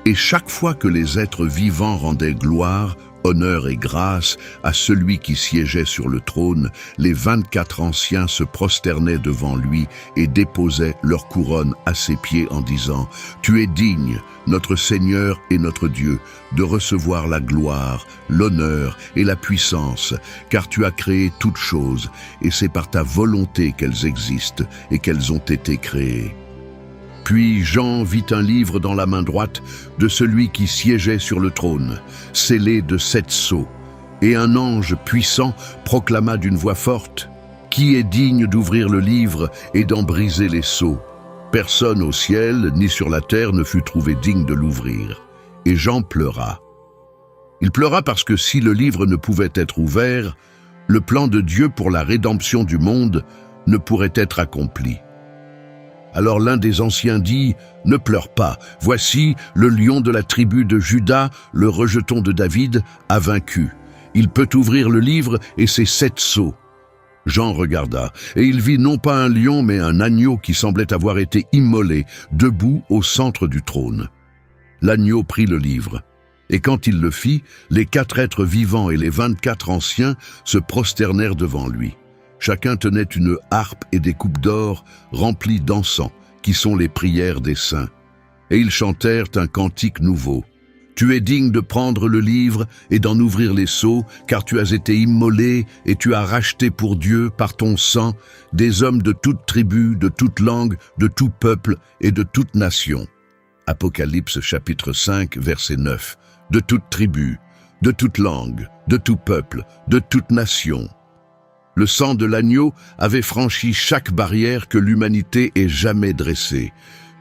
S1: Et chaque fois que les êtres vivants rendaient gloire, honneur et grâce à celui qui siégeait sur le trône, les 24 anciens se prosternaient devant lui et déposaient leur couronne à ses pieds en disant « Tu es digne, notre Seigneur et notre Dieu, de recevoir la gloire, l'honneur et la puissance, car tu as créé toutes choses, et c'est par ta volonté qu'elles existent et qu'elles ont été créées. » Puis Jean vit un livre dans la main droite de celui qui siégeait sur le trône, scellé de 7 sceaux. Et un ange puissant proclama d'une voix forte « Qui est digne d'ouvrir le livre et d'en briser les sceaux ?» Personne au ciel ni sur la terre ne fut trouvé digne de l'ouvrir. Et Jean pleura. Il pleura parce que si le livre ne pouvait être ouvert, le plan de Dieu pour la rédemption du monde ne pourrait être accompli. Alors l'un des anciens dit « Ne pleure pas, voici le lion de la tribu de Juda, le rejeton de David, a vaincu. Il peut ouvrir le livre et ses 7 sceaux. » Jean regarda, et il vit non pas un lion mais un agneau qui semblait avoir été immolé, debout au centre du trône. L'agneau prit le livre, et quand il le fit, les 4 êtres vivants et les 24 anciens se prosternèrent devant lui. Chacun tenait une harpe et des coupes d'or remplies d'encens, qui sont les prières des saints. Et ils chantèrent un cantique nouveau. « Tu es digne de prendre le livre et d'en ouvrir les sceaux, car tu as été immolé et tu as racheté pour Dieu, par ton sang, des hommes de toute tribu, de toute langue, de tout peuple et de toute nation. » Apocalypse chapitre 5, verset 9. « De toute tribu, de toute langue, de tout peuple, de toute nation. » Le sang de l'agneau avait franchi chaque barrière que l'humanité ait jamais dressée.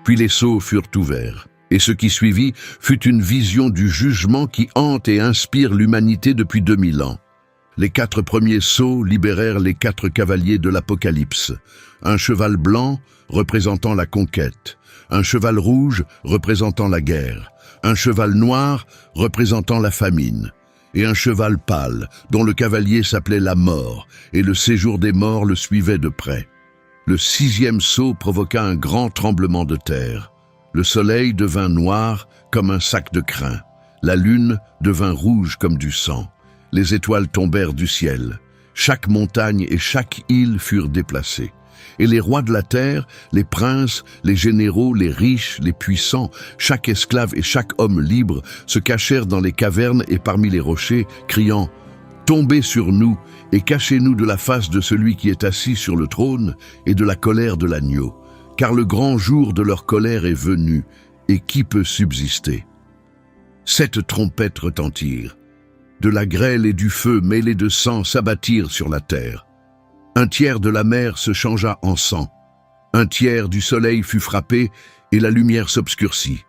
S1: Puis les sceaux furent ouverts. Et ce qui suivit fut une vision du jugement qui hante et inspire l'humanité depuis 2000 ans. Les 4 premiers sceaux libérèrent les 4 cavaliers de l'Apocalypse. Un cheval blanc représentant la conquête, un cheval rouge représentant la guerre, un cheval noir représentant la famine, et un cheval pâle, dont le cavalier s'appelait la mort, et le séjour des morts le suivait de près. Le 6e sceau provoqua un grand tremblement de terre. Le soleil devint noir comme un sac de crin. La lune devint rouge comme du sang. Les étoiles tombèrent du ciel. Chaque montagne et chaque île furent déplacées. Et les rois de la terre, les princes, les généraux, les riches, les puissants, chaque esclave et chaque homme libre se cachèrent dans les cavernes et parmi les rochers, criant « Tombez sur nous et cachez-nous de la face de celui qui est assis sur le trône et de la colère de l'agneau, car le grand jour de leur colère est venu, et qui peut subsister ?» 7 trompettes retentirent. De la grêle et du feu mêlés de sang s'abattirent sur la terre. Un tiers de la mer se changea en sang. Un tiers du soleil fut frappé et la lumière s'obscurcit.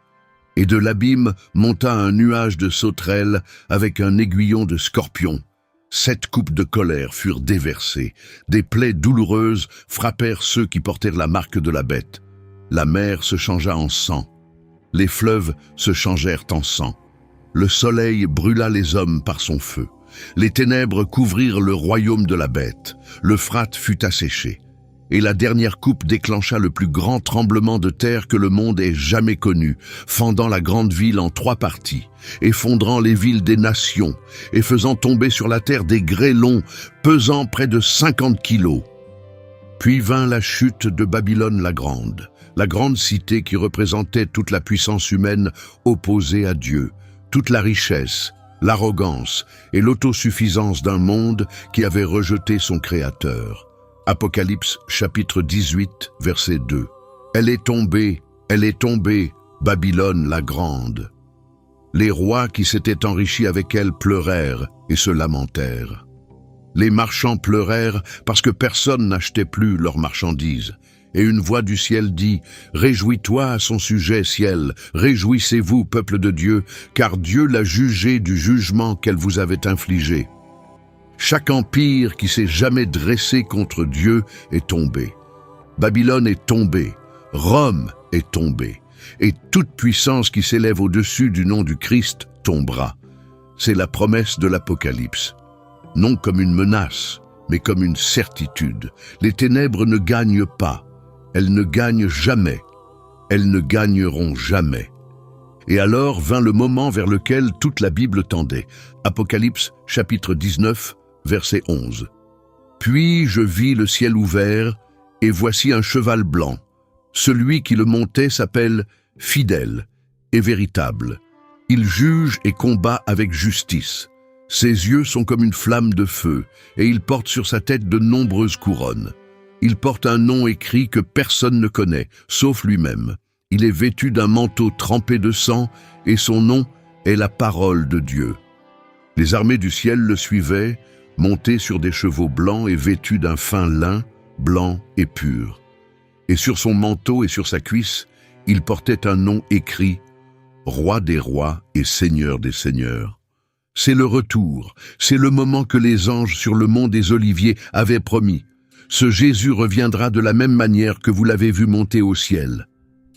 S1: Et de l'abîme monta un nuage de sauterelles avec un aiguillon de scorpion. 7 coupes de colère furent déversées. Des plaies douloureuses frappèrent ceux qui portèrent la marque de la bête. La mer se changea en sang. Les fleuves se changèrent en sang. Le soleil brûla les hommes par son feu. Les ténèbres couvrirent le royaume de la bête. L'Euphrate fut asséché. Et la dernière coupe déclencha le plus grand tremblement de terre que le monde ait jamais connu, fendant la grande ville en 3 parties, effondrant les villes des nations et faisant tomber sur la terre des grêlons pesant près de 50 kilos. Puis vint la chute de Babylone la grande cité qui représentait toute la puissance humaine opposée à Dieu, toute la richesse, l'arrogance et l'autosuffisance d'un monde qui avait rejeté son Créateur. Apocalypse chapitre 18, verset 2. Elle est tombée, Babylone la grande. Les rois qui s'étaient enrichis avec elle pleurèrent et se lamentèrent. Les marchands pleurèrent parce que personne n'achetait plus leurs marchandises. Et une voix du ciel dit, « Réjouis-toi à son sujet, ciel, réjouissez-vous, peuple de Dieu, car Dieu l'a jugé du jugement qu'elle vous avait infligé. » Chaque empire qui s'est jamais dressé contre Dieu est tombé. Babylone est tombée, Rome est tombée, et toute puissance qui s'élève au-dessus du nom du Christ tombera. C'est la promesse de l'Apocalypse. Non comme une menace, mais comme une certitude. Les ténèbres ne gagnent pas. Elles ne gagnent jamais. Elles ne gagneront jamais. Et alors vint le moment vers lequel toute la Bible tendait. Apocalypse, chapitre 19, verset 11. Puis je vis le ciel ouvert, et voici un cheval blanc. Celui qui le montait s'appelle Fidèle et Véritable. Il juge et combat avec justice. Ses yeux sont comme une flamme de feu, et il porte sur sa tête de nombreuses couronnes. Il porte un nom écrit que personne ne connaît, sauf lui-même. Il est vêtu d'un manteau trempé de sang, et son nom est la parole de Dieu. Les armées du ciel le suivaient, montés sur des chevaux blancs et vêtus d'un fin lin, blanc et pur. Et sur son manteau et sur sa cuisse, il portait un nom écrit, Roi des rois et Seigneur des seigneurs. C'est le retour, c'est le moment que les anges sur le mont des Oliviers avaient promis. Ce Jésus reviendra de la même manière que vous l'avez vu monter au ciel.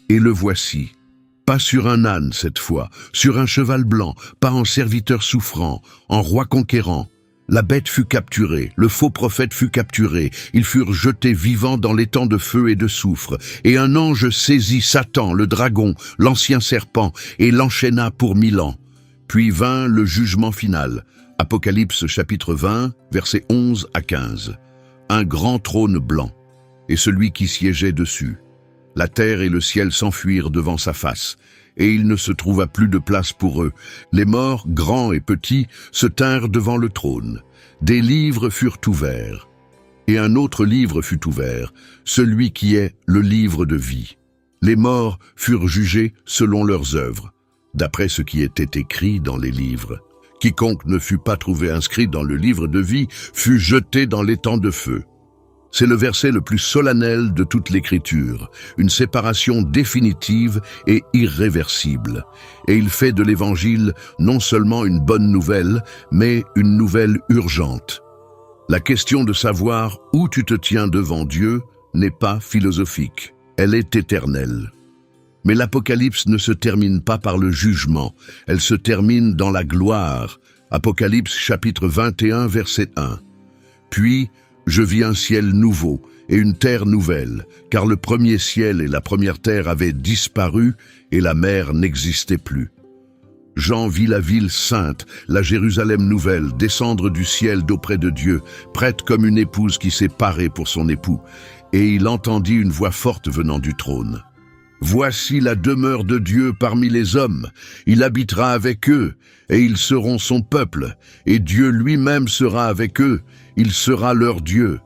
S1: Et le voici, pas sur un âne cette fois, sur un cheval blanc, pas en serviteur souffrant, en roi conquérant. La bête fut capturée, le faux prophète fut capturé, ils furent jetés vivants dans l'étang de feu et de soufre, et un ange saisit Satan, le dragon, l'ancien serpent, et l'enchaîna pour 1000 ans. Puis vint le jugement final. Apocalypse chapitre 20, versets 11 à 15. Un grand trône blanc, et celui qui siégeait dessus. La terre et le ciel s'enfuirent devant sa face, et il ne se trouva plus de place pour eux. Les morts, grands et petits, se tinrent devant le trône. Des livres furent ouverts. Et un autre livre fut ouvert, celui qui est le livre de vie. Les morts furent jugés selon leurs œuvres, d'après ce qui était écrit dans les livres. Quiconque ne fut pas trouvé inscrit dans le livre de vie fut jeté dans l'étang de feu. C'est le verset le plus solennel de toute l'Écriture, une séparation définitive et irréversible. Et il fait de l'Évangile non seulement une bonne nouvelle, mais une nouvelle urgente. La question de savoir où tu te tiens devant Dieu n'est pas philosophique, elle est éternelle. Mais l'Apocalypse ne se termine pas par le jugement, elle se termine dans la gloire. Apocalypse chapitre 21, verset 1. Puis, je vis un ciel nouveau et une terre nouvelle, car le premier ciel et la première terre avaient disparu et la mer n'existait plus. Jean vit la ville sainte, la Jérusalem nouvelle, descendre du ciel d'auprès de Dieu, prête comme une épouse qui s'est parée pour son époux, et il entendit une voix forte venant du trône. Voici la demeure de Dieu parmi les hommes. Il habitera avec eux, et ils seront son peuple, et Dieu lui-même sera avec eux. Il sera leur Dieu.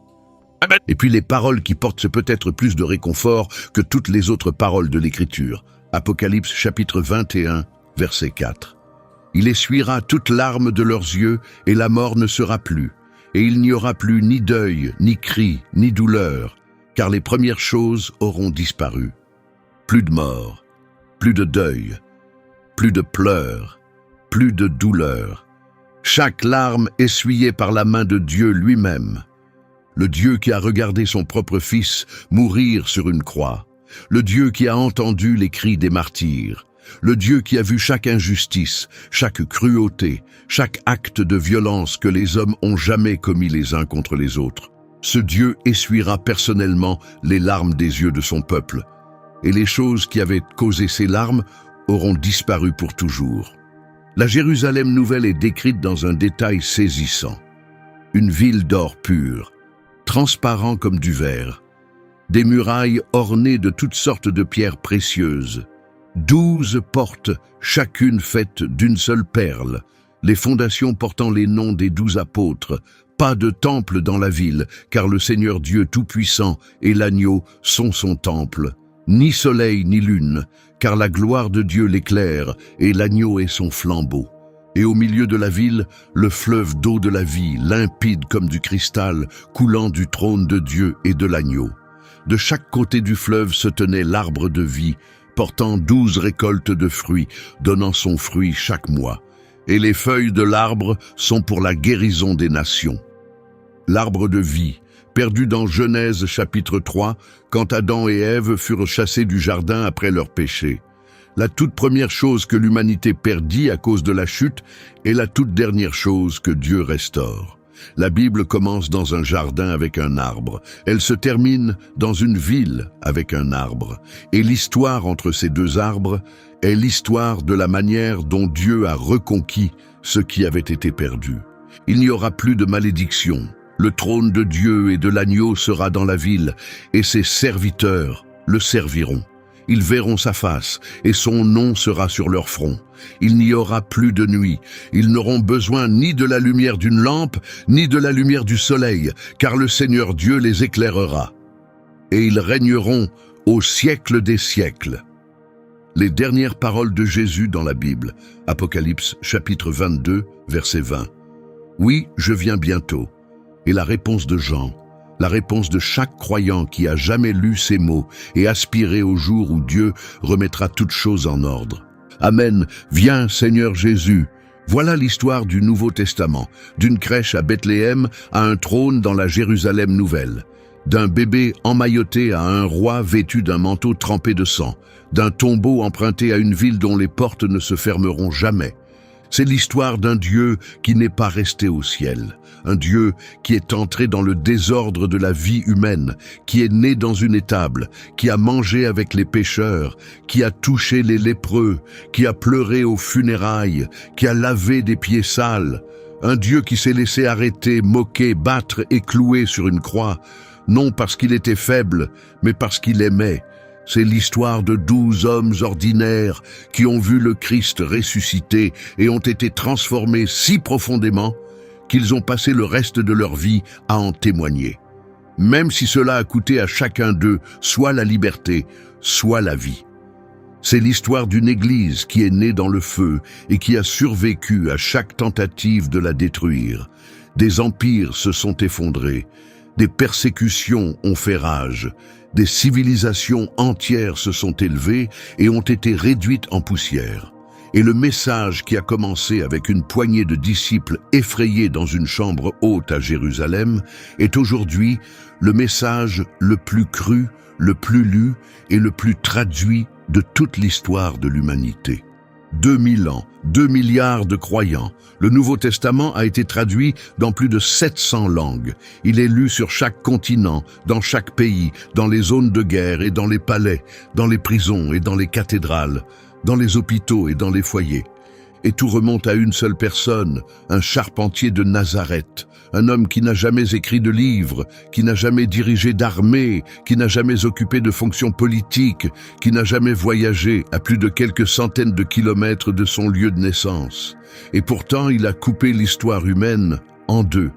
S1: Amen. Et puis les paroles qui portent peut-être plus de réconfort que toutes les autres paroles de l'Écriture. Apocalypse chapitre 21, verset 4. Il essuiera toute larme de leurs yeux, et la mort ne sera plus. Et il n'y aura plus ni deuil, ni cri, ni douleur, car les premières choses auront disparu. Plus de mort, plus de deuil, plus de pleurs, plus de douleur. Chaque larme essuyée par la main de Dieu lui-même. Le Dieu qui a regardé son propre Fils mourir sur une croix. Le Dieu qui a entendu les cris des martyrs. Le Dieu qui a vu chaque injustice, chaque cruauté, chaque acte de violence que les hommes ont jamais commis les uns contre les autres. Ce Dieu essuiera personnellement les larmes des yeux de son peuple. Et les choses qui avaient causé ces larmes auront disparu pour toujours. La Jérusalem nouvelle est décrite dans un détail saisissant. Une ville d'or pur, transparent comme du verre, des murailles ornées de toutes sortes de pierres précieuses, 12 portes, chacune faite d'une seule perle, les fondations portant les noms des 12 apôtres, pas de temple dans la ville, car le Seigneur Dieu Tout-Puissant et l'agneau sont son temple. Ni soleil ni lune, car la gloire de Dieu l'éclaire et l'agneau est son flambeau. Et au milieu de la ville, le fleuve d'eau de la vie, limpide comme du cristal, coulant du trône de Dieu et de l'agneau. De chaque côté du fleuve se tenait l'arbre de vie, portant 12 récoltes de fruits, donnant son fruit chaque mois. Et les feuilles de l'arbre sont pour la guérison des nations. L'arbre de vie, perdu dans Genèse chapitre 3, quand Adam et Ève furent chassés du jardin après leur péché. La toute première chose que l'humanité perdit à cause de la chute est la toute dernière chose que Dieu restaure. La Bible commence dans un jardin avec un arbre. Elle se termine dans une ville avec un arbre. Et l'histoire entre ces deux arbres est l'histoire de la manière dont Dieu a reconquis ce qui avait été perdu. Il n'y aura plus de malédiction. Le trône de Dieu et de l'agneau sera dans la ville, et ses serviteurs le serviront. Ils verront sa face, et son nom sera sur leur front. Il n'y aura plus de nuit. Ils n'auront besoin ni de la lumière d'une lampe, ni de la lumière du soleil, car le Seigneur Dieu les éclairera. Et ils régneront au siècle des siècles. Les dernières paroles de Jésus dans la Bible, Apocalypse chapitre 22, verset 20. Oui, je viens bientôt. Et la réponse de Jean, la réponse de chaque croyant qui a jamais lu ces mots et aspiré au jour où Dieu remettra toutes choses en ordre. Amen. Viens, Seigneur Jésus. Voilà l'histoire du Nouveau Testament, d'une crèche à Bethléem à un trône dans la Jérusalem nouvelle, d'un bébé emmailloté à un roi vêtu d'un manteau trempé de sang, d'un tombeau emprunté à une ville dont les portes ne se fermeront jamais. C'est l'histoire d'un Dieu qui n'est pas resté au ciel, un Dieu qui est entré dans le désordre de la vie humaine, qui est né dans une étable, qui a mangé avec les pécheurs, qui a touché les lépreux, qui a pleuré aux funérailles, qui a lavé des pieds sales, un Dieu qui s'est laissé arrêter, moquer, battre et clouer sur une croix, non parce qu'il était faible, mais parce qu'il aimait. C'est l'histoire de 12 hommes ordinaires qui ont vu le Christ ressusciter et ont été transformés si profondément qu'ils ont passé le reste de leur vie à en témoigner. Même si cela a coûté à chacun d'eux soit la liberté, soit la vie. C'est l'histoire d'une église qui est née dans le feu et qui a survécu à chaque tentative de la détruire. Des empires se sont effondrés, des persécutions ont fait rage, des civilisations entières se sont élevées et ont été réduites en poussière. Et le message qui a commencé avec une poignée de disciples effrayés dans une chambre haute à Jérusalem est aujourd'hui le message le plus cru, le plus lu et le plus traduit de toute l'histoire de l'humanité. 2000 ans, 2 milliards de croyants. Le Nouveau Testament a été traduit dans plus de 700 langues. Il est lu sur chaque continent, dans chaque pays, dans les zones de guerre et dans les palais, dans les prisons et dans les cathédrales, dans les hôpitaux et dans les foyers. Et tout remonte à une seule personne, un charpentier de Nazareth, un homme qui n'a jamais écrit de livre, qui n'a jamais dirigé d'armée, qui n'a jamais occupé de fonction politique, qui n'a jamais voyagé à plus de quelques centaines de kilomètres de son lieu de naissance. Et pourtant, il a coupé l'histoire humaine en deux.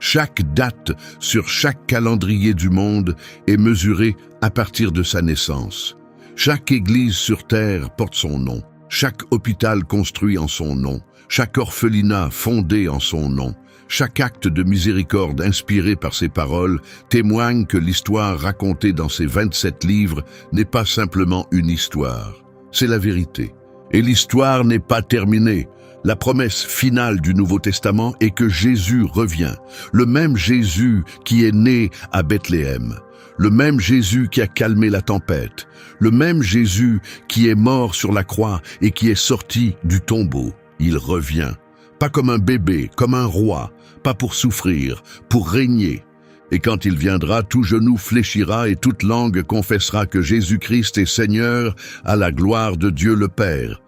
S1: Chaque date sur chaque calendrier du monde est mesurée à partir de sa naissance. Chaque église sur terre porte son nom. Chaque hôpital construit en son nom, chaque orphelinat fondé en son nom, chaque acte de miséricorde inspiré par ses paroles témoigne que l'histoire racontée dans ces 27 livres n'est pas simplement une histoire, c'est la vérité. Et l'histoire n'est pas terminée. La promesse finale du Nouveau Testament est que Jésus revient, le même Jésus qui est né à Bethléem. Le même Jésus qui a calmé la tempête, le même Jésus qui est mort sur la croix et qui est sorti du tombeau. Il revient, pas comme un bébé, comme un roi, pas pour souffrir, pour régner. Et quand il viendra, tout genou fléchira et toute langue confessera que Jésus-Christ est Seigneur à la gloire de Dieu le Père.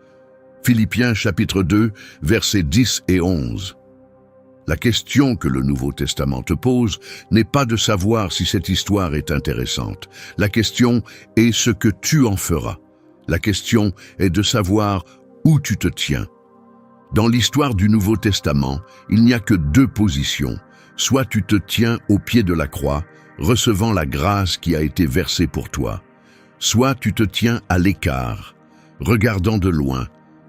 S1: Philippiens chapitre 2, versets 10 et 11. La question que le Nouveau Testament te pose n'est pas de savoir si cette histoire est intéressante. La question est ce que tu en feras. La question est de savoir où tu te tiens. Dans l'histoire du Nouveau Testament, il n'y a que deux positions. Soit tu te tiens au pied de la croix, recevant la grâce qui a été versée pour toi. Soit tu te tiens à l'écart, regardant de loin,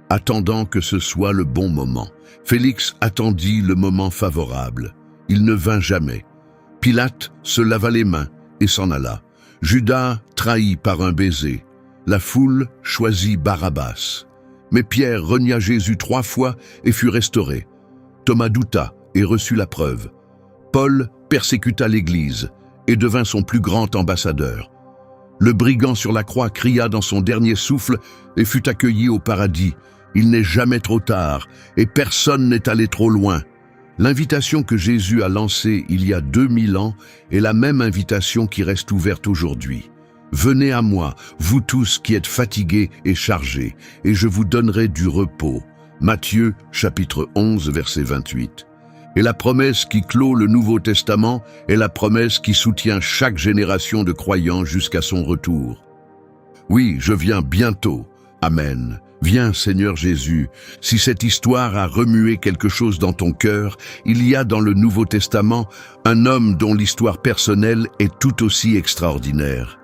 S1: attendant que ce soit le bon moment. Félix attendit le moment favorable. Il ne vint jamais. Pilate se lava les mains et s'en alla. Judas trahi par un baiser. La foule choisit Barabbas. Mais Pierre renia Jésus 3 fois et fut restauré. Thomas douta et reçut la preuve. Paul persécuta l'Église et devint son plus grand ambassadeur. Le brigand sur la croix cria dans son dernier souffle et fut accueilli au paradis. Il n'est jamais trop tard et personne n'est allé trop loin. L'invitation que Jésus a lancée il y a 2000 ans est la même invitation qui reste ouverte aujourd'hui. Venez à moi, vous tous qui êtes fatigués et chargés, et je vous donnerai du repos. Matthieu, chapitre 11, verset 28. Et la promesse qui clôt le Nouveau Testament est la promesse qui soutient chaque génération de croyants jusqu'à son retour. Oui, je viens bientôt. Amen. Viens, Seigneur Jésus. Si cette histoire a remué quelque chose dans ton cœur, il y a dans le Nouveau Testament un homme dont l'histoire personnelle est tout aussi extraordinaire.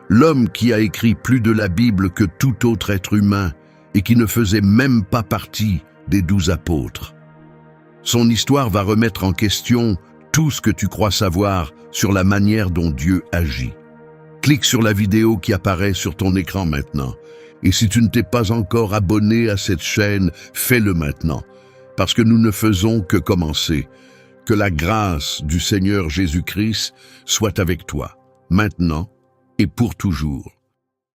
S1: L'homme qui a écrit plus de la Bible que tout autre être humain et qui ne faisait même pas partie des 12 apôtres. Son histoire va remettre en question tout ce que tu crois savoir sur la manière dont Dieu agit. Clique sur la vidéo qui apparaît sur ton écran maintenant. Et si tu ne t'es pas encore abonné à cette chaîne, fais-le maintenant, parce que nous ne faisons que commencer. Que la grâce du Seigneur Jésus-Christ soit avec toi, maintenant et pour toujours.